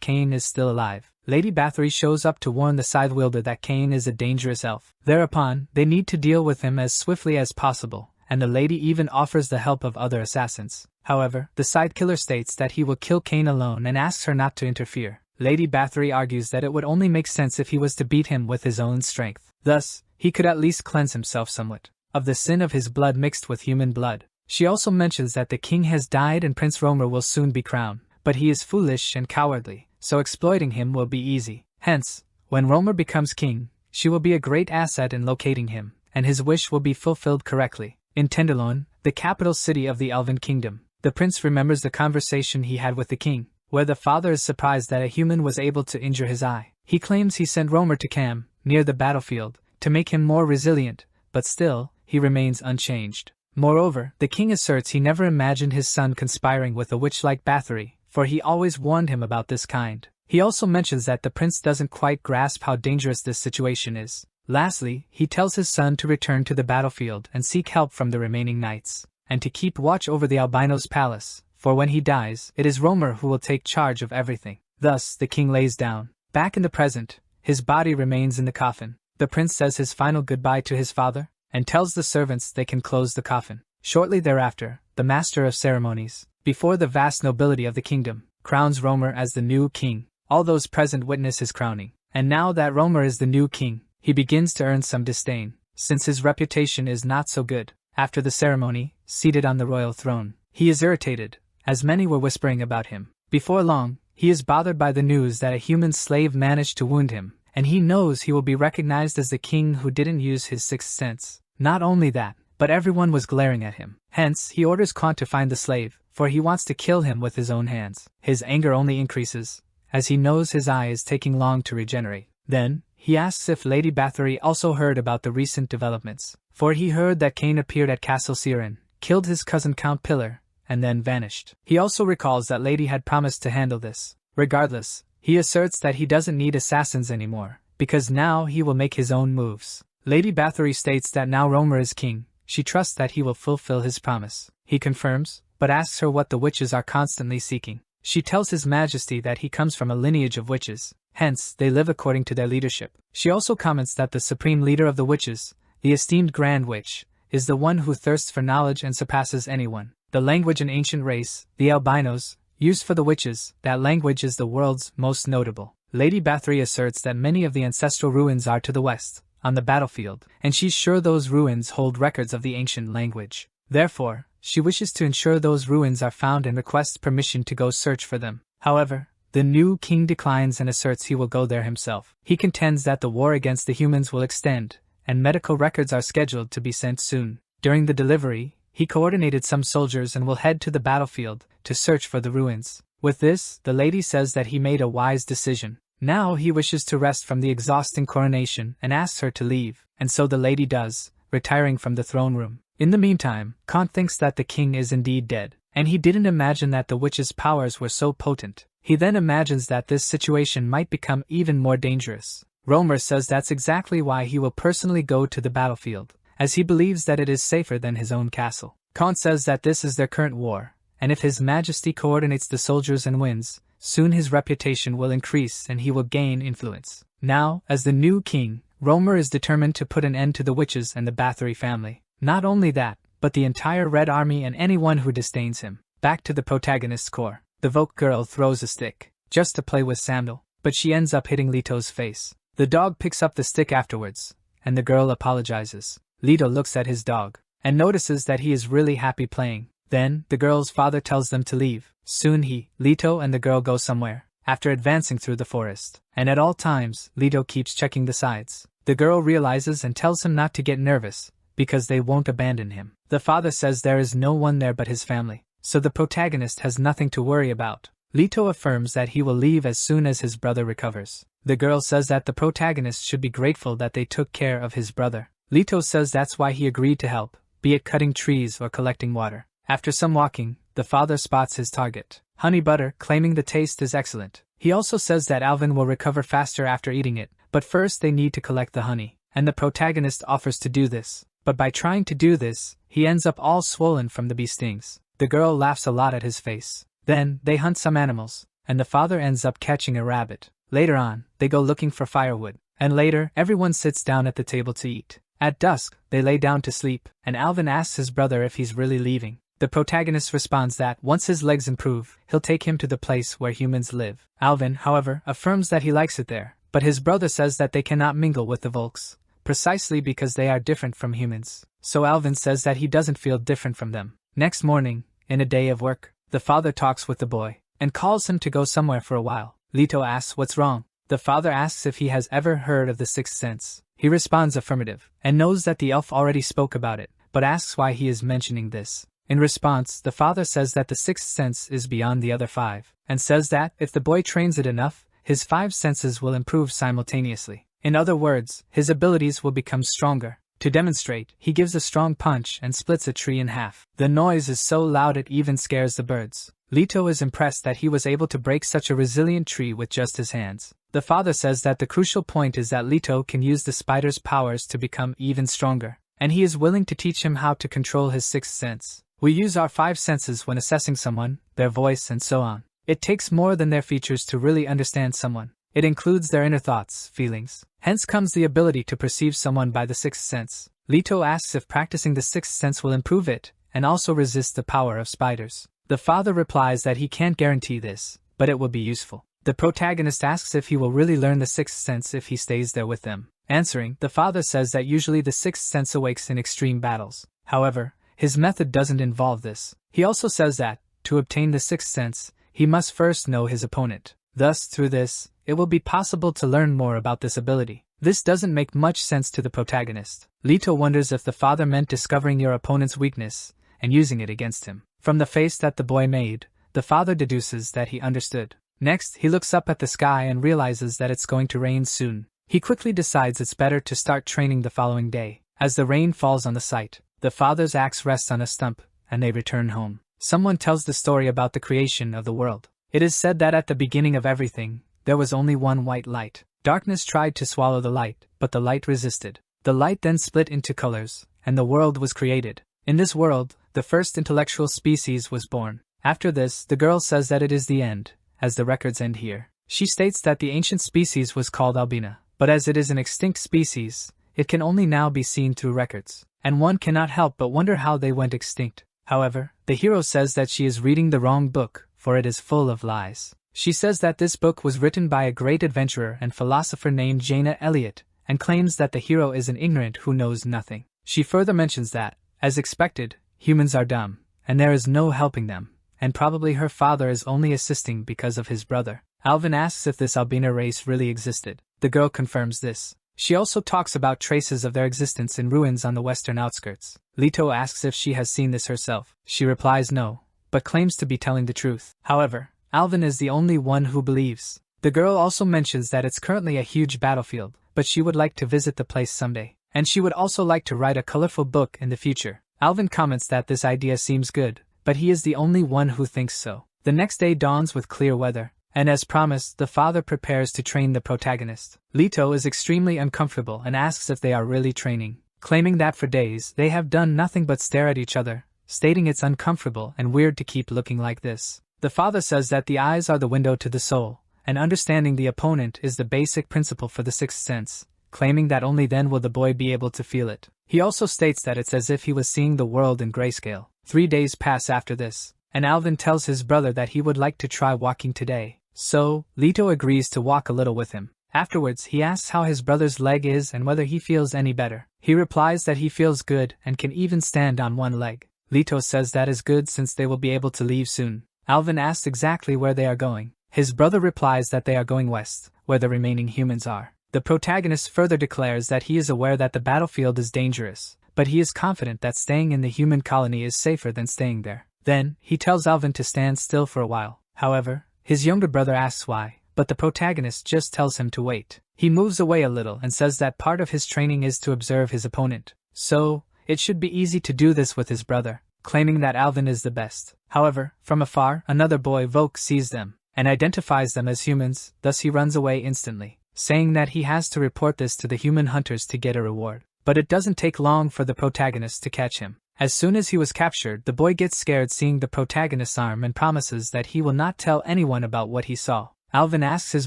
Cain is still alive. Lady Bathory shows up to warn the scythe wielder that Cain is a dangerous elf. Thereupon, they need to deal with him as swiftly as possible, and the lady even offers the help of other assassins. However, the scythe killer states that he will kill Cain alone and asks her not to interfere. Lady Bathory argues that it would only make sense if he was to beat him with his own strength. Thus, he could at least cleanse himself somewhat of the sin of his blood mixed with human blood. She also mentions that the king has died and Prince Romer will soon be crowned, but he is foolish and cowardly, so exploiting him will be easy. Hence, when Romer becomes king, she will be a great asset in locating him, and his wish will be fulfilled correctly. In Tenderloin, the capital city of the Elven Kingdom, the prince remembers the conversation he had with the king, where the father is surprised that a human was able to injure his eye. He claims he sent Romer to Cam, near the battlefield, to make him more resilient, but still, he remains unchanged. Moreover, the king asserts he never imagined his son conspiring with a witch like Bathory, for he always warned him about this kind. He also mentions that the prince doesn't quite grasp how dangerous this situation is. Lastly, he tells his son to return to the battlefield and seek help from the remaining knights, and to keep watch over the albino's palace, for when he dies, it is Romer who will take charge of everything. Thus, the king lays down. Back in the present, his body remains in the coffin. The prince says his final goodbye to his father, and tells the servants they can close the coffin. Shortly thereafter, the master of ceremonies, before the vast nobility of the kingdom, crowns Romer as the new king. All those present witness his crowning, and now that Romer is the new king, he begins to earn some disdain, since his reputation is not so good. After the ceremony, seated on the royal throne, he is irritated, as many were whispering about him. Before long, he is bothered by the news that a human slave managed to wound him, and he knows he will be recognized as the king who didn't use his sixth sense. Not only that, but everyone was glaring at him. Hence, he orders Kant to find the slave, for he wants to kill him with his own hands. His anger only increases, as he knows his eye is taking long to regenerate. Then, he asks if Lady Bathory also heard about the recent developments, for he heard that Cain appeared at Castle Siren, killed his cousin Count Pillar, and then vanished. He also recalls that Lady had promised to handle this. Regardless, he asserts that he doesn't need assassins anymore, because now he will make his own moves. Lady Bathory states that now Romer is king, she trusts that he will fulfill his promise. He confirms, but asks her what the witches are constantly seeking. She tells His Majesty that he comes from a lineage of witches, hence they live according to their leadership. She also comments that the supreme leader of the witches, the esteemed Grand Witch, is the one who thirsts for knowledge and surpasses anyone. The language and ancient race, the albinos, used for the witches, that language is the world's most notable. Lady Bathory asserts that many of the ancestral ruins are to the west, on the battlefield, and she's sure those ruins hold records of the ancient language. Therefore, she wishes to ensure those ruins are found and requests permission to go search for them. However, the new king declines and asserts he will go there himself. He contends that the war against the humans will extend, and medical records are scheduled to be sent soon. During the delivery, he coordinated some soldiers and will head to the battlefield to search for the ruins. With this, the lady says that he made a wise decision. Now he wishes to rest from the exhausting coronation and asks her to leave, and so the lady does, retiring from the throne room. In the meantime, Kant thinks that the king is indeed dead, and he didn't imagine that the witch's powers were so potent. He then imagines that this situation might become even more dangerous. Romer says that's exactly why he will personally go to the battlefield, as he believes that it is safer than his own castle. Kant says that this is their current war, and if His Majesty coordinates the soldiers and wins, soon his reputation will increase and he will gain influence. Now, as the new king, Romer is determined to put an end to the witches and the Bathory family. Not only that, but the entire Red Army and anyone who disdains him. Back to the protagonist's core. The Voke girl throws a stick, just to play with Samuel, but she ends up hitting Leto's face. The dog picks up the stick afterwards, and the girl apologizes. Leto looks at his dog, and notices that he is really happy playing. Then, the girl's father tells them to leave. Soon Leto and the girl go somewhere, after advancing through the forest. And at all times, Leto keeps checking the sides. The girl realizes and tells him not to get nervous, because they won't abandon him. The father says there is no one there but his family, so the protagonist has nothing to worry about. Leto affirms that he will leave as soon as his brother recovers. The girl says that the protagonist should be grateful that they took care of his brother. Leto says that's why he agreed to help, be it cutting trees or collecting water. After some walking, the father spots his target, honey butter, claiming the taste is excellent. He also says that Alvin will recover faster after eating it, but first they need to collect the honey, and the protagonist offers to do this. But by trying to do this, he ends up all swollen from the bee stings. The girl laughs a lot at his face. Then, they hunt some animals, and the father ends up catching a rabbit. Later on, they go looking for firewood, and later, everyone sits down at the table to eat. At dusk, they lay down to sleep, and Alvin asks his brother if he's really leaving. The protagonist responds that once his legs improve, he'll take him to the place where humans live. Alvin, however, affirms that he likes it there, but his brother says that they cannot mingle with the Volks, precisely because they are different from humans. So Alvin says that he doesn't feel different from them. Next morning, in a day of work, the father talks with the boy, and calls him to go somewhere for a while. Leto asks what's wrong. The father asks if he has ever heard of the sixth sense. He responds affirmative, and knows that the elf already spoke about it, but asks why he is mentioning this. In response, the father says that the sixth sense is beyond the other five, and says that, if the boy trains it enough, his five senses will improve simultaneously. In other words, his abilities will become stronger. To demonstrate, he gives a strong punch and splits a tree in half. The noise is so loud it even scares the birds. Leto is impressed that he was able to break such a resilient tree with just his hands. The father says that the crucial point is that Leto can use the spider's powers to become even stronger, and he is willing to teach him how to control his sixth sense. We use our five senses when assessing someone, their voice and so on. It takes more than their features to really understand someone. It includes their inner thoughts, feelings. Hence comes the ability to perceive someone by the sixth sense. Leto asks if practicing the sixth sense will improve it, and also resist the power of spiders. The father replies that he can't guarantee this, but it will be useful. The protagonist asks if he will really learn the sixth sense if he stays there with them. Answering, the father says that usually the sixth sense awakes in extreme battles. However, his method doesn't involve this. He also says that, to obtain the sixth sense, he must first know his opponent. Thus, through this, it will be possible to learn more about this ability. This doesn't make much sense to the protagonist. Leto wonders if the father meant discovering your opponent's weakness and using it against him. From the face that the boy made, the father deduces that he understood. Next, he looks up at the sky and realizes that it's going to rain soon. He quickly decides it's better to start training the following day. As the rain falls on the site, the father's axe rests on a stump, and they return home. Someone tells the story about the creation of the world. It is said that at the beginning of everything, there was only one white light. Darkness tried to swallow the light, but the light resisted. The light then split into colors, and the world was created. In this world, the first intellectual species was born. After this, the girl says that it is the end, as the records end here. She states that the ancient species was called Albina, but as it is an extinct species, it can only now be seen through records, and one cannot help but wonder how they went extinct. However, the hero says that she is reading the wrong book, for it is full of lies. She says that this book was written by a great adventurer and philosopher named Jaina Elliott, and claims that the hero is an ignorant who knows nothing. She further mentions that, as expected, humans are dumb, and there is no helping them, and probably her father is only assisting because of his brother. Alvin asks if this Albina race really existed. The girl confirms this. She also talks about traces of their existence in ruins on the western outskirts. Leto asks if she has seen this herself. She replies no, but claims to be telling the truth. However, Alvin is the only one who believes. The girl also mentions that it's currently a huge battlefield, but she would like to visit the place someday, and she would also like to write a colorful book in the future. Alvin comments that this idea seems good, but he is the only one who thinks so. The next day dawns with clear weather, and as promised, the father prepares to train the protagonist. Leto is extremely uncomfortable and asks if they are really training, claiming that for days they have done nothing but stare at each other, stating it's uncomfortable and weird to keep looking like this. The father says that the eyes are the window to the soul, and understanding the opponent is the basic principle for the sixth sense, claiming that only then will the boy be able to feel it. He also states that it's as if he was seeing the world in grayscale. 3 days pass after this, and Alvin tells his brother that he would like to try walking today. So, Leto agrees to walk a little with him. Afterwards, he asks how his brother's leg is and whether he feels any better. He replies that he feels good and can even stand on one leg. Leto says that is good since they will be able to leave soon. Alvin asks exactly where they are going. His brother replies that they are going west, where the remaining humans are. The protagonist further declares that he is aware that the battlefield is dangerous, but he is confident that staying in the human colony is safer than staying there. Then, he tells Alvin to stand still for a while. However, His younger brother asks why, but the protagonist just tells him to wait. He moves away a little and says that part of his training is to observe his opponent. So, it should be easy to do this with his brother, claiming that Alvin is the best. However, from afar, another boy Volk sees them, and identifies them as humans, thus he runs away instantly, saying that he has to report this to the human hunters to get a reward. But it doesn't take long for the protagonist to catch him. As soon as he was captured, the boy gets scared seeing the protagonist's arm and promises that he will not tell anyone about what he saw. Alvin asks his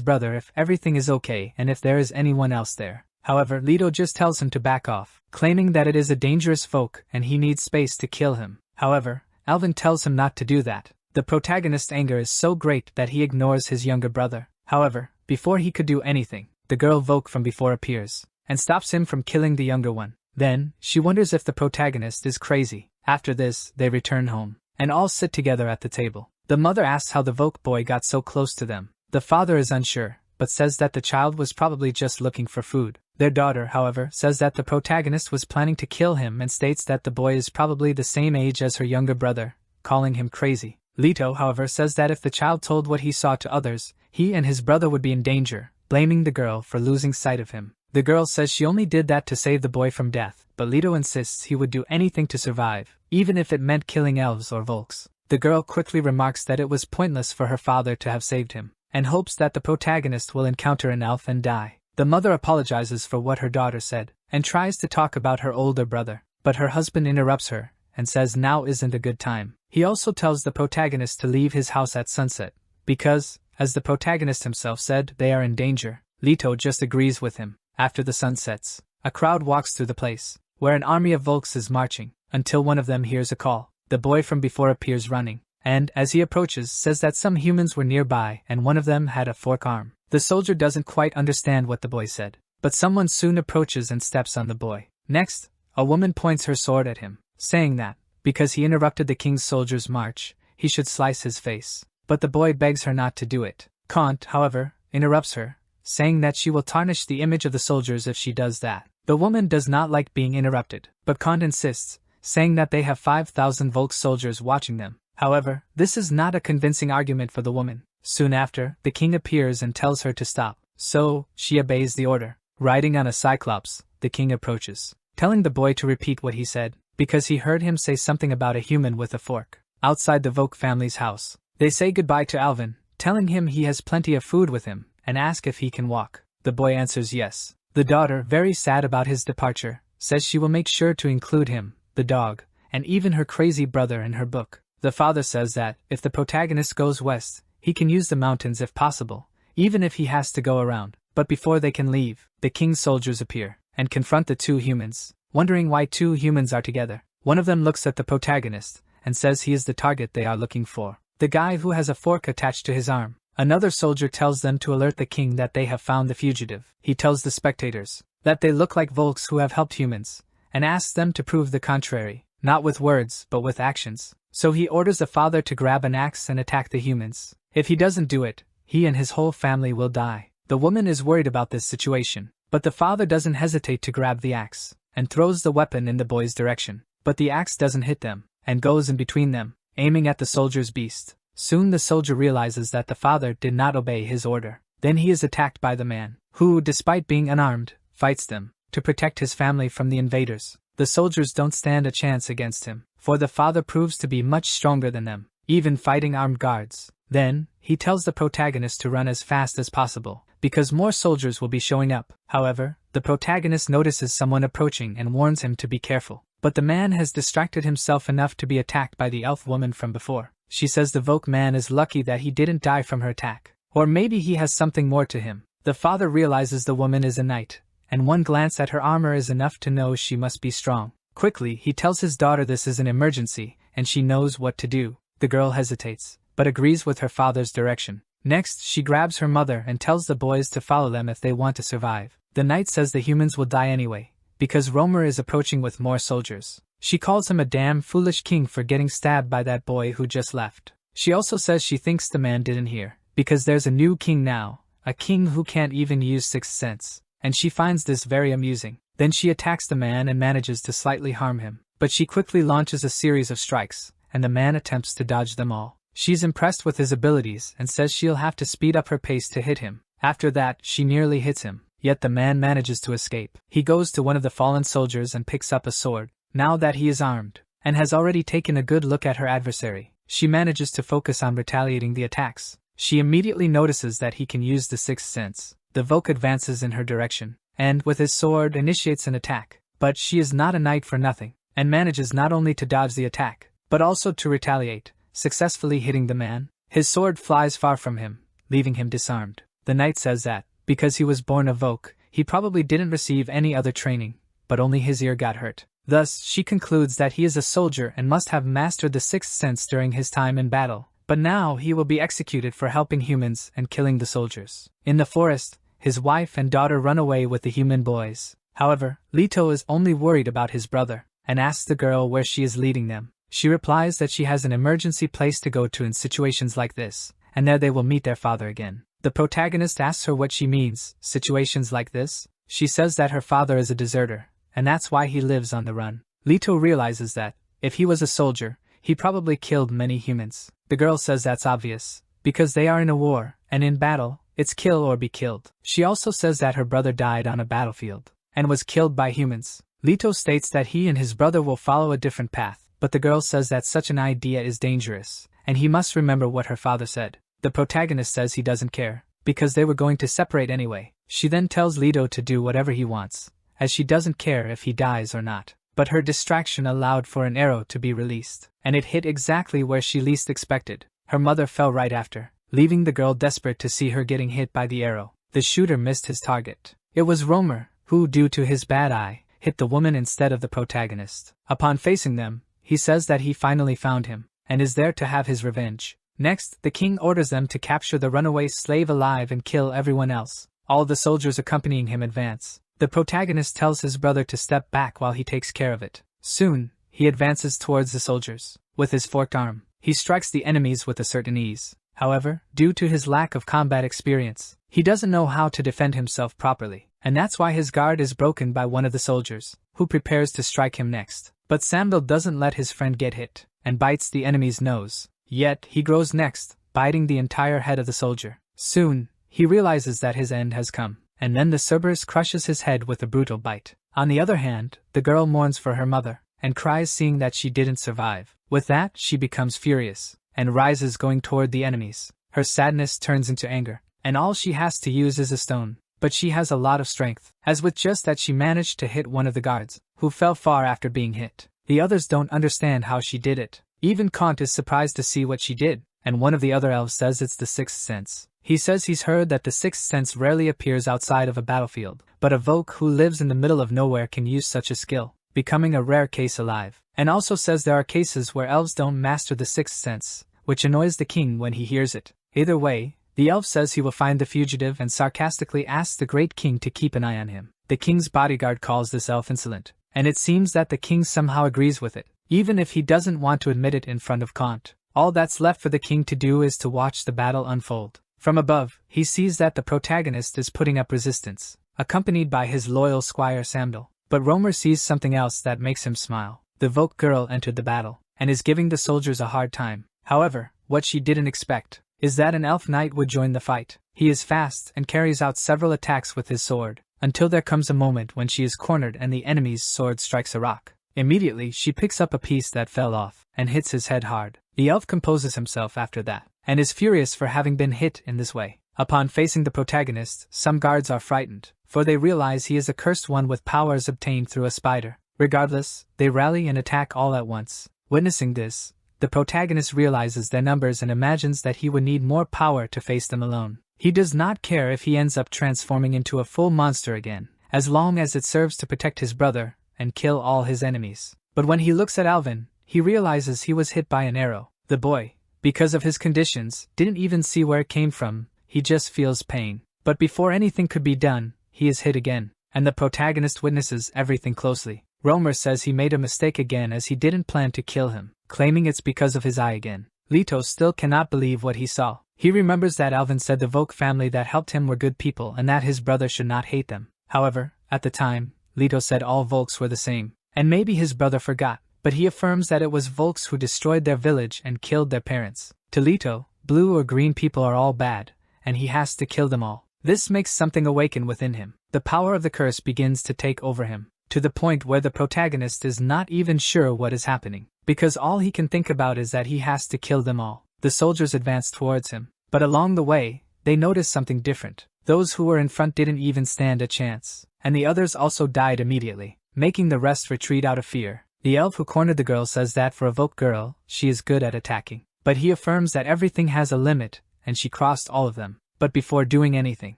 brother if everything is okay and if there is anyone else there. However, Leto just tells him to back off, claiming that it is a dangerous folk and he needs space to kill him. However, Alvin tells him not to do that. The protagonist's anger is so great that he ignores his younger brother. However, before he could do anything, the girl Volk from before appears, and stops him from killing the younger one. Then, she wonders if the protagonist is crazy. After this, they return home, and all sit together at the table. The mother asks how the Volk boy got so close to them. The father is unsure, but says that the child was probably just looking for food. Their daughter, however, says that the protagonist was planning to kill him and states that the boy is probably the same age as her younger brother, calling him crazy. Leto, however, says that if the child told what he saw to others, he and his brother would be in danger, blaming the girl for losing sight of him. The girl says she only did that to save the boy from death, but Leto insists he would do anything to survive, even if it meant killing elves or Volks. The girl quickly remarks that it was pointless for her father to have saved him, and hopes that the protagonist will encounter an elf and die. The mother apologizes for what her daughter said, and tries to talk about her older brother, but her husband interrupts her, and says now isn't a good time. He also tells the protagonist to leave his house at sunset, because, as the protagonist himself said, they are in danger. Leto just agrees with him. After the sun sets, a crowd walks through the place, where an army of Volks is marching, until one of them hears a call. The boy from before appears running, and, as he approaches, says that some humans were nearby and one of them had a fork arm. The soldier doesn't quite understand what the boy said, but someone soon approaches and steps on the boy. Next, a woman points her sword at him, saying that, because he interrupted the king's soldiers' march, he should slice his face. But the boy begs her not to do it. Kant, however, interrupts her, saying that she will tarnish the image of the soldiers if she does that. The woman does not like being interrupted, but Kant insists, saying that they have 5,000 Volk soldiers watching them. However, this is not a convincing argument for the woman. Soon after, the king appears and tells her to stop, so she obeys the order. Riding on a cyclops, the king approaches, telling the boy to repeat what he said, because he heard him say something about a human with a fork. Outside the Volk family's house, they say goodbye to Alvin, telling him he has plenty of food with him, and ask if he can walk. The boy answers yes. The daughter, very sad about his departure, says she will make sure to include him, the dog, and even her crazy brother in her book. The father says that, if the protagonist goes west, he can use the mountains if possible, even if he has to go around. But before they can leave, the king's soldiers appear, and confront the two humans, wondering why two humans are together. One of them looks at the protagonist, and says he is the target they are looking for, the guy who has a fork attached to his arm. Another soldier tells them to alert the king that they have found the fugitive. He tells the spectators that they look like Volks who have helped humans, and asks them to prove the contrary, not with words but with actions. So he orders the father to grab an axe and attack the humans. If he doesn't do it, he and his whole family will die. The woman is worried about this situation, but the father doesn't hesitate to grab the axe, and throws the weapon in the boy's direction. But the axe doesn't hit them, and goes in between them, aiming at the soldier's beast. Soon the soldier realizes that the father did not obey his order. Then he is attacked by the man, who, despite being unarmed, fights them, to protect his family from the invaders. The soldiers don't stand a chance against him, for the father proves to be much stronger than them, even fighting armed guards. Then, he tells the protagonist to run as fast as possible, because more soldiers will be showing up. However, the protagonist notices someone approaching and warns him to be careful. But the man has distracted himself enough to be attacked by the elf woman from before. She says the Volk man is lucky that he didn't die from her attack. Or maybe he has something more to him. The father realizes the woman is a knight, and one glance at her armor is enough to know she must be strong. Quickly, he tells his daughter this is an emergency, and she knows what to do. The girl hesitates, but agrees with her father's direction. Next, she grabs her mother and tells the boys to follow them if they want to survive. The knight says the humans will die anyway, because Romer is approaching with more soldiers. She calls him a damn foolish king for getting stabbed by that boy who just left. She also says she thinks the man didn't hear, because there's a new king now, a king who can't even use sixth sense, and she finds this very amusing. Then she attacks the man and manages to slightly harm him, but she quickly launches a series of strikes, and the man attempts to dodge them all. She's impressed with his abilities and says she'll have to speed up her pace to hit him. After that, she nearly hits him, yet the man manages to escape. He goes to one of the fallen soldiers and picks up a sword. Now that he is armed, and has already taken a good look at her adversary, she manages to focus on retaliating the attacks. She immediately notices that he can use the sixth sense. The Volk advances in her direction, and with his sword initiates an attack. But she is not a knight for nothing, and manages not only to dodge the attack, but also to retaliate, successfully hitting the man. His sword flies far from him, leaving him disarmed. The knight says that, because he was born a Volk, he probably didn't receive any other training, but only his ear got hurt. Thus, she concludes that he is a soldier and must have mastered the sixth sense during his time in battle. But now he will be executed for helping humans and killing the soldiers. In the forest, his wife and daughter run away with the human boys. However, Leto is only worried about his brother, and asks the girl where she is leading them. She replies that she has an emergency place to go to in situations like this, and there they will meet their father again. The protagonist asks her what she means, situations like this. She says that her father is a deserter, and that's why he lives on the run. Leto realizes that, if he was a soldier, he probably killed many humans. The girl says that's obvious, because they are in a war, and in battle, it's kill or be killed. She also says that her brother died on a battlefield, and was killed by humans. Leto states that he and his brother will follow a different path, but the girl says that such an idea is dangerous, and he must remember what her father said. The protagonist says he doesn't care, because they were going to separate anyway. She then tells Leto to do whatever he wants, as she doesn't care if he dies or not. But her distraction allowed for an arrow to be released, and it hit exactly where she least expected. Her mother fell right after, leaving the girl desperate to see her getting hit by the arrow. The shooter missed his target. It was Romer, who, due to his bad eye, hit the woman instead of the protagonist. Upon facing them, he says that he finally found him, and is there to have his revenge. Next, the king orders them to capture the runaway slave alive and kill everyone else. All the soldiers accompanying him advance. The protagonist tells his brother to step back while he takes care of it. Soon, he advances towards the soldiers. With his forked arm, he strikes the enemies with a certain ease. However, due to his lack of combat experience, he doesn't know how to defend himself properly, and that's why his guard is broken by one of the soldiers, who prepares to strike him next. But Sambil doesn't let his friend get hit, and bites the enemy's nose. Yet, he grows next, biting the entire head of the soldier. Soon, he realizes that his end has come, and then the Cerberus crushes his head with a brutal bite. On the other hand, the girl mourns for her mother, and cries seeing that she didn't survive. With that, she becomes furious, and rises going toward the enemies. Her sadness turns into anger, and all she has to use is a stone. But she has a lot of strength, as with just that she managed to hit one of the guards, who fell far after being hit. The others don't understand how she did it. Even Kant is surprised to see what she did, and one of the other elves says it's the sixth sense. He says he's heard that the sixth sense rarely appears outside of a battlefield, but a Volk who lives in the middle of nowhere can use such a skill, becoming a rare case alive. And also says there are cases where elves don't master the sixth sense, which annoys the king when he hears it. Either way, the elf says he will find the fugitive and sarcastically asks the great king to keep an eye on him. The king's bodyguard calls this elf insolent, and it seems that the king somehow agrees with it, even if he doesn't want to admit it in front of Kant. All that's left for the king to do is to watch the battle unfold. From above, he sees that the protagonist is putting up resistance, accompanied by his loyal squire Samdal. But Romer sees something else that makes him smile. The Volk girl entered the battle, and is giving the soldiers a hard time. However, what she didn't expect is that an elf knight would join the fight. He is fast and carries out several attacks with his sword, until there comes a moment when she is cornered and the enemy's sword strikes a rock. Immediately, she picks up a piece that fell off, and hits his head hard. The elf composes himself after that, and is furious for having been hit in this way. Upon facing the protagonist, some guards are frightened, for they realize he is a cursed one with powers obtained through a spider. Regardless, they rally and attack all at once. Witnessing this, the protagonist realizes their numbers and imagines that he would need more power to face them alone. He does not care if he ends up transforming into a full monster again, as long as it serves to protect his brother and kill all his enemies. But when he looks at Alvin, he realizes he was hit by an arrow. The boy, because of his conditions, didn't even see where it came from. He just feels pain. But before anything could be done, he is hit again, and the protagonist witnesses everything closely. Romer says he made a mistake again as he didn't plan to kill him, claiming it's because of his eye again. Leto still cannot believe what he saw. He remembers that Alvin said the Volk family that helped him were good people and that his brother should not hate them. However, at the time, Leto said all Volks were the same, and maybe his brother forgot, but he affirms that it was Volks who destroyed their village and killed their parents. To Leto, blue or green people are all bad, and he has to kill them all. This makes something awaken within him. The power of the curse begins to take over him, to the point where the protagonist is not even sure what is happening, because all he can think about is that he has to kill them all. The soldiers advance towards him, but along the way, they notice something different. Those who were in front didn't even stand a chance, and the others also died immediately, making the rest retreat out of fear. The elf who cornered the girl says that for a Vogue girl, she is good at attacking, but he affirms that everything has a limit, and she crossed all of them. But before doing anything,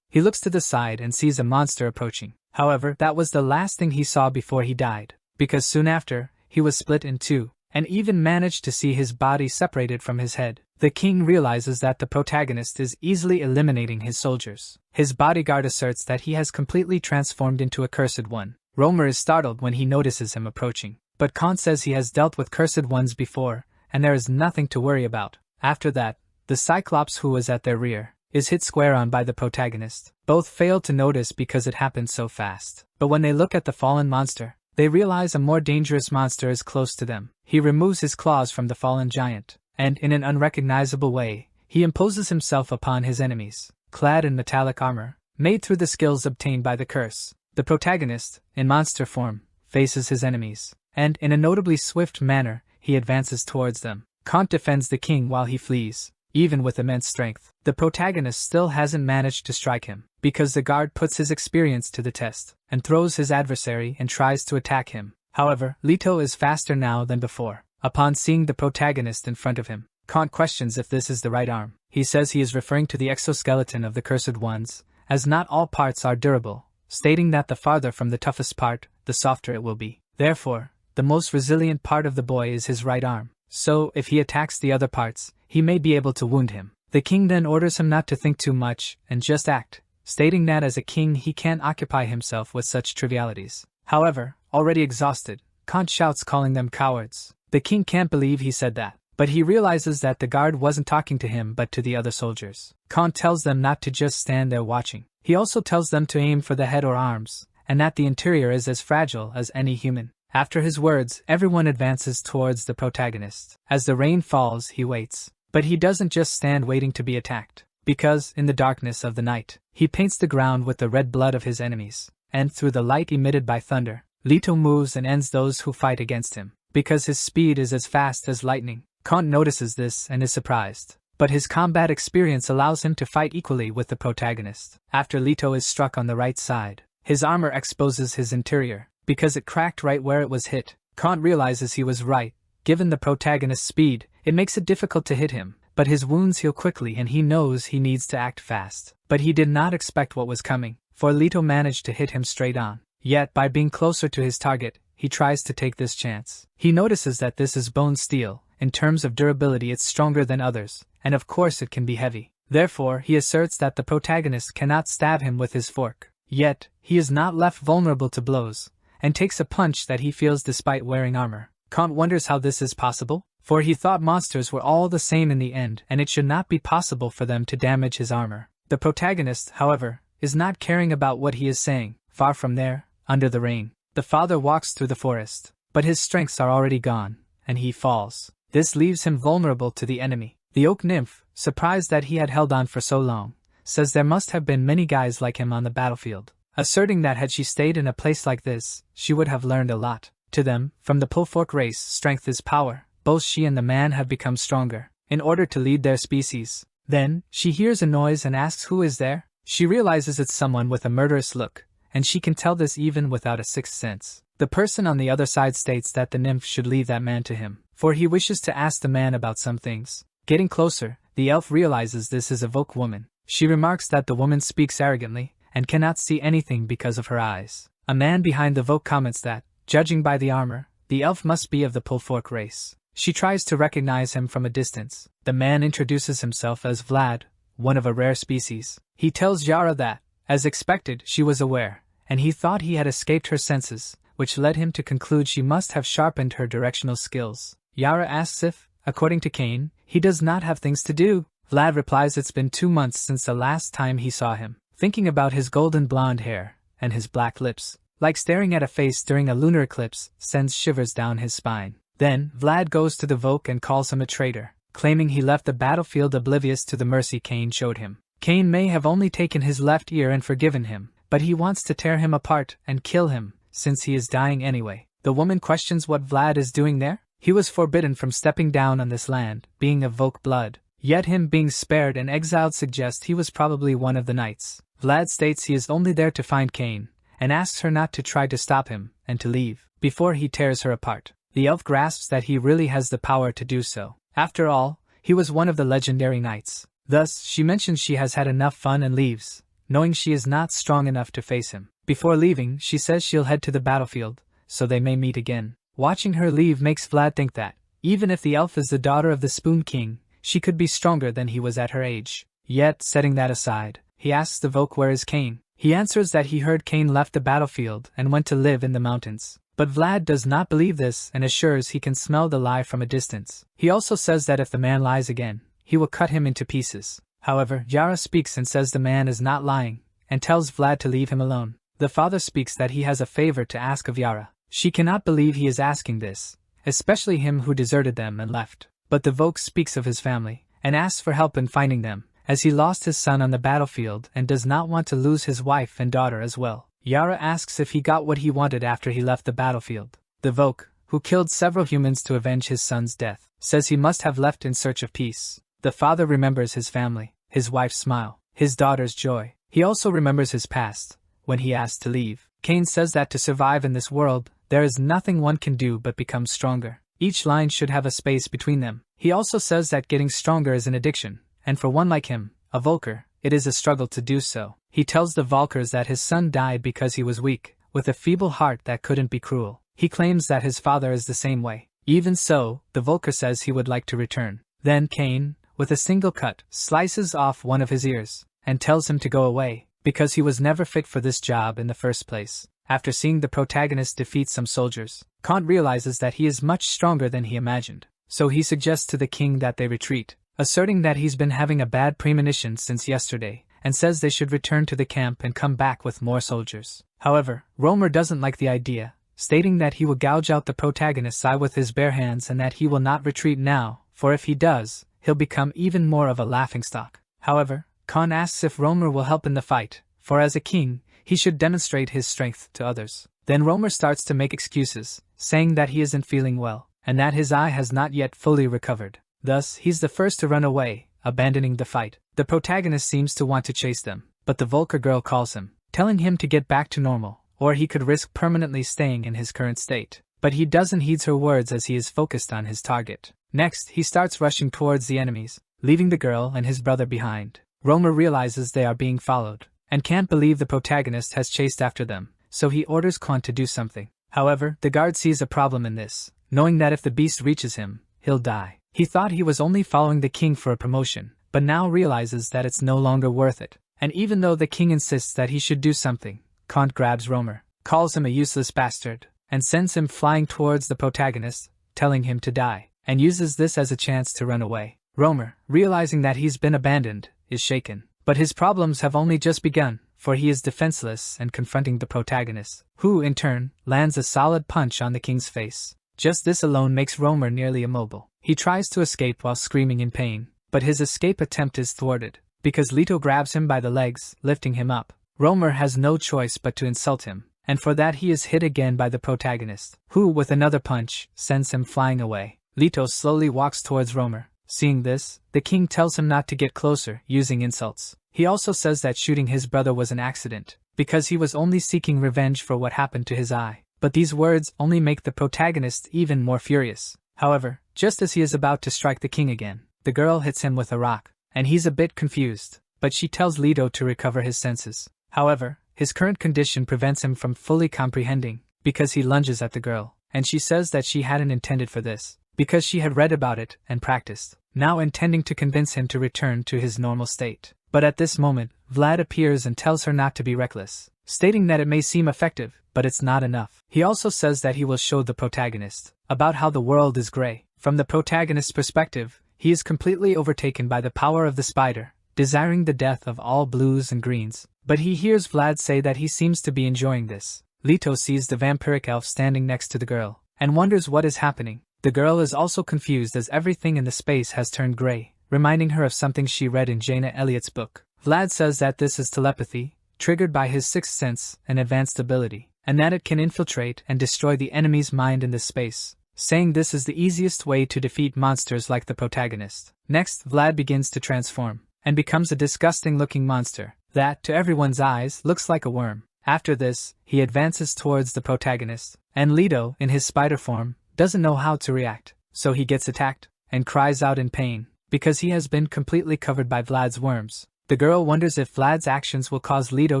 he looks to the side and sees a monster approaching. However, that was the last thing he saw before he died, because soon after, he was split in two, and even managed to see his body separated from his head. The king realizes that the protagonist is easily eliminating his soldiers. His bodyguard asserts that he has completely transformed into a cursed one. Romer is startled when he notices him approaching, but Kant says he has dealt with cursed ones before, and there is nothing to worry about. After that, the Cyclops who was at their rear is hit square on by the protagonist. Both fail to notice because it happened so fast. But when they look at the fallen monster, they realize a more dangerous monster is close to them. He removes his claws from the fallen giant, and in an unrecognizable way, he imposes himself upon his enemies. Clad in metallic armor, made through the skills obtained by the curse, the protagonist, in monster form, faces his enemies, and in a notably swift manner, he advances towards them. Kant defends the king while he flees. Even with immense strength, the protagonist still hasn't managed to strike him, because the guard puts his experience to the test, and throws his adversary and tries to attack him. However, Leto is faster now than before. Upon seeing the protagonist in front of him, Kant questions if this is the right arm. He says he is referring to the exoskeleton of the cursed ones, as not all parts are durable, stating that the farther from the toughest part, the softer it will be. Therefore, the most resilient part of the boy is his right arm. So, if he attacks the other parts, he may be able to wound him. The king then orders him not to think too much, and just act, stating that as a king he can't occupy himself with such trivialities. However, already exhausted, Kant shouts calling them cowards. The king can't believe he said that, but he realizes that the guard wasn't talking to him but to the other soldiers. Kant tells them not to just stand there watching. He also tells them to aim for the head or arms, and that the interior is as fragile as any human. After his words, everyone advances towards the protagonist. As the rain falls, he waits. But he doesn't just stand waiting to be attacked, because, in the darkness of the night, he paints the ground with the red blood of his enemies, and through the light emitted by thunder, Leto moves and ends those who fight against him, because his speed is as fast as lightning. Kant notices this and is surprised, but his combat experience allows him to fight equally with the protagonist. After Leto is struck on the right side, his armor exposes his interior, because it cracked right where it was hit. Kant realizes he was right. Given the protagonist's speed, it makes it difficult to hit him, but his wounds heal quickly and he knows he needs to act fast. But he did not expect what was coming, for Leto managed to hit him straight on. Yet, by being closer to his target, he tries to take this chance. He notices that this is bone steel. In terms of durability it's stronger than others, and of course it can be heavy. Therefore, he asserts that the protagonist cannot stab him with his fork. Yet, he is not left vulnerable to blows, and takes a punch that he feels despite wearing armor. Kant wonders how this is possible, for he thought monsters were all the same in the end and it should not be possible for them to damage his armor. The protagonist, however, is not caring about what he is saying. Far from there, under the rain, the father walks through the forest, but his strengths are already gone, and he falls. This leaves him vulnerable to the enemy. The oak nymph, surprised that he had held on for so long, says there must have been many guys like him on the battlefield, asserting that had she stayed in a place like this, she would have learned a lot. To them, from the Pullfork race, strength is power. Both she and the man have become stronger, in order to lead their species. Then, she hears a noise and asks who is there. She realizes it's someone with a murderous look, and she can tell this even without a sixth sense. The person on the other side states that the nymph should leave that man to him, for he wishes to ask the man about some things. Getting closer, the elf realizes this is a Vogue woman. She remarks that the woman speaks arrogantly, and cannot see anything because of her eyes. A man behind the Vogue comments that, judging by the armor, the elf must be of the Pullfork race. She tries to recognize him from a distance. The man introduces himself as Vlad, one of a rare species. He tells Yara that, as expected, she was aware, and he thought he had escaped her senses, which led him to conclude she must have sharpened her directional skills. Yara asks if, according to Kane, he does not have things to do. Vlad replies it's been 2 months since the last time he saw him. Thinking about his golden blonde hair, and his black lips, like staring at a face during a lunar eclipse, sends shivers down his spine. Then, Vlad goes to the Vogue and calls him a traitor. claiming he left the battlefield oblivious to the mercy Cain showed him. Cain may have only taken his left ear and forgiven him, but he wants to tear him apart and kill him, since he is dying anyway. The woman questions what Vlad is doing there. He was forbidden from stepping down on this land, being of Volk blood, yet him being spared and exiled suggests he was probably one of the knights. Vlad states he is only there to find Cain, and asks her not to try to stop him, and to leave, before he tears her apart. The elf grasps that he really has the power to do so. After all, he was one of the legendary knights. Thus, she mentions she has had enough fun and leaves, knowing she is not strong enough to face him. Before leaving, she says she'll head to the battlefield, so they may meet again. Watching her leave makes Vlad think that, even if the elf is the daughter of the Spoon King, she could be stronger than he was at her age. Yet, setting that aside, he asks the Volk where is Cain. He answers that he heard Cain left the battlefield and went to live in the mountains. But Vlad does not believe this and assures he can smell the lie from a distance. He also says that if the man lies again, he will cut him into pieces. However, Yara speaks and says the man is not lying, and tells Vlad to leave him alone. The father speaks that he has a favor to ask of Yara. She cannot believe he is asking this, especially him who deserted them and left. But the Volk speaks of his family, and asks for help in finding them, as he lost his son on the battlefield and does not want to lose his wife and daughter as well. Yara asks if he got what he wanted after he left the battlefield. The Volk, who killed several humans to avenge his son's death, says he must have left in search of peace. The father remembers his family, his wife's smile, his daughter's joy. He also remembers his past, when he asked to leave. Cain says that to survive in this world, there is nothing one can do but become stronger. Each line should have a space between them. He also says that getting stronger is an addiction, and for one like him, a Volker, it is a struggle to do so. He tells the Volkers that his son died because he was weak, with a feeble heart that couldn't be cruel. He claims that his father is the same way. Even so, the Volker says he would like to return. Then Cain, with a single cut, slices off one of his ears, and tells him to go away, because he was never fit for this job in the first place. After seeing the protagonist defeat some soldiers, Kant realizes that he is much stronger than he imagined. So he suggests to the king that they retreat, asserting that he's been having a bad premonition since yesterday, and says they should return to the camp and come back with more soldiers. However, Romer doesn't like the idea, stating that he will gouge out the protagonist's eye with his bare hands and that he will not retreat now, for if he does, he'll become even more of a laughingstock. However, Khan asks if Romer will help in the fight, for as a king, he should demonstrate his strength to others. Then Romer starts to make excuses, saying that he isn't feeling well, and that his eye has not yet fully recovered. Thus, he's the first to run away, abandoning the fight. The protagonist seems to want to chase them, but the Volker girl calls him, telling him to get back to normal, or he could risk permanently staying in his current state. But he doesn't heed her words as he is focused on his target. Next, he starts rushing towards the enemies, leaving the girl and his brother behind. Romer realizes they are being followed, and can't believe the protagonist has chased after them, so he orders Kant to do something. However, the guard sees a problem in this, knowing that if the beast reaches him, he'll die. He thought he was only following the king for a promotion, but now realizes that it's no longer worth it. And even though the king insists that he should do something, Kant grabs Romer, calls him a useless bastard, and sends him flying towards the protagonist, telling him to die, and uses this as a chance to run away. Romer, realizing that he's been abandoned, is shaken. But his problems have only just begun, for he is defenseless and confronting the protagonist, who, in turn, lands a solid punch on the king's face. Just this alone makes Romer nearly immobile. He tries to escape while screaming in pain, but his escape attempt is thwarted, because Leto grabs him by the legs, lifting him up. Romer has no choice but to insult him, and for that he is hit again by the protagonist, who, with another punch, sends him flying away. Leto slowly walks towards Romer. Seeing this, the king tells him not to get closer, using insults. He also says that shooting his brother was an accident, because he was only seeking revenge for what happened to his eye. But these words only make the protagonist even more furious. However, just as he is about to strike the king again, the girl hits him with a rock, and he's a bit confused, but she tells Leto to recover his senses. However, his current condition prevents him from fully comprehending, because he lunges at the girl, and she says that she hadn't intended for this, because she had read about it and practiced, now intending to convince him to return to his normal state. But at this moment, Vlad appears and tells her not to be reckless, stating that it may seem effective, but it's not enough. He also says that he will show the protagonist about how the world is gray. From the protagonist's perspective, he is completely overtaken by the power of the spider, desiring the death of all blues and greens. But he hears Vlad say that he seems to be enjoying this. Leto sees the vampiric elf standing next to the girl, and wonders what is happening. The girl is also confused as everything in the space has turned gray, reminding her of something she read in Jaina Elliott's book. Vlad says that this is telepathy, triggered by his sixth sense, an advanced ability, and that it can infiltrate and destroy the enemy's mind in this space, saying this is the easiest way to defeat monsters like the protagonist. Next, Vlad begins to transform, and becomes a disgusting-looking monster that, to everyone's eyes, looks like a worm. After this, he advances towards the protagonist, and Leto, in his spider form, doesn't know how to react, so he gets attacked, and cries out in pain, because he has been completely covered by Vlad's worms. The girl wonders if Vlad's actions will cause Leto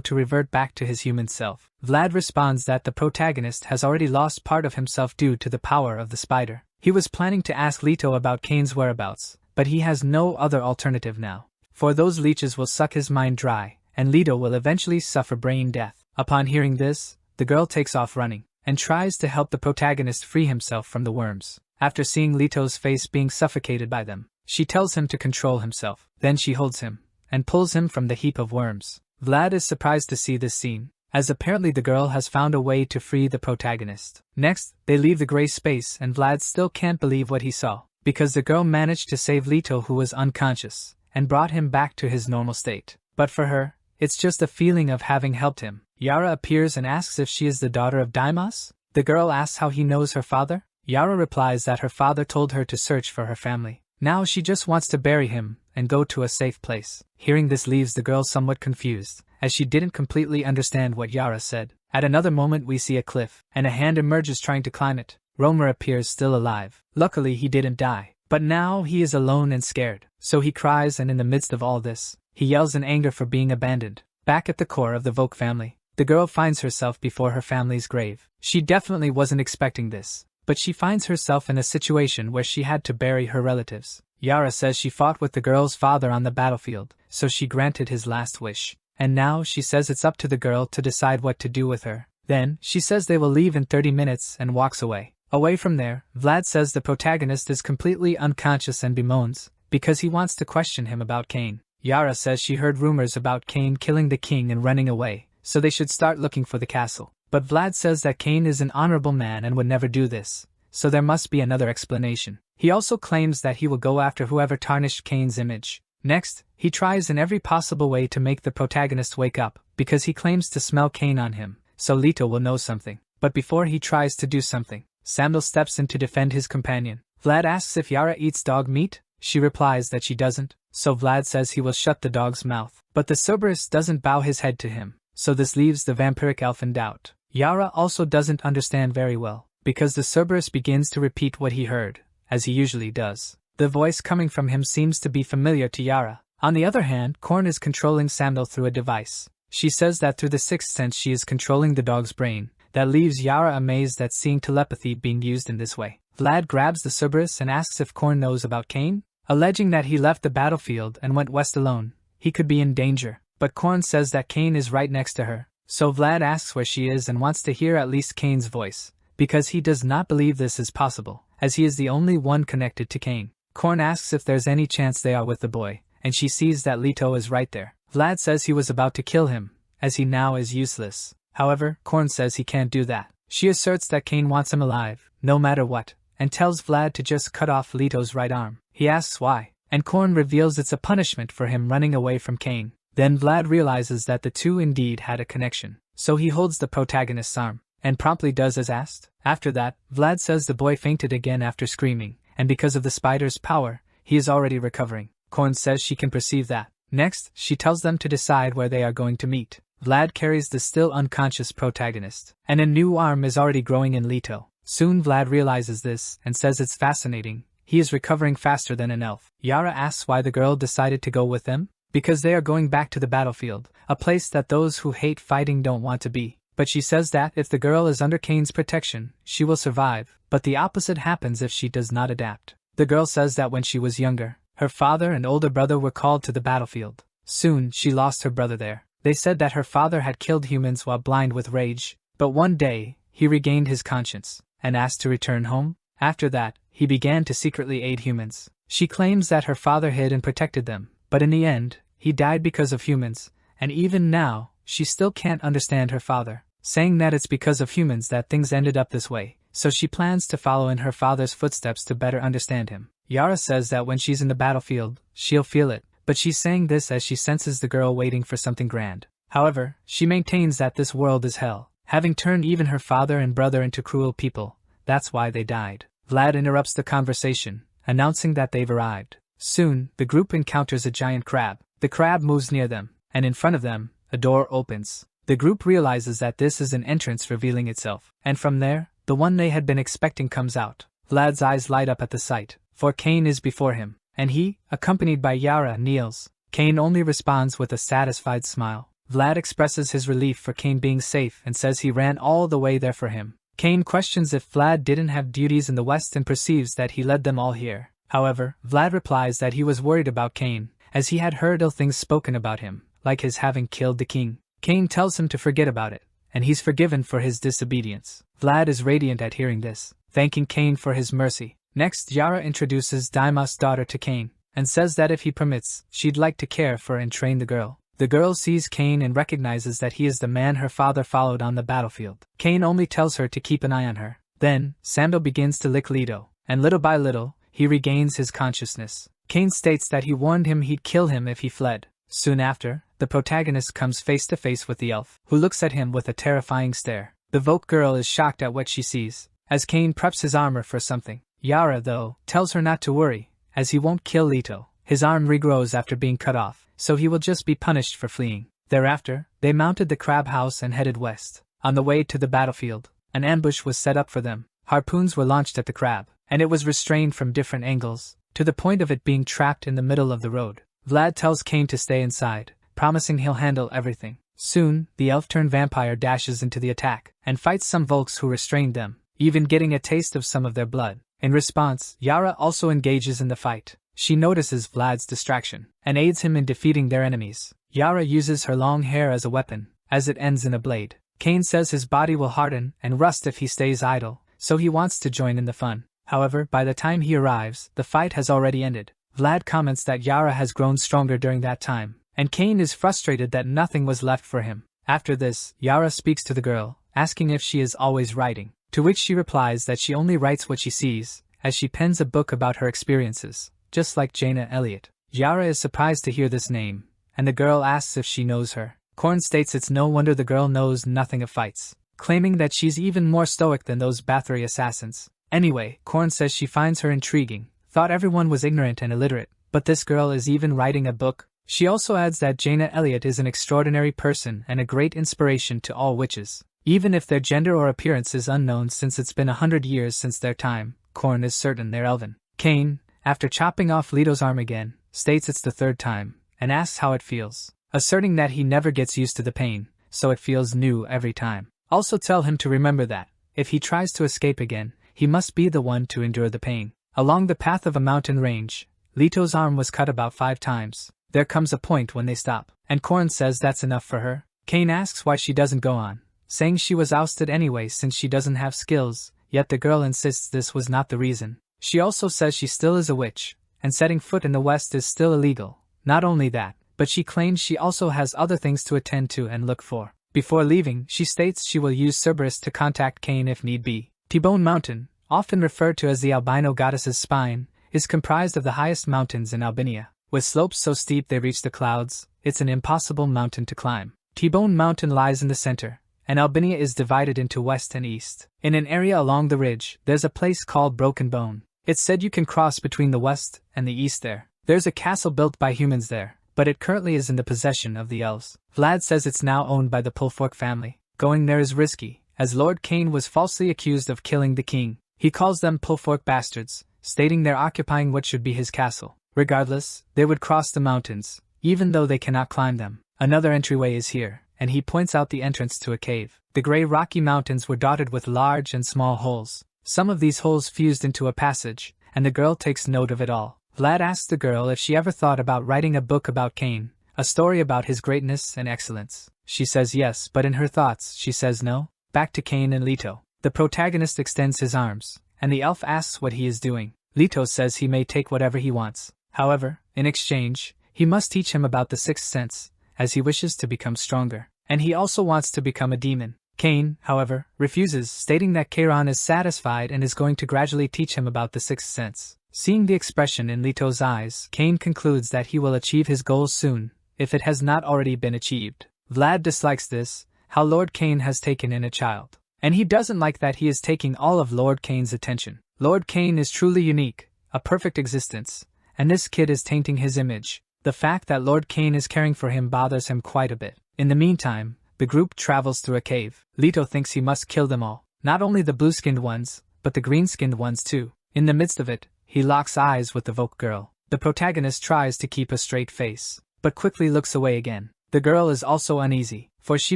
to revert back to his human self. Vlad responds that the protagonist has already lost part of himself due to the power of the spider. He was planning to ask Leto about Kane's whereabouts, but he has no other alternative now, for those leeches will suck his mind dry, and Leto will eventually suffer brain death. Upon hearing this, the girl takes off running, and tries to help the protagonist free himself from the worms. After seeing Leto's face being suffocated by them, she tells him to control himself. Then she holds him, and pulls him from the heap of worms. Vlad is surprised to see this scene, as apparently the girl has found a way to free the protagonist. Next, they leave the gray space and Vlad still can't believe what he saw, because the girl managed to save Leto, who was unconscious, and brought him back to his normal state. But for her, it's just a feeling of having helped him. Yara appears and asks if she is the daughter of Daimos. The girl asks how he knows her father. Yara replies that her father told her to search for her family. Now she just wants to bury him and go to a safe place. Hearing this leaves the girl somewhat confused, as she didn't completely understand what Yara said. At another moment we see a cliff, and a hand emerges trying to climb it. Romer appears still alive. Luckily he didn't die, but now he is alone and scared. So he cries, and in the midst of all this, he yells in anger for being abandoned. Back at the core of the Vogue family, the girl finds herself before her family's grave. She definitely wasn't expecting this, but she finds herself in a situation where she had to bury her relatives. Yara says she fought with the girl's father on the battlefield, so she granted his last wish. And now she says it's up to the girl to decide what to do with her. Then, she says they will leave in 30 minutes and walks away. Away from there, Vlad says the protagonist is completely unconscious and bemoans, because he wants to question him about Kane. Yara says she heard rumors about Kane killing the king and running away, so they should start looking for the castle. But Vlad says that Kane is an honorable man and would never do this, so there must be another explanation. He also claims that he will go after whoever tarnished Kane's image. Next, he tries in every possible way to make the protagonist wake up, because he claims to smell Kane on him, so Leto will know something. But before he tries to do something, Samuel steps in to defend his companion. Vlad asks if Yara eats dog meat. She replies that she doesn't, so Vlad says he will shut the dog's mouth. But the Cerberus doesn't bow his head to him, so this leaves the vampiric elf in doubt. Yara also doesn't understand very well, because the Cerberus begins to repeat what he heard, as he usually does. The voice coming from him seems to be familiar to Yara. On the other hand, Korn is controlling Samuel through a device. She says that through the sixth sense she is controlling the dog's brain. That leaves Yara amazed at seeing telepathy being used in this way. Vlad grabs the Cerberus and asks if Korn knows about Kane, alleging that he left the battlefield and went west alone. He could be in danger, but Korn says that Kane is right next to her. So Vlad asks where she is and wants to hear at least Kane's voice, because he does not believe this is possible, as he is the only one connected to Kane. Korn asks if there's any chance they are with the boy, and she sees that Leto is right there. Vlad says he was about to kill him, as he now is useless. However, Korn says he can't do that. She asserts that Kane wants him alive, no matter what, and tells Vlad to just cut off Leto's right arm. He asks why, and Korn reveals it's a punishment for him running away from Kane. Then Vlad realizes that the two indeed had a connection, so he holds the protagonist's arm, and promptly does as asked. After that, Vlad says the boy fainted again after screaming, and because of the spider's power, he is already recovering. Korn says she can perceive that. Next, she tells them to decide where they are going to meet. Vlad carries the still unconscious protagonist, and a new arm is already growing in Leto. Soon Vlad realizes this, and says it's fascinating. He is recovering faster than an elf. Yara asks why the girl decided to go with them. Because they are going back to the battlefield, a place that those who hate fighting don't want to be. But she says that if the girl is under Kane's protection, she will survive, but the opposite happens if she does not adapt. The girl says that when she was younger, her father and older brother were called to the battlefield. Soon, she lost her brother there. They said that her father had killed humans while blind with rage, but one day, he regained his conscience, and asked to return home. After that, he began to secretly aid humans. She claims that her father hid and protected them, but in the end, he died because of humans, and even now, she still can't understand her father, saying that it's because of humans that things ended up this way. so she plans to follow in her father's footsteps to better understand him. Yara says that when she's in the battlefield, she'll feel it, but she's saying this as she senses the girl waiting for something grand. However, she maintains that this world is hell, having turned even her father and brother into cruel people. That's why they died. Vlad interrupts the conversation, announcing that they've arrived. Soon, the group encounters a giant crab. The crab moves near them, and in front of them, a door opens. The group realizes that this is an entrance revealing itself, and from there, the one they had been expecting comes out. Vlad's eyes light up at the sight, for Kane is before him, and he, accompanied by Yara, kneels. Kane only responds with a satisfied smile. Vlad expresses his relief for Kane being safe and says he ran all the way there for him. Kane questions if Vlad didn't have duties in the West and perceives that he led them all here. However, Vlad replies that he was worried about Kane, as he had heard ill things spoken about him, like his having killed the king. Kane tells him to forget about it, and he's forgiven for his disobedience. Vlad is radiant at hearing this, thanking Kane for his mercy. Next, Yara introduces Daima's daughter to Kane, and says that if he permits, she'd like to care for and train the girl. The girl sees Kane and recognizes that he is the man her father followed on the battlefield. Kane only tells her to keep an eye on her. Then, Sando begins to lick Leto, and little by little, he regains his consciousness. Kane states that he warned him he'd kill him if he fled. Soon after, the protagonist comes face to face with the elf, who looks at him with a terrifying stare. The Vogue girl is shocked at what she sees, as Kane preps his armor for something. Yara, though, tells her not to worry, as he won't kill Leto. His arm regrows after being cut off, so he will just be punished for fleeing. Thereafter, they mounted the crab house and headed west. On the way to the battlefield, an ambush was set up for them. Harpoons were launched at the crab, and it was restrained from different angles, to the point of it being trapped in the middle of the road. Vlad tells Kane to stay inside, promising he'll handle everything. Soon, the elf-turned-vampire dashes into the attack, and fights some Volks who restrained them, even getting a taste of some of their blood. In response, Yara also engages in the fight. She notices Vlad's distraction, and aids him in defeating their enemies. Yara uses her long hair as a weapon, as it ends in a blade. Kane says his body will harden and rust if he stays idle, so he wants to join in the fun. However, by the time he arrives, the fight has already ended. Vlad comments that Yara has grown stronger during that time, and Kane is frustrated that nothing was left for him. After this, Yara speaks to the girl, asking if she is always writing, to which she replies that she only writes what she sees, as she pens a book about her experiences, just like Jaina Elliott. Yara is surprised to hear this name, and the girl asks if she knows her. Korn states it's no wonder the girl knows nothing of fights, claiming that she's even more stoic than those Bathory assassins. Anyway, Korn says she finds her intriguing, thought everyone was ignorant and illiterate, but this girl is even writing a book. She also adds that Jaina Elliott is an extraordinary person and a great inspiration to all witches. Even if their gender or appearance is unknown since it's been 100 years since their time, Korn is certain they're elven. Kane, after chopping off Leto's arm again, states it's the third time, and asks how it feels, asserting that he never gets used to the pain, so it feels new every time. Also tell him to remember that, if he tries to escape again, he must be the one to endure the pain. Along the path of a mountain range, Leto's arm was cut about 5 times. There comes a point when they stop, and Korn says that's enough for her. Kane asks why she doesn't go on, saying she was ousted anyway since she doesn't have skills, yet the girl insists this was not the reason. She also says she still is a witch, and setting foot in the West is still illegal. Not only that, but she claims she also has other things to attend to and look for. Before leaving, she states she will use Cerberus to contact Kane if need be. T-Bone Mountain, often referred to as the albino goddess's spine, is comprised of the highest mountains in Albania. With slopes so steep they reach the clouds, it's an impossible mountain to climb. T-Bone Mountain lies in the center, and Albania is divided into west and east. In an area along the ridge, there's a place called Broken Bone. It's said you can cross between the west and the east there. There's a castle built by humans there, but it currently is in the possession of the elves. Vlad says it's now owned by the Pulfork family. Going there is risky, as Lord Kane was falsely accused of killing the king. He calls them Pulfork bastards, stating they're occupying what should be his castle. Regardless, they would cross the mountains, even though they cannot climb them. Another entryway is here, and he points out the entrance to a cave. The grey rocky mountains were dotted with large and small holes. Some of these holes fused into a passage, and the girl takes note of it all. Vlad asks the girl if she ever thought about writing a book about Kane, a story about his greatness and excellence. She says yes, but in her thoughts she says no. Back to Kane and Leto. The protagonist extends his arms, and the elf asks what he is doing. Leto says he may take whatever he wants. However, in exchange, he must teach him about the sixth sense, as he wishes to become stronger. And he also wants to become a demon. Kane, however, refuses, stating that Keiron is satisfied and is going to gradually teach him about the sixth sense. Seeing the expression in Leto's eyes, Kane concludes that he will achieve his goals soon, if it has not already been achieved. Vlad dislikes this, how Lord Kane has taken in a child. And he doesn't like that he is taking all of Lord Kane's attention. Lord Kane is truly unique, a perfect existence, and this kid is tainting his image. The fact that Lord Kane is caring for him bothers him quite a bit. In the meantime, the group travels through a cave. Leto thinks he must kill them all, not only the blue-skinned ones, but the green-skinned ones too. In the midst of it, he locks eyes with the Voke girl. The protagonist tries to keep a straight face, but quickly looks away again. The girl is also uneasy, for she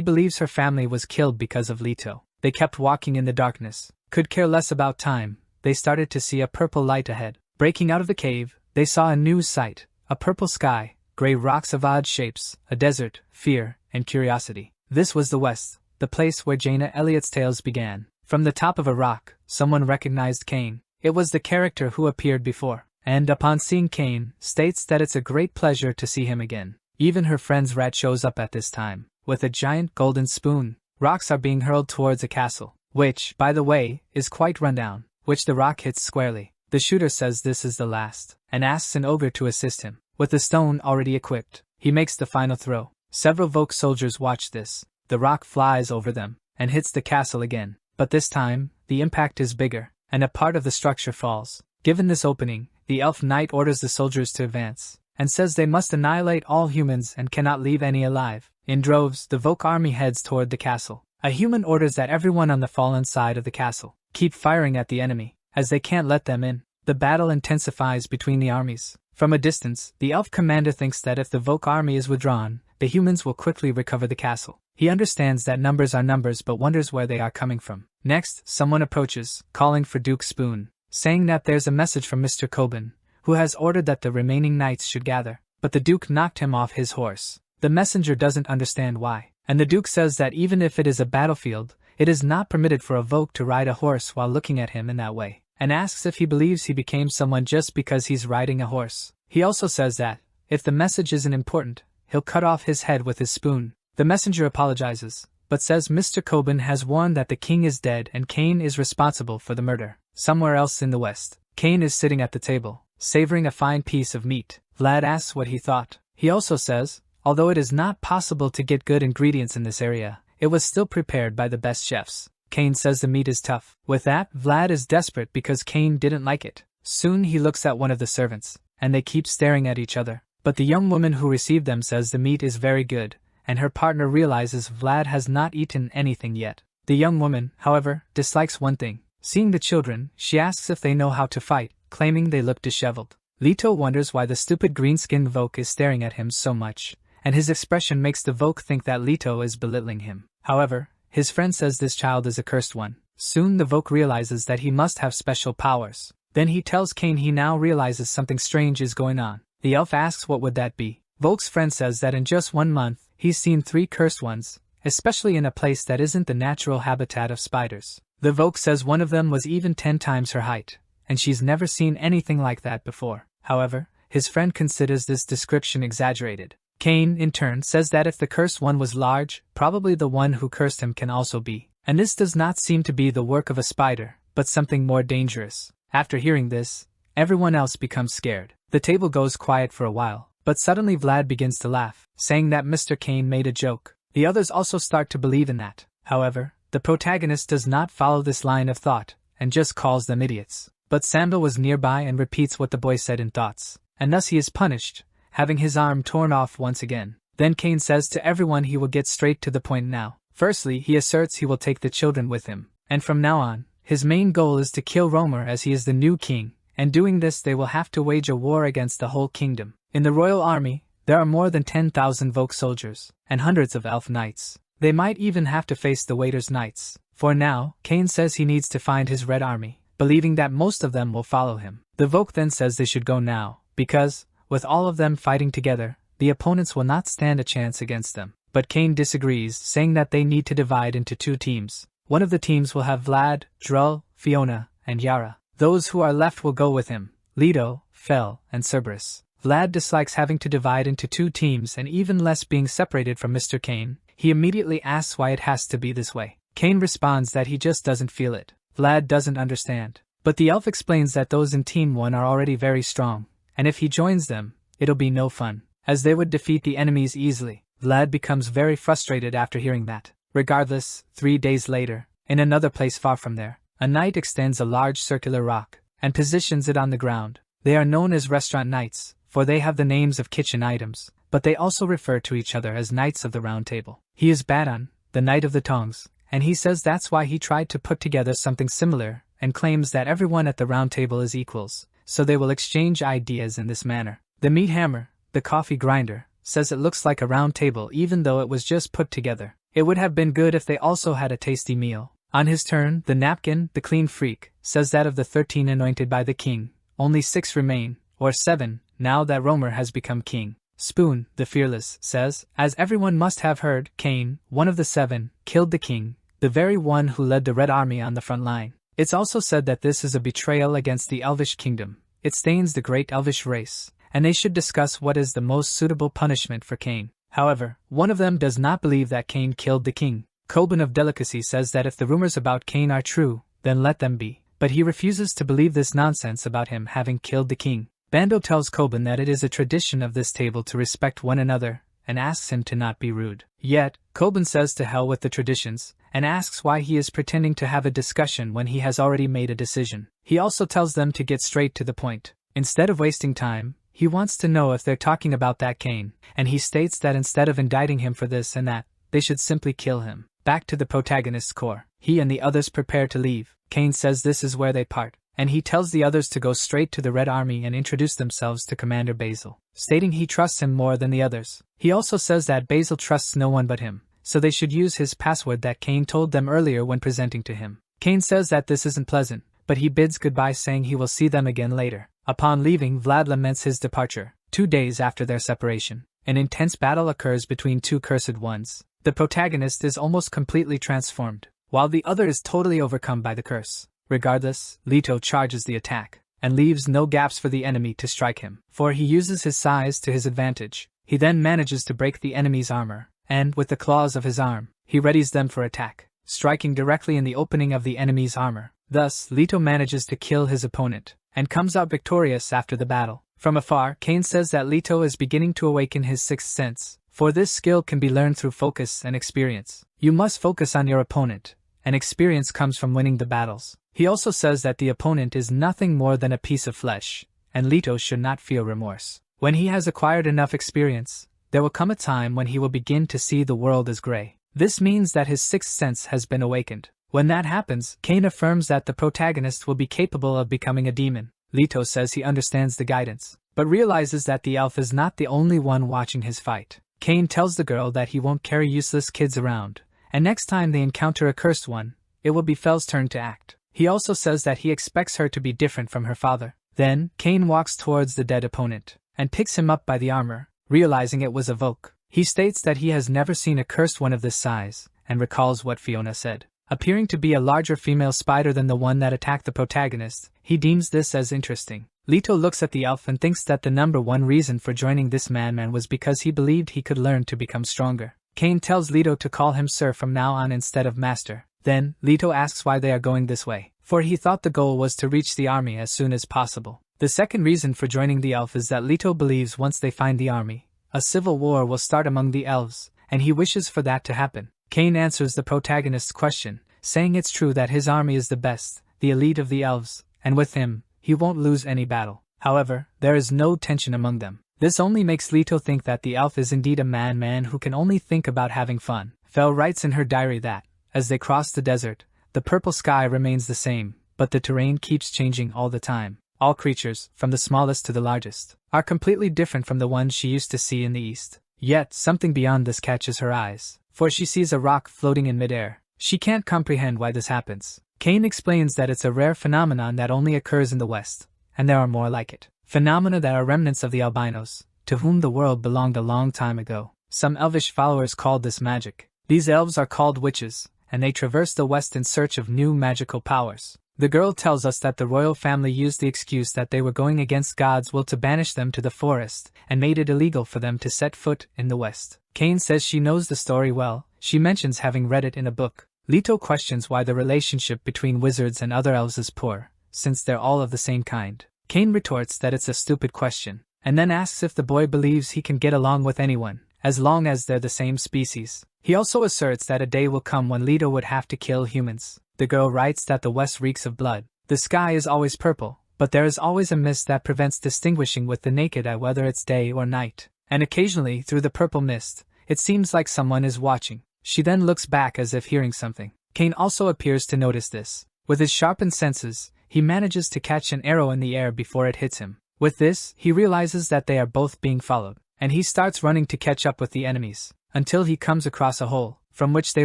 believes her family was killed because of Leto. They kept walking in the darkness, could care less about time. They started to see a purple light ahead. Breaking out of the cave, they saw a new sight, a purple sky, gray rocks of odd shapes, a desert, fear, and curiosity. This was the West, the place where Jaina Elliot's tales began. From the top of a rock, someone recognized Kane. It was the character who appeared before, and upon seeing Kane, states that it's a great pleasure to see him again. Even her friend's rat shows up at this time, with a giant golden spoon. Rocks are being hurled towards a castle, which, by the way, is quite rundown, which the rock hits squarely. The shooter says this is the last, and asks an ogre to assist him. With the stone already equipped, he makes the final throw. Several Voke soldiers watch this. The rock flies over them, and hits the castle again. But this time, the impact is bigger, and a part of the structure falls. Given this opening, the elf knight orders the soldiers to advance, and says they must annihilate all humans and cannot leave any alive. In droves, the Voke army heads toward the castle. A human orders that everyone on the fallen side of the castle keep firing at the enemy, as they can't let them in. The battle intensifies between the armies. From a distance, the elf commander thinks that if the Voke army is withdrawn, the humans will quickly recover the castle. He understands that numbers are numbers but wonders where they are coming from. Next, someone approaches, calling for Duke Spoon, saying that there's a message from Mr. Coben, who has ordered that the remaining knights should gather. But the Duke knocked him off his horse. The messenger doesn't understand why, and the Duke says that even if it is a battlefield, it is not permitted for a Voke to ride a horse while looking at him in that way, and asks if he believes he became someone just because he's riding a horse. He also says that, if the message isn't important, he'll cut off his head with his spoon. The messenger apologizes, but says Mr. Coben has warned that the king is dead and Kane is responsible for the murder. Somewhere else in the West, Kane is sitting at the table, savoring a fine piece of meat. Vlad asks what he thought. He also says, although it is not possible to get good ingredients in this area, it was still prepared by the best chefs. Kane says the meat is tough. With that, Vlad is desperate because Kane didn't like it. Soon he looks at one of the servants, and they keep staring at each other. But the young woman who received them says the meat is very good, and her partner realizes Vlad has not eaten anything yet. The young woman, however, dislikes one thing. Seeing the children, she asks if they know how to fight, claiming they look disheveled. Leto wonders why the stupid green-skinned Voke is staring at him so much, and his expression makes the Voke think that Leto is belittling him. However, his friend says this child is a cursed one. Soon the Voke realizes that he must have special powers. Then he tells Kane he now realizes something strange is going on. The elf asks what would that be. Voke's friend says that in just 1 month, he's seen 3 cursed ones, especially in a place that isn't the natural habitat of spiders. The Voke says one of them was even 10 times her height, and she's never seen anything like that before. However, his friend considers this description exaggerated. Kane, in turn, says that if the cursed one was large, probably the one who cursed him can also be. And this does not seem to be the work of a spider, but something more dangerous. After hearing this, everyone else becomes scared. The table goes quiet for a while, but suddenly Vlad begins to laugh, saying that Mr. Kane made a joke. The others also start to believe in that. However, the protagonist does not follow this line of thought, and just calls them idiots. But Sandal was nearby and repeats what the boy said in thoughts, and thus he is punished, having his arm torn off once again. Then Kane says to everyone he will get straight to the point now. Firstly, he asserts he will take the children with him, and from now on, his main goal is to kill Romer as he is the new king, and doing this they will have to wage a war against the whole kingdom. In the royal army, there are more than 10,000 Voke soldiers, and hundreds of elf knights. They might even have to face the Waiter's knights. For now, Kane says he needs to find his red army, believing that most of them will follow him. The Voke then says they should go now, because, with all of them fighting together, the opponents will not stand a chance against them. But Kane disagrees, saying that they need to divide into 2 teams. One of the teams will have Vlad, Drull, Fiona, and Yara. Those who are left will go with him, Leto, Fel, and Cerberus. Vlad dislikes having to divide into 2 teams and even less being separated from Mr. Kane. He immediately asks why it has to be this way. Kane responds that he just doesn't feel it. Vlad doesn't understand. But the elf explains that those in Team 1 are already very strong, and if he joins them, it'll be no fun, as they would defeat the enemies easily. Vlad becomes very frustrated after hearing that. Regardless, 3 days later, in another place far from there, a knight extends a large circular rock and positions it on the ground. They are known as restaurant knights, for they have the names of kitchen items, but they also refer to each other as Knights of the Round Table. He is Badon, the Knight of the Tongs, and he says that's why he tried to put together something similar, and claims that everyone at the round table is equals, so they will exchange ideas in this manner. The meat hammer, the coffee grinder, says it looks like a round table even though it was just put together. It would have been good if they also had a tasty meal. On his turn, the napkin, the clean freak, says that of the 13 anointed by the king, only 6 remain, or 7, now that Romer has become king. Spoon, the fearless, says, as everyone must have heard, Cain, one of the 7, killed the king, the very one who led the Red Army on the front line. It's also said that this is a betrayal against the Elvish kingdom. It stains the great Elvish race, and they should discuss what is the most suitable punishment for Cain. However, one of them does not believe that Cain killed the king. Coben of Delicacy says that if the rumors about Cain are true, then let them be, but he refuses to believe this nonsense about him having killed the king. Bando tells Coben that it is a tradition of this table to respect one another, and asks him to not be rude. Yet, Coben says to hell with the traditions, and asks why he is pretending to have a discussion when he has already made a decision. He also tells them to get straight to the point. Instead of wasting time, he wants to know if they're talking about that Cain, and he states that instead of indicting him for this and that, they should simply kill him. Back to the protagonist's core. He and the others prepare to leave. Cain says this is where they part, and he tells the others to go straight to the Red Army and introduce themselves to Commander Basil, stating he trusts him more than the others. He also says that Basil trusts no one but him, so they should use his password that Cain told them earlier when presenting to him. Cain says that this isn't pleasant, but he bids goodbye saying he will see them again later. Upon leaving, Vlad laments his departure. 2 days after their separation, an intense battle occurs between 2 cursed ones. The protagonist is almost completely transformed, while the other is totally overcome by the curse. Regardless, Leto charges the attack, and leaves no gaps for the enemy to strike him, for he uses his size to his advantage. He then manages to break the enemy's armor, and, with the claws of his arm, he readies them for attack, striking directly in the opening of the enemy's armor. Thus, Leto manages to kill his opponent, and comes out victorious after the battle. From afar, Cain says that Leto is beginning to awaken his sixth sense, for this skill can be learned through focus and experience. You must focus on your opponent, and experience comes from winning the battles. He also says that the opponent is nothing more than a piece of flesh, and Leto should not feel remorse. When he has acquired enough experience, there will come a time when he will begin to see the world as gray. This means that his sixth sense has been awakened. When that happens, Cain affirms that the protagonist will be capable of becoming a demon. Leto says he understands the guidance, but realizes that the elf is not the only one watching his fight. Cain tells the girl that he won't carry useless kids around, and next time they encounter a cursed one, it will be Fel's turn to act. He also says that he expects her to be different from her father. Then, Cain walks towards the dead opponent, and picks him up by the armor, realizing it was a Volk. He states that he has never seen a cursed one of this size, and recalls what Fiona said. Appearing to be a larger female spider than the one that attacked the protagonist, he deems this as interesting. Leto looks at the elf and thinks that the number one reason for joining this madman was because he believed he could learn to become stronger. Cain tells Leto to call him sir from now on instead of master. Then, Leto asks why they are going this way, for he thought the goal was to reach the army as soon as possible. The second reason for joining the elf is that Leto believes once they find the army, a civil war will start among the elves, and he wishes for that to happen. Cain answers the protagonist's question, saying it's true that his army is the best, the elite of the elves, and with him, he won't lose any battle. However, there is no tension among them. This only makes Leto think that the elf is indeed a madman who can only think about having fun. Fel writes in her diary that, as they cross the desert, the purple sky remains the same, but the terrain keeps changing all the time. All creatures, from the smallest to the largest, are completely different from the ones she used to see in the east. Yet, something beyond this catches her eyes, for she sees a rock floating in midair. She can't comprehend why this happens. Cain explains that it's a rare phenomenon that only occurs in the West, and there are more like it. Phenomena that are remnants of the albinos, to whom the world belonged a long time ago. Some elvish followers called this magic. These elves are called witches, and they traverse the West in search of new magical powers. The girl tells us that the royal family used the excuse that they were going against God's will to banish them to the forest, and made it illegal for them to set foot in the West. Cain says she knows the story well. She mentions having read it in a book. Leto questions why the relationship between wizards and other elves is poor, since they're all of the same kind. Kane retorts that it's a stupid question, and then asks if the boy believes he can get along with anyone, as long as they're the same species. He also asserts that a day will come when Leto would have to kill humans. The girl writes that the west reeks of blood. The sky is always purple, but there is always a mist that prevents distinguishing with the naked eye whether it's day or night. And occasionally, through the purple mist, it seems like someone is watching. She then looks back as if hearing something. Kane also appears to notice this. With his sharpened senses, he manages to catch an arrow in the air before it hits him. With this, he realizes that they are both being followed, and he starts running to catch up with the enemies, until he comes across a hole, from which they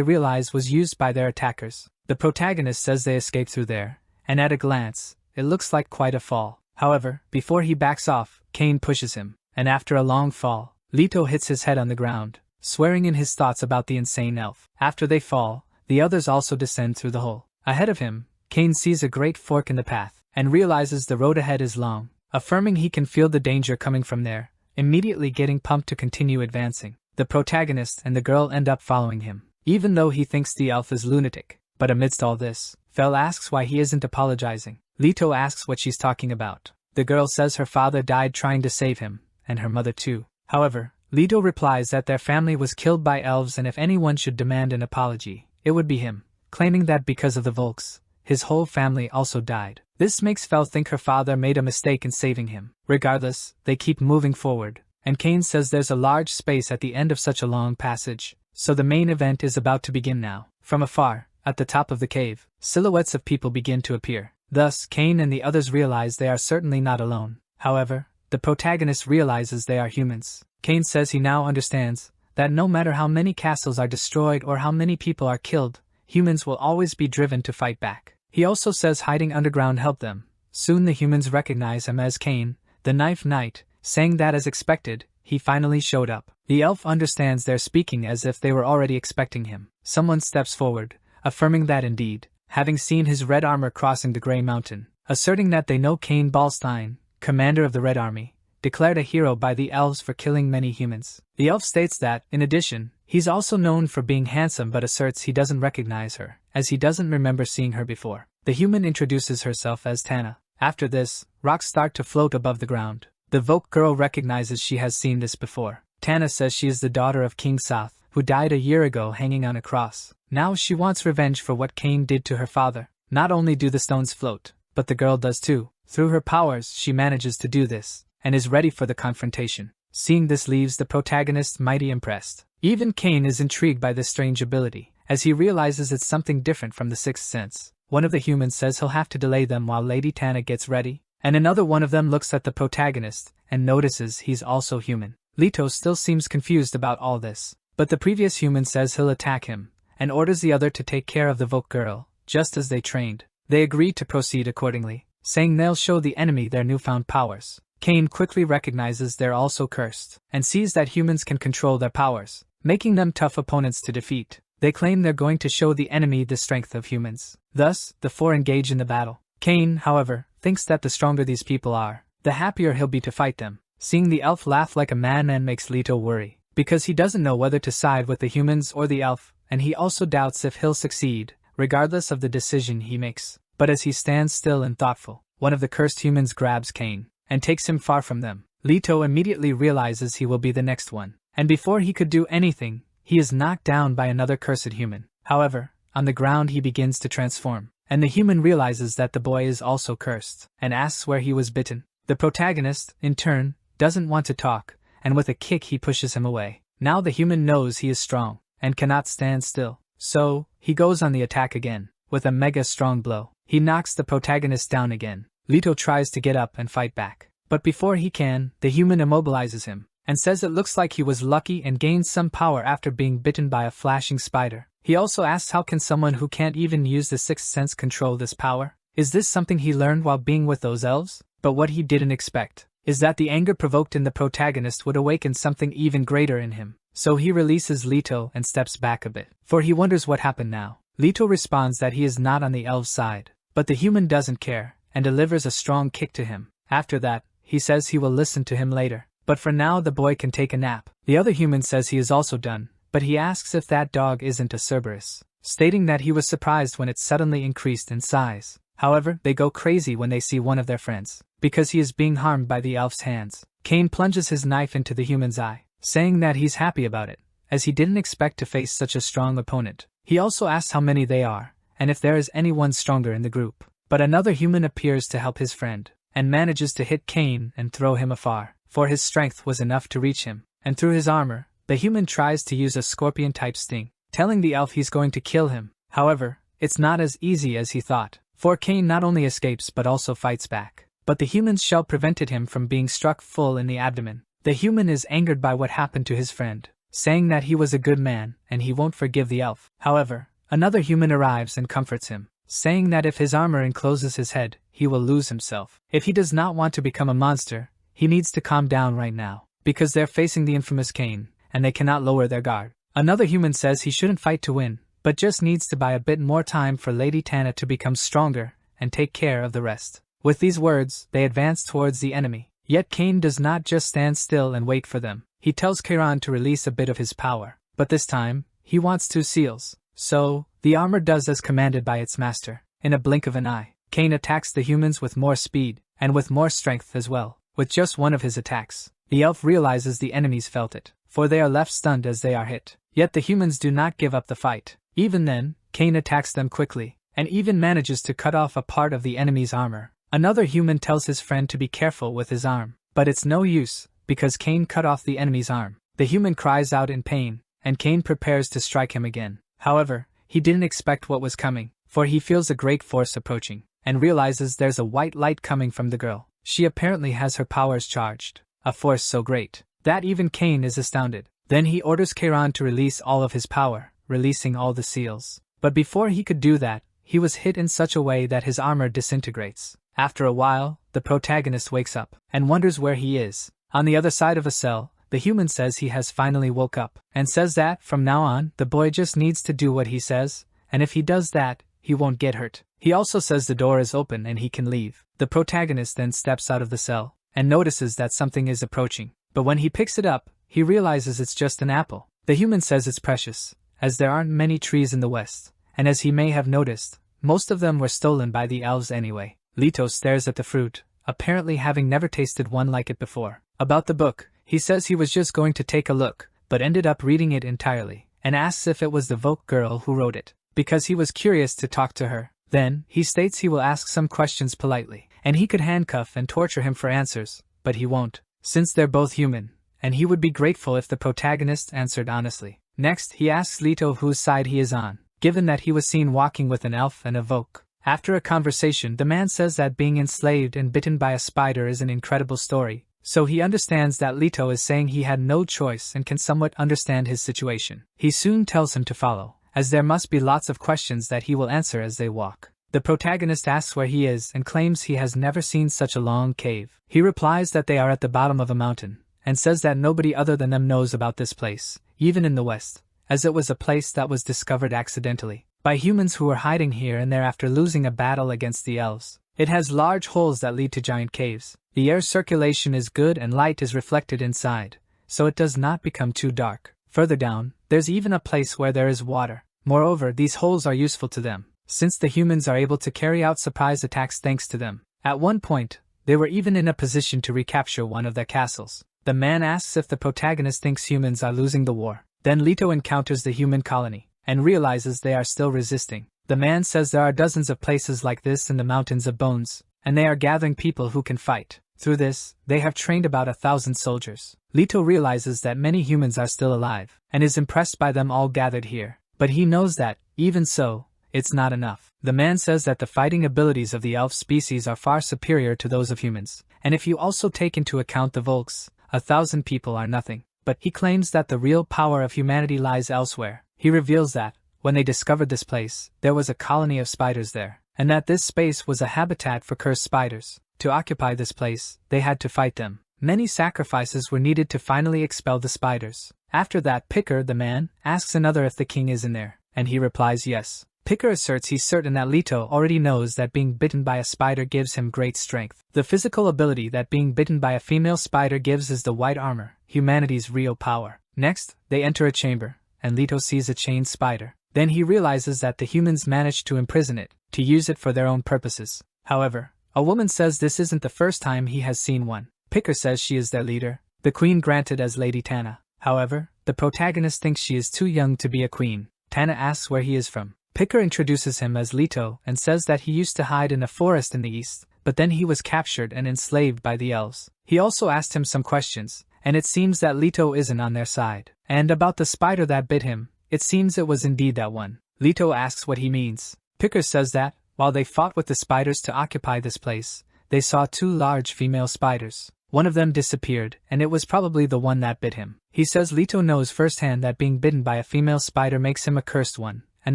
realize was used by their attackers. The protagonist says they escaped through there, and at a glance, it looks like quite a fall. However, before he backs off, Kane pushes him, and after a long fall, Leto hits his head on the ground, swearing in his thoughts about the insane elf. After they fall, the others also descend through the hole. Ahead of him, Kane sees a great fork in the path, and realizes the road ahead is long, affirming he can feel the danger coming from there, immediately getting pumped to continue advancing. The protagonist and the girl end up following him, even though he thinks the elf is lunatic. But amidst all this, Fel asks why he isn't apologizing. Leto asks what she's talking about. The girl says her father died trying to save him, and her mother too. However, Leto replies that their family was killed by elves and if anyone should demand an apology, it would be him, claiming that because of the Volks, his whole family also died. This makes Fel think her father made a mistake in saving him. Regardless, they keep moving forward, and Kane says there's a large space at the end of such a long passage, so the main event is about to begin now. From afar, at the top of the cave, silhouettes of people begin to appear. Thus, Kane and the others realize they are certainly not alone. However, the protagonist realizes they are humans. Kane says he now understands that no matter how many castles are destroyed or how many people are killed, humans will always be driven to fight back. He also says hiding underground helped them. Soon the humans recognize him as Kane, the Knife Knight, saying that as expected, he finally showed up. The elf understands they're speaking as if they were already expecting him. Someone steps forward, affirming that indeed, having seen his red armor crossing the Grey Mountain, asserting that they know Kane Ballstein, commander of the Red Army, declared a hero by the elves for killing many humans. The elf states that, in addition, he's also known for being handsome but asserts he doesn't recognize her, as he doesn't remember seeing her before. The human introduces herself as Tana. After this, rocks start to float above the ground. The Volk girl recognizes she has seen this before. Tana says she is the daughter of King South, who died a year ago hanging on a cross. Now she wants revenge for what Kane did to her father. Not only do the stones float, but the girl does too. Through her powers, she manages to do this, and is ready for the confrontation. Seeing this leaves the protagonist mighty impressed. Even Kane is intrigued by this strange ability, as he realizes it's something different from the Sixth Sense. One of the humans says he'll have to delay them while Lady Tana gets ready, and another one of them looks at the protagonist and notices he's also human. Leto still seems confused about all this, but the previous human says he'll attack him, and orders the other to take care of the Volk girl, just as they trained. They agree to proceed accordingly, saying they'll show the enemy their newfound powers. Kane quickly recognizes they're also cursed, and sees that humans can control their powers, making them tough opponents to defeat. They claim they're going to show the enemy the strength of humans. Thus, the four engage in the battle. Kane, however, thinks that the stronger these people are, the happier he'll be to fight them. Seeing the elf laugh like a madman makes Leto worry, because he doesn't know whether to side with the humans or the elf, and he also doubts if he'll succeed, regardless of the decision he makes. But as he stands still and thoughtful, one of the cursed humans grabs Kane, and takes him far from them. Leto immediately realizes he will be the next one, and before he could do anything, he is knocked down by another cursed human. However, on the ground he begins to transform, and the human realizes that the boy is also cursed, and asks where he was bitten. The protagonist, in turn, doesn't want to talk, and with a kick he pushes him away. Now the human knows he is strong, and cannot stand still, so, he goes on the attack again. With a mega strong blow, he knocks the protagonist down again. Leto tries to get up and fight back, but before he can, the human immobilizes him, and says it looks like he was lucky and gained some power after being bitten by a flashing spider. He also asks how can someone who can't even use the Sixth Sense control this power? Is this something he learned while being with those elves? But what he didn't expect is that the anger provoked in the protagonist would awaken something even greater in him. So he releases Leto and steps back a bit, for he wonders what happened now. Leto responds that he is not on the elf's side, but the human doesn't care, and delivers a strong kick to him. After that, he says he will listen to him later, but for now the boy can take a nap. The other human says he is also done, but he asks if that dog isn't a Cerberus. stating that he was surprised when it suddenly increased in size. However, they go crazy when they see one of their friends, because he is being harmed by the elf's hands. Cain plunges his knife into the human's eye, saying that he's happy about it, as he didn't expect to face such a strong opponent. He also asks how many they are, and if there is anyone stronger in the group. But another human appears to help his friend, and manages to hit Cain and throw him afar, for his strength was enough to reach him. And through his armor, the human tries to use a scorpion-type sting, telling the elf he's going to kill him. However, it's not as easy as he thought, for Cain not only escapes but also fights back. But the human's shell prevented him from being struck full in the abdomen. The human is angered by what happened to his friend, saying that he was a good man and he won't forgive the elf. However, another human arrives and comforts him, saying that if his armor encloses his head, he will lose himself. If he does not want to become a monster, he needs to calm down right now, because they're facing the infamous Cain, and they cannot lower their guard. Another human says he shouldn't fight to win, but just needs to buy a bit more time for Lady Tana to become stronger and take care of the rest. With these words, they advance towards the enemy. Yet Cain does not just stand still and wait for them. He tells Chiron to release a bit of his power, but this time, he wants 2 seals. So, the armor does as commanded by its master. In a blink of an eye, Cain attacks the humans with more speed, and with more strength as well. With just one of his attacks, the elf realizes the enemies felt it, for they are left stunned as they are hit. Yet the humans do not give up the fight. Even then, Cain attacks them quickly, and even manages to cut off a part of the enemy's armor. Another human tells his friend to be careful with his arm, but it's no use, because Cain cut off the enemy's arm. The human cries out in pain, and Cain prepares to strike him again. However, he didn't expect what was coming, for he feels a great force approaching, and realizes there's a white light coming from the girl. She apparently has her powers charged, a force so great that even Cain is astounded. Then he orders Chiron to release all of his power, releasing all the seals. But before he could do that, he was hit in such a way that his armor disintegrates. After a while, the protagonist wakes up, and wonders where he is. On the other side of a cell, the human says he has finally woke up, and says that, from now on, the boy just needs to do what he says, and if he does that, he won't get hurt. He also says the door is open and he can leave. The protagonist then steps out of the cell, and notices that something is approaching. But when he picks it up, he realizes it's just an apple. The human says it's precious, as there aren't many trees in the west, and as he may have noticed, most of them were stolen by the elves anyway. Leto stares at the fruit, apparently having never tasted one like it before. About the book, he says he was just going to take a look, but ended up reading it entirely, and asks if it was the Vogue girl who wrote it, because he was curious to talk to her. Then, he states he will ask some questions politely, and he could handcuff and torture him for answers, but he won't, since they're both human, and he would be grateful if the protagonist answered honestly. Next, he asks Leto whose side he is on, given that he was seen walking with an elf and a Vogue. After a conversation, the man says that being enslaved and bitten by a spider is an incredible story, so he understands that Leto is saying he had no choice and can somewhat understand his situation. He soon tells him to follow, as there must be lots of questions that he will answer as they walk. The protagonist asks where he is and claims he has never seen such a long cave. He replies that they are at the bottom of a mountain, and says that nobody other than them knows about this place, even in the West, as it was a place that was discovered accidentally by humans who were hiding here and there after losing a battle against the elves. It has large holes that lead to giant caves. The air circulation is good and light is reflected inside, so it does not become too dark. Further down, there's even a place where there is water. Moreover, these holes are useful to them, since the humans are able to carry out surprise attacks thanks to them. At one point, they were even in a position to recapture one of their castles. The man asks if the protagonist thinks humans are losing the war. Then Leto encounters the human colony, and realizes they are still resisting. The man says there are dozens of places like this in the Mountains of Bones, and they are gathering people who can fight. Through this, they have trained about 1,000 soldiers. Leto realizes that many humans are still alive, and is impressed by them all gathered here. But he knows that, even so, it's not enough. The man says that the fighting abilities of the elf species are far superior to those of humans, and if you also take into account the Volks, 1,000 people are nothing. But he claims that the real power of humanity lies elsewhere. He reveals that, when they discovered this place, there was a colony of spiders there, and that this space was a habitat for cursed spiders. To occupy this place, they had to fight them. Many sacrifices were needed to finally expel the spiders. After that, Picker, the man, asks another if the king is in there, and he replies yes. Picker asserts he's certain that Leto already knows that being bitten by a spider gives him great strength. The physical ability that being bitten by a female spider gives is the white armor, humanity's real power. Next, they enter a chamber, and Leto sees a chained spider. Then he realizes that the humans managed to imprison it, to use it for their own purposes. However, a woman says this isn't the first time he has seen one. Picker says she is their leader, the queen granted as Lady Tana. However, the protagonist thinks she is too young to be a queen. Tana asks where he is from. Picker introduces him as Leto and says that he used to hide in a forest in the east, but then he was captured and enslaved by the elves. He also asked him some questions, and it seems that Leto isn't on their side. And about the spider that bit him, it seems it was indeed that one. Leto asks what he means. Picker says that, while they fought with the spiders to occupy this place, they saw 2 large female spiders. One of them disappeared, and it was probably the one that bit him. He says Leto knows firsthand that being bitten by a female spider makes him a cursed one, and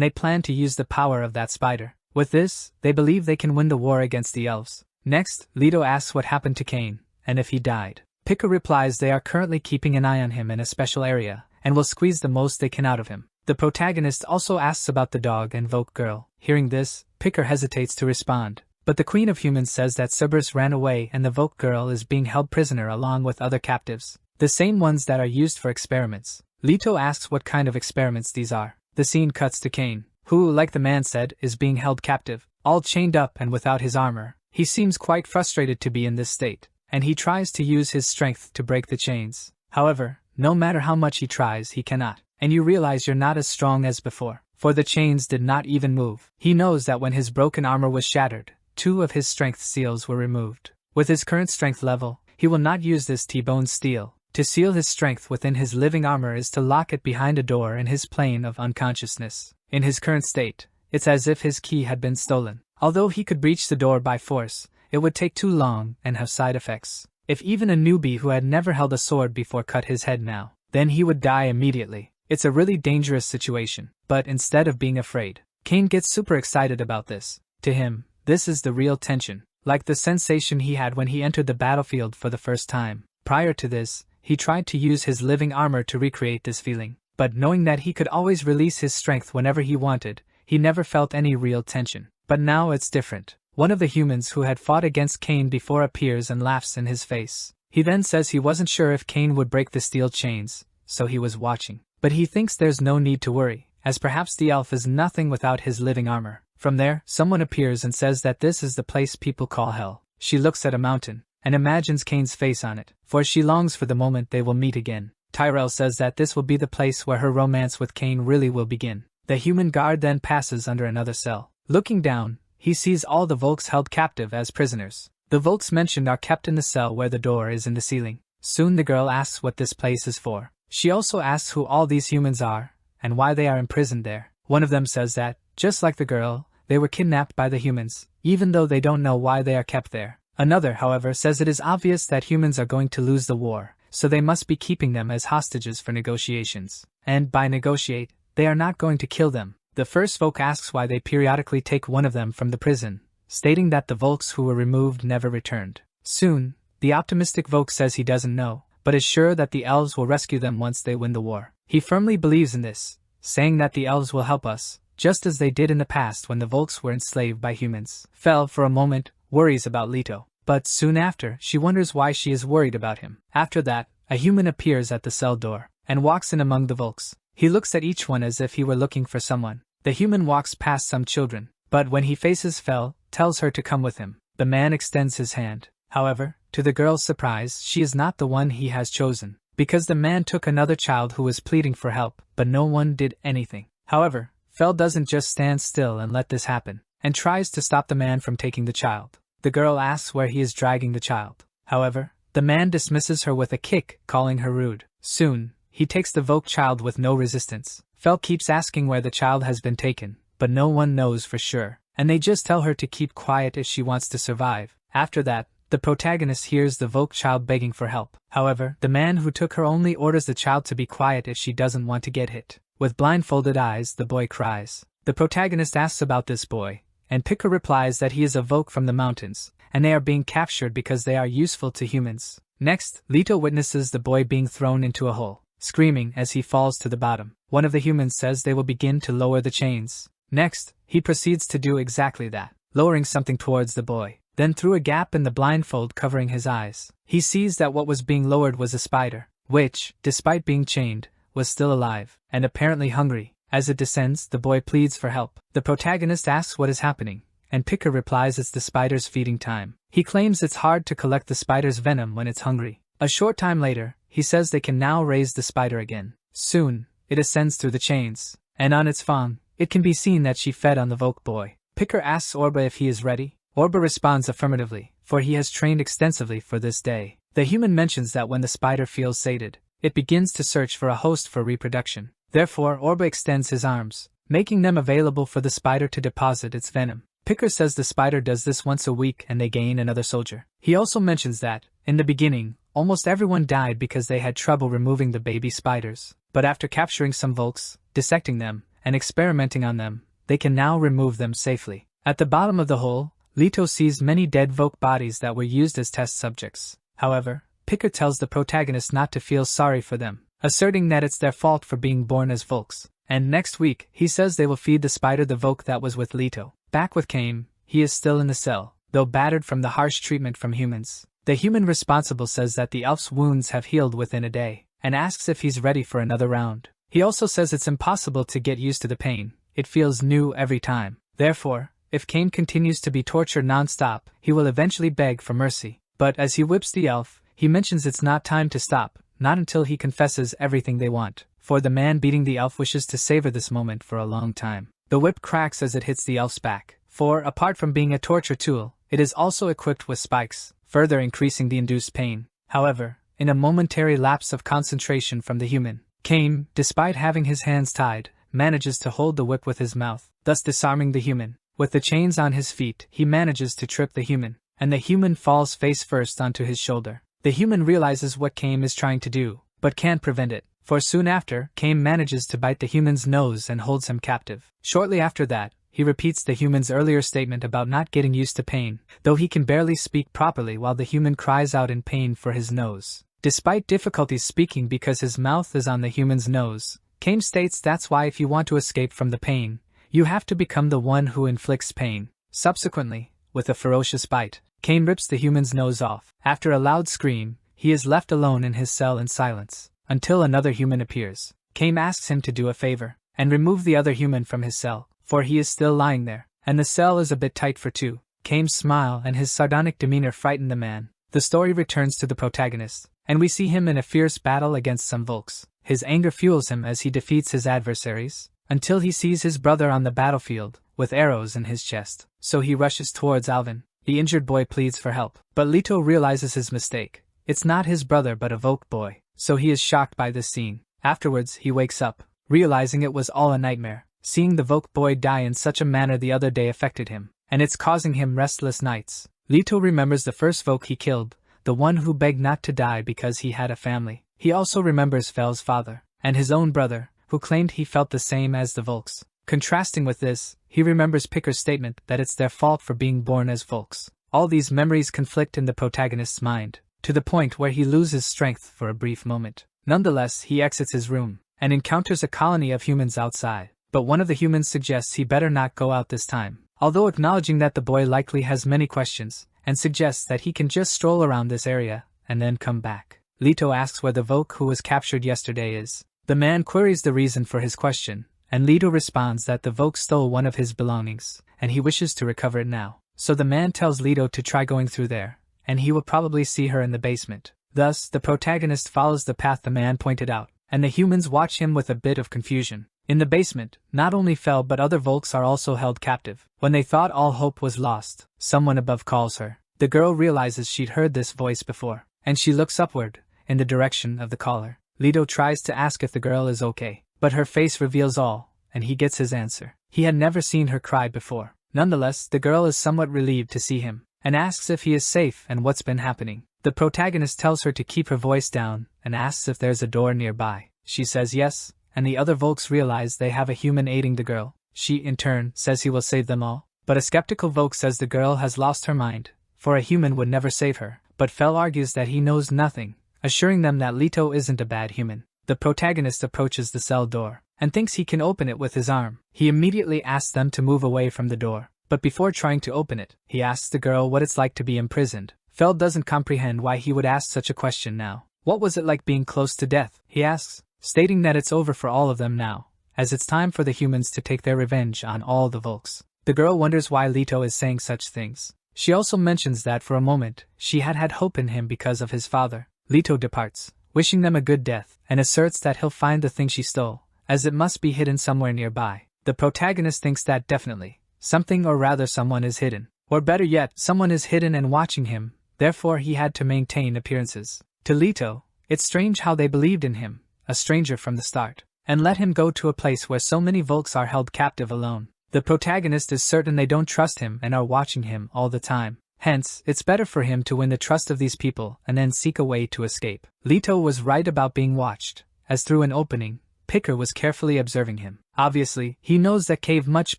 they plan to use the power of that spider. With this, they believe they can win the war against the elves. Next, Leto asks what happened to Cain, and if he died. Picker replies they are currently keeping an eye on him in a special area, and will squeeze the most they can out of him. The protagonist also asks about the dog and Vogue girl. Hearing this, Picker hesitates to respond. But the Queen of Humans says that Cerberus ran away and the Vogue girl is being held prisoner along with other captives, the same ones that are used for experiments. Leto asks what kind of experiments these are. The scene cuts to Cain, who, like the man said, is being held captive, all chained up and without his armor. He seems quite frustrated to be in this state, and he tries to use his strength to break the chains. However, no matter how much he tries, he cannot, and you realize you're not as strong as before, for the chains did not even move. He knows that when his broken armor was shattered, 2 of his strength seals were removed. With his current strength level, he will not use this T-bone steel. To seal his strength within his living armor is to lock it behind a door in his plane of unconsciousness. In his current state, it's as if his key had been stolen. Although he could breach the door by force, it would take too long and have side effects. If even a newbie who had never held a sword before cut his head now, then he would die immediately. It's a really dangerous situation, but instead of being afraid, Cain gets super excited about this. To him, this is the real tension, like the sensation he had when he entered the battlefield for the first time. Prior to this, he tried to use his living armor to recreate this feeling, but knowing that he could always release his strength whenever he wanted, he never felt any real tension. But now it's different. One of the humans who had fought against Cain before appears and laughs in his face. He then says he wasn't sure if Cain would break the steel chains, so he was watching. But he thinks there's no need to worry, as perhaps the elf is nothing without his living armor. From there, someone appears and says that this is the place people call hell. She looks at a mountain, and imagines Cain's face on it, for she longs for the moment they will meet again. Tyrell says that this will be the place where her romance with Cain really will begin. The human guard then passes under another cell. Looking down, he sees all the Volks held captive as prisoners. The Volks mentioned are kept in the cell where the door is in the ceiling. Soon the girl asks what this place is for. She also asks who all these humans are, and why they are imprisoned there. One of them says that, just like the girl, they were kidnapped by the humans, even though they don't know why they are kept there. Another, however, says it is obvious that humans are going to lose the war, so they must be keeping them as hostages for negotiations. And by negotiate, they are not going to kill them. The first Volk asks why they periodically take one of them from the prison, stating that the Volks who were removed never returned. Soon, the optimistic Volk says he doesn't know, but is sure that the elves will rescue them once they win the war. He firmly believes in this, saying that the elves will help us, just as they did in the past when the Volks were enslaved by humans. Fel, for a moment, worries about Leto, but soon after, she wonders why she is worried about him. After that, a human appears at the cell door, and walks in among the Volks. He looks at each one as if he were looking for someone. The human walks past some children, but when he faces Fel, tells her to come with him. The man extends his hand. However, to the girl's surprise, she is not the one he has chosen, because the man took another child who was pleading for help, but no one did anything. However, Fel doesn't just stand still and let this happen, and tries to stop the man from taking the child. The girl asks where he is dragging the child. However, the man dismisses her with a kick, calling her rude. Soon, he takes the Volk child with no resistance. Fel keeps asking where the child has been taken, but no one knows for sure, and they just tell her to keep quiet if she wants to survive. After that, the protagonist hears the Volk child begging for help. However, the man who took her only orders the child to be quiet if she doesn't want to get hit. With blindfolded eyes, the boy cries. The protagonist asks about this boy, and Picker replies that he is a Volk from the mountains, and they are being captured because they are useful to humans. Next, Leto witnesses the boy being thrown into a hole, screaming as he falls to the bottom. One of the humans says they will begin to lower the chains. Next, he proceeds to do exactly that, lowering something towards the boy. Then through a gap in the blindfold covering his eyes, he sees that what was being lowered was a spider, which, despite being chained, was still alive, and apparently hungry. As it descends, the boy pleads for help. The protagonist asks what is happening, and Picker replies it's the spider's feeding time. He claims it's hard to collect the spider's venom when it's hungry. A short time later, he says they can now raise the spider again. Soon, it ascends through the chains, and on its fang, it can be seen that she fed on the Voke boy. Picker asks Orba if he is ready. Orba responds affirmatively, for he has trained extensively for this day. The human mentions that when the spider feels sated, it begins to search for a host for reproduction. Therefore, Orba extends his arms, making them available for the spider to deposit its venom. Picker says the spider does this once a week and they gain another soldier. He also mentions that, in the beginning, almost everyone died because they had trouble removing the baby spiders. But after capturing some Volks, dissecting them, and experimenting on them, they can now remove them safely. At the bottom of the hole, Leto sees many dead Voke bodies that were used as test subjects. However, Picker tells the protagonist not to feel sorry for them, asserting that it's their fault for being born as Volks. And next week, he says they will feed the spider the Voke that was with Leto. Back with Kame, he is still in the cell, though battered from the harsh treatment from humans. The human responsible says that the elf's wounds have healed within a day, and asks if he's ready for another round. He also says it's impossible to get used to the pain, it feels new every time. Therefore, if Kame continues to be tortured non-stop, he will eventually beg for mercy. But as he whips the elf, he mentions it's not time to stop, not until he confesses everything they want, for the man beating the elf wishes to savor this moment for a long time. The whip cracks as it hits the elf's back, for, apart from being a torture tool, it is also equipped with spikes, further increasing the induced pain. However, in a momentary lapse of concentration from the human, Kame, despite having his hands tied, manages to hold the whip with his mouth, thus disarming the human. With the chains on his feet, he manages to trip the human, and the human falls face first onto his shoulder. The human realizes what Kame is trying to do, but can't prevent it, for soon after, Kame manages to bite the human's nose and holds him captive. Shortly after that, he repeats the human's earlier statement about not getting used to pain, though he can barely speak properly while the human cries out in pain for his nose. Despite difficulties speaking because his mouth is on the human's nose, Kame states that's why if you want to escape from the pain, you have to become the one who inflicts pain. Subsequently, with a ferocious bite, Kame rips the human's nose off. After a loud scream, he is left alone in his cell in silence, until another human appears. Kame asks him to do a favor, and remove the other human from his cell, for he is still lying there, and the cell is a bit tight for two. Kame's smile and his sardonic demeanor frighten the man. The story returns to the protagonist, and we see him in a fierce battle against some Volks. His anger fuels him as he defeats his adversaries, until he sees his brother on the battlefield, with arrows in his chest. So he rushes towards Alvin. The injured boy pleads for help, but Leto realizes his mistake. It's not his brother but a Voke boy, so he is shocked by this scene. Afterwards, he wakes up, realizing it was all a nightmare. Seeing the Voke boy die in such a manner the other day affected him, and it's causing him restless nights. Leto remembers the first Voke he killed, the one who begged not to die because he had a family. He also remembers Fel's father, and his own brother, who claimed he felt the same as the Volks. Contrasting with this, he remembers Picker's statement that it's their fault for being born as Volks. All these memories conflict in the protagonist's mind, to the point where he loses strength for a brief moment. Nonetheless, he exits his room, and encounters a colony of humans outside, but one of the humans suggests he better not go out this time, although acknowledging that the boy likely has many questions, and suggests that he can just stroll around this area, and then come back. Leto asks where the Voke who was captured yesterday is. The man queries the reason for his question, and Leto responds that the Voke stole one of his belongings, and he wishes to recover it now. So the man tells Leto to try going through there, and he will probably see her in the basement. Thus, the protagonist follows the path the man pointed out, and the humans watch him with a bit of confusion. In the basement, not only Fel but other Volks are also held captive. When they thought all hope was lost, someone above calls her. The girl realizes she'd heard this voice before, and she looks upward, in the direction of the caller. Leto tries to ask if the girl is okay, but her face reveals all, and he gets his answer. He had never seen her cry before. Nonetheless, the girl is somewhat relieved to see him, and asks if he is safe and what's been happening. The protagonist tells her to keep her voice down, and asks if there's a door nearby. She says yes, and the other Volks realize they have a human aiding the girl. She, in turn, says he will save them all, but a skeptical Voke says the girl has lost her mind, for a human would never save her. But Fel argues that he knows nothing, assuring them that Leto isn't a bad human. The protagonist approaches the cell door, and thinks he can open it with his arm. He immediately asks them to move away from the door, but before trying to open it, he asks the girl what it's like to be imprisoned. Fel doesn't comprehend why he would ask such a question now. What was it like being close to death, he asks, stating that it's over for all of them now, as it's time for the humans to take their revenge on all the Volks. The girl wonders why Leto is saying such things. She also mentions that for a moment, she had hope in him because of his father. Leto departs, wishing them a good death, and asserts that he'll find the thing she stole, as it must be hidden somewhere nearby. The protagonist thinks that definitely, something or rather someone is hidden. Or better yet, someone is hidden and watching him, therefore he had to maintain appearances. To Leto, it's strange how they believed in him, a stranger from the start, and let him go to a place where so many Volks are held captive alone. The protagonist is certain they don't trust him and are watching him all the time. Hence, it's better for him to win the trust of these people and then seek a way to escape. Leto was right about being watched, as through an opening, Picker was carefully observing him. Obviously, he knows that cave much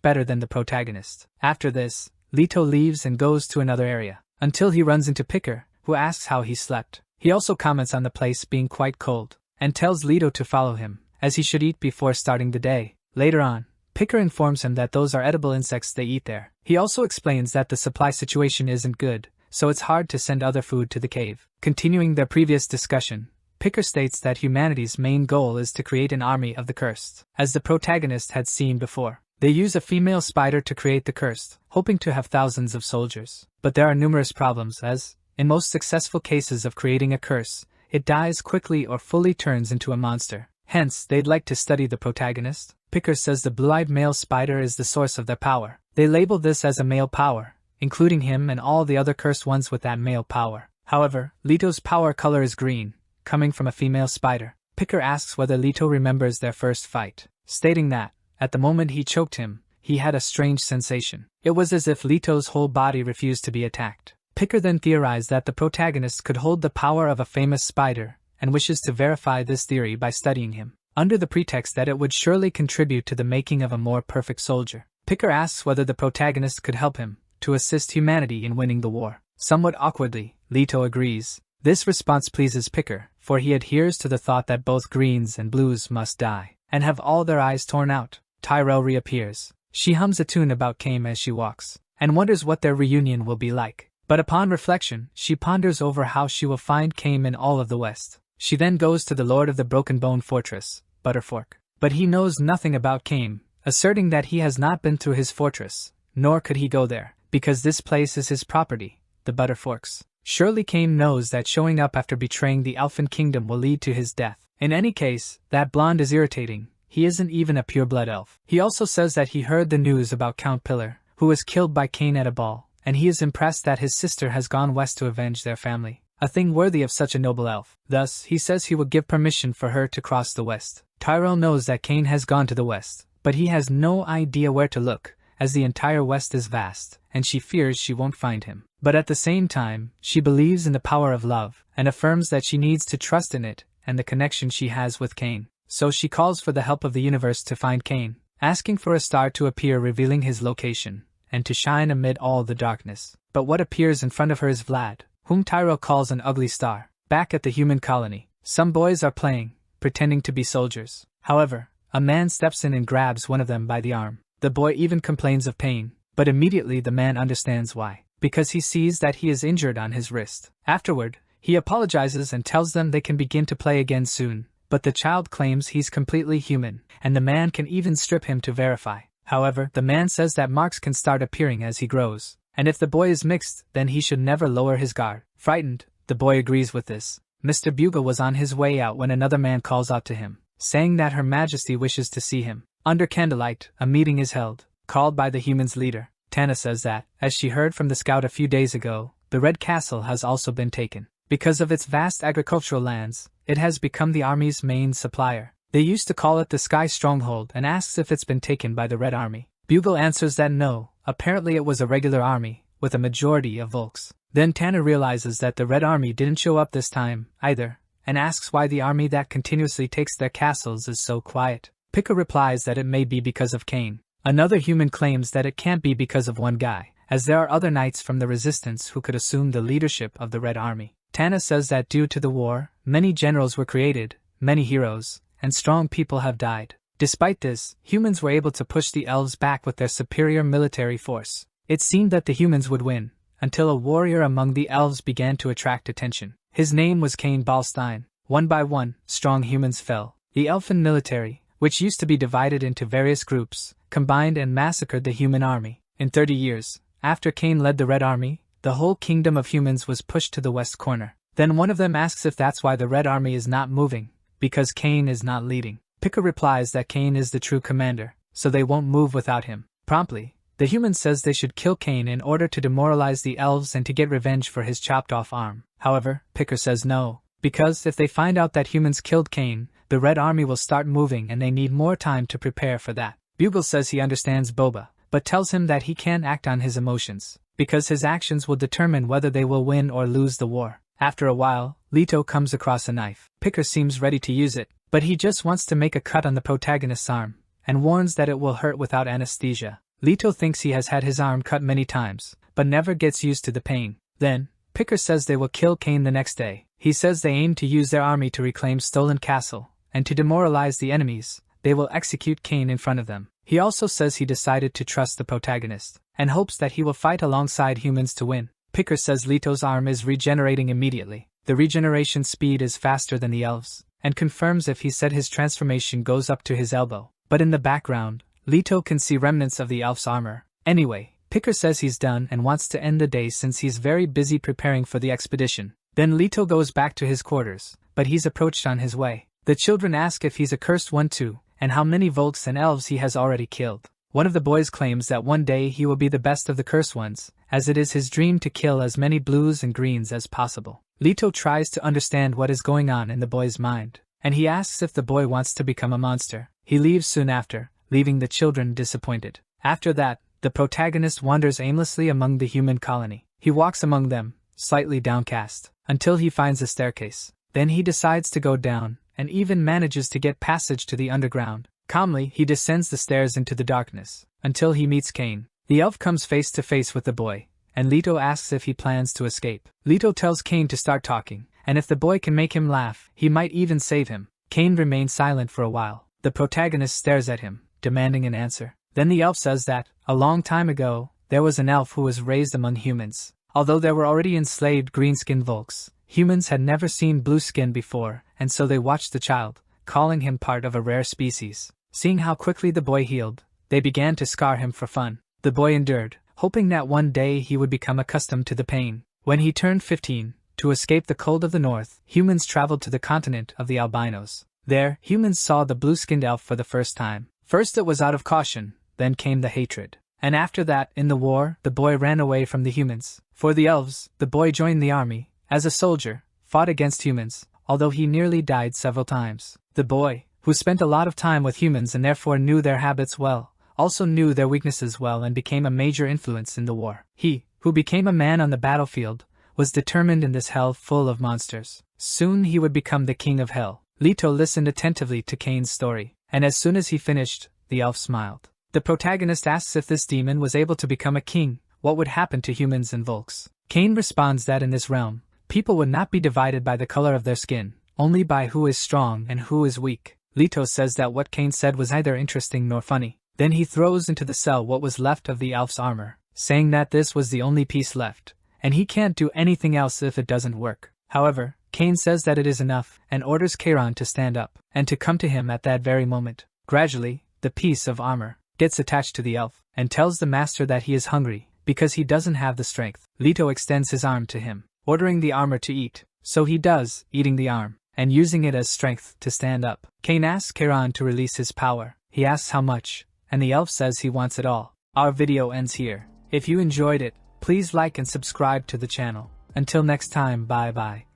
better than the protagonist. After this, Leto leaves and goes to another area, until he runs into Picker, who asks how he slept. He also comments on the place being quite cold, and tells Leto to follow him, as he should eat before starting the day. Later on, Picker informs him that those are edible insects they eat there. He also explains that the supply situation isn't good, so it's hard to send other food to the cave. Continuing their previous discussion, Picker states that humanity's main goal is to create an army of the cursed, as the protagonist had seen before. They use a female spider to create the cursed, hoping to have thousands of soldiers. But there are numerous problems as, in most successful cases of creating a curse, it dies quickly or fully turns into a monster. Hence, they'd like to study the protagonist. Picker says the blue-eyed male spider is the source of their power. They label this as a male power, including him and all the other cursed ones with that male power. However, Leto's power color is green, coming from a female spider. Picker asks whether Leto remembers their first fight, stating that, at the moment he choked him, he had a strange sensation. It was as if Leto's whole body refused to be attacked. Picker then theorized that the protagonist could hold the power of a famous spider, and wishes to verify this theory by studying him, under the pretext that it would surely contribute to the making of a more perfect soldier. Picker asks whether the protagonist could help him, to assist humanity in winning the war. Somewhat awkwardly, Leto agrees. This response pleases Picker, for he adheres to the thought that both greens and blues must die, and have all their eyes torn out. Tyrell reappears. She hums a tune about Kame as she walks, and wonders what their reunion will be like. But upon reflection, she ponders over how she will find Kame in all of the West. She then goes to the Lord of the Broken Bone Fortress, Butterfork. But he knows nothing about Kame, asserting that he has not been through his fortress, nor could he go there, because this place is his property, the Butterforks. Surely Kame knows that showing up after betraying the Elfin Kingdom will lead to his death. In any case, that blonde is irritating. He isn't even a pure-blood elf. He also says that he heard the news about Count Pillar, who was killed by Cain at a ball, and he is impressed that his sister has gone west to avenge their family, a thing worthy of such a noble elf. Thus, he says he will give permission for her to cross the west. Tyrell knows that Cain has gone to the west, but he has no idea where to look, as the entire west is vast, and she fears she won't find him. But at the same time, she believes in the power of love, and affirms that she needs to trust in it, and the connection she has with Cain. So she calls for the help of the universe to find Cain, asking for a star to appear revealing his location, and to shine amid all the darkness. But what appears in front of her is Vlad, whom Tyrell calls an ugly star. Back at the human colony, some boys are playing, pretending to be soldiers. However, a man steps in and grabs one of them by the arm. The boy even complains of pain, but immediately the man understands why, because he sees that he is injured on his wrist. Afterward, he apologizes and tells them they can begin to play again soon. But the child claims he's completely human, and the man can even strip him to verify. However, the man says that marks can start appearing as he grows, and if the boy is mixed, then he should never lower his guard. Frightened, the boy agrees with this. Mr. Bugle was on his way out when another man calls out to him, saying that Her Majesty wishes to see him. Under candlelight, a meeting is held, called by the humans' leader. Tana says that, as she heard from the scout a few days ago, the Red Castle has also been taken. Because of its vast agricultural lands, it has become the army's main supplier. They used to call it the Sky Stronghold and asks if it's been taken by the Red Army. Bugle answers that no, apparently it was a regular army, with a majority of Volks. Then Tana realizes that the Red Army didn't show up this time, either, and asks why the army that continuously takes their castles is so quiet. Picker replies that it may be because of Cain. Another human claims that it can't be because of one guy, as there are other knights from the resistance who could assume the leadership of the Red Army. Tana says that due to the war, many generals were created, many heroes, and strong people have died. Despite this, humans were able to push the elves back with their superior military force. It seemed that the humans would win, until a warrior among the elves began to attract attention. His name was Cain Balstein. One by one, strong humans fell. The elfin military, which used to be divided into various groups, combined and massacred the human army. In 30 years, after Cain led the Red Army, the whole kingdom of humans was pushed to the west corner. Then one of them asks if that's why the Red Army is not moving, because Cain is not leading. Pika replies that Cain is the true commander, so they won't move without him. Promptly, the human says they should kill Cain in order to demoralize the elves and to get revenge for his chopped off arm. However, Picker says no, because if they find out that humans killed Cain, the Red Army will start moving and they need more time to prepare for that. Bugle says he understands Boba, but tells him that he can't act on his emotions, because his actions will determine whether they will win or lose the war. After a while, Leto comes across a knife. Picker seems ready to use it, but he just wants to make a cut on the protagonist's arm, and warns that it will hurt without anesthesia. Leto thinks he has had his arm cut many times, but never gets used to the pain. Then, Picker says they will kill Cain the next day. He says they aim to use their army to reclaim Stolen Castle, and to demoralize the enemies, they will execute Cain in front of them. He also says he decided to trust the protagonist, and hopes that he will fight alongside humans to win. Picker says Leto's arm is regenerating immediately. The regeneration speed is faster than the elves, and confirms if he said his transformation goes up to his elbow. But in the background, Leto can see remnants of the elf's armor. Anyway, Picker says he's done and wants to end the day since he's very busy preparing for the expedition. Then Leto goes back to his quarters, but he's approached on his way. The children ask if he's a cursed one too, and how many Volks and elves he has already killed. One of the boys claims that one day he will be the best of the cursed ones, as it is his dream to kill as many blues and greens as possible. Leto tries to understand what is going on in the boy's mind, and he asks if the boy wants to become a monster. He leaves soon after, leaving the children disappointed. After that, the protagonist wanders aimlessly among the human colony. He walks among them, slightly downcast, until he finds a staircase. Then he decides to go down, and even manages to get passage to the underground. Calmly, he descends the stairs into the darkness, until he meets Cain. The elf comes face to face with the boy, and Leto asks if he plans to escape. Leto tells Cain to start talking, and if the boy can make him laugh, he might even save him. Cain remains silent for a while. The protagonist stares at him, demanding an answer. Then the elf says that, a long time ago, there was an elf who was raised among humans. Although there were already enslaved green-skinned Volks, humans had never seen blue skin before, and so they watched the child, calling him part of a rare species. Seeing how quickly the boy healed, they began to scar him for fun. The boy endured, hoping that one day he would become accustomed to the pain. When he turned 15, to escape the cold of the north, humans traveled to the continent of the albinos. There, humans saw the blue-skinned elf for the first time. First it was out of caution, then came the hatred. And after that, in the war, the boy ran away from the humans. For the elves, the boy joined the army, as a soldier, fought against humans, although he nearly died several times. The boy, who spent a lot of time with humans and therefore knew their habits well, also knew their weaknesses well and became a major influence in the war. He, who became a man on the battlefield, was determined in this hell full of monsters. Soon he would become the king of hell. Leto listened attentively to Cain's story, and as soon as he finished, the elf smiled. The protagonist asks if this demon was able to become a king, what would happen to humans and Volks. Cain responds that in this realm, people would not be divided by the color of their skin, only by who is strong and who is weak. Leto says that what Cain said was neither interesting nor funny. Then he throws into the cell what was left of the elf's armor, saying that this was the only piece left, and he can't do anything else if it doesn't work. However, Cain says that it is enough, and orders Charon to stand up, and to come to him at that very moment. Gradually, the piece of armor gets attached to the elf, and tells the master that he is hungry, because he doesn't have the strength. Leto extends his arm to him, ordering the armor to eat, so he does, eating the arm, and using it as strength to stand up. Cain asks Charon to release his power. He asks how much, and the elf says he wants it all. Our video ends here. If you enjoyed it, please like and subscribe to the channel. Until next time, bye bye.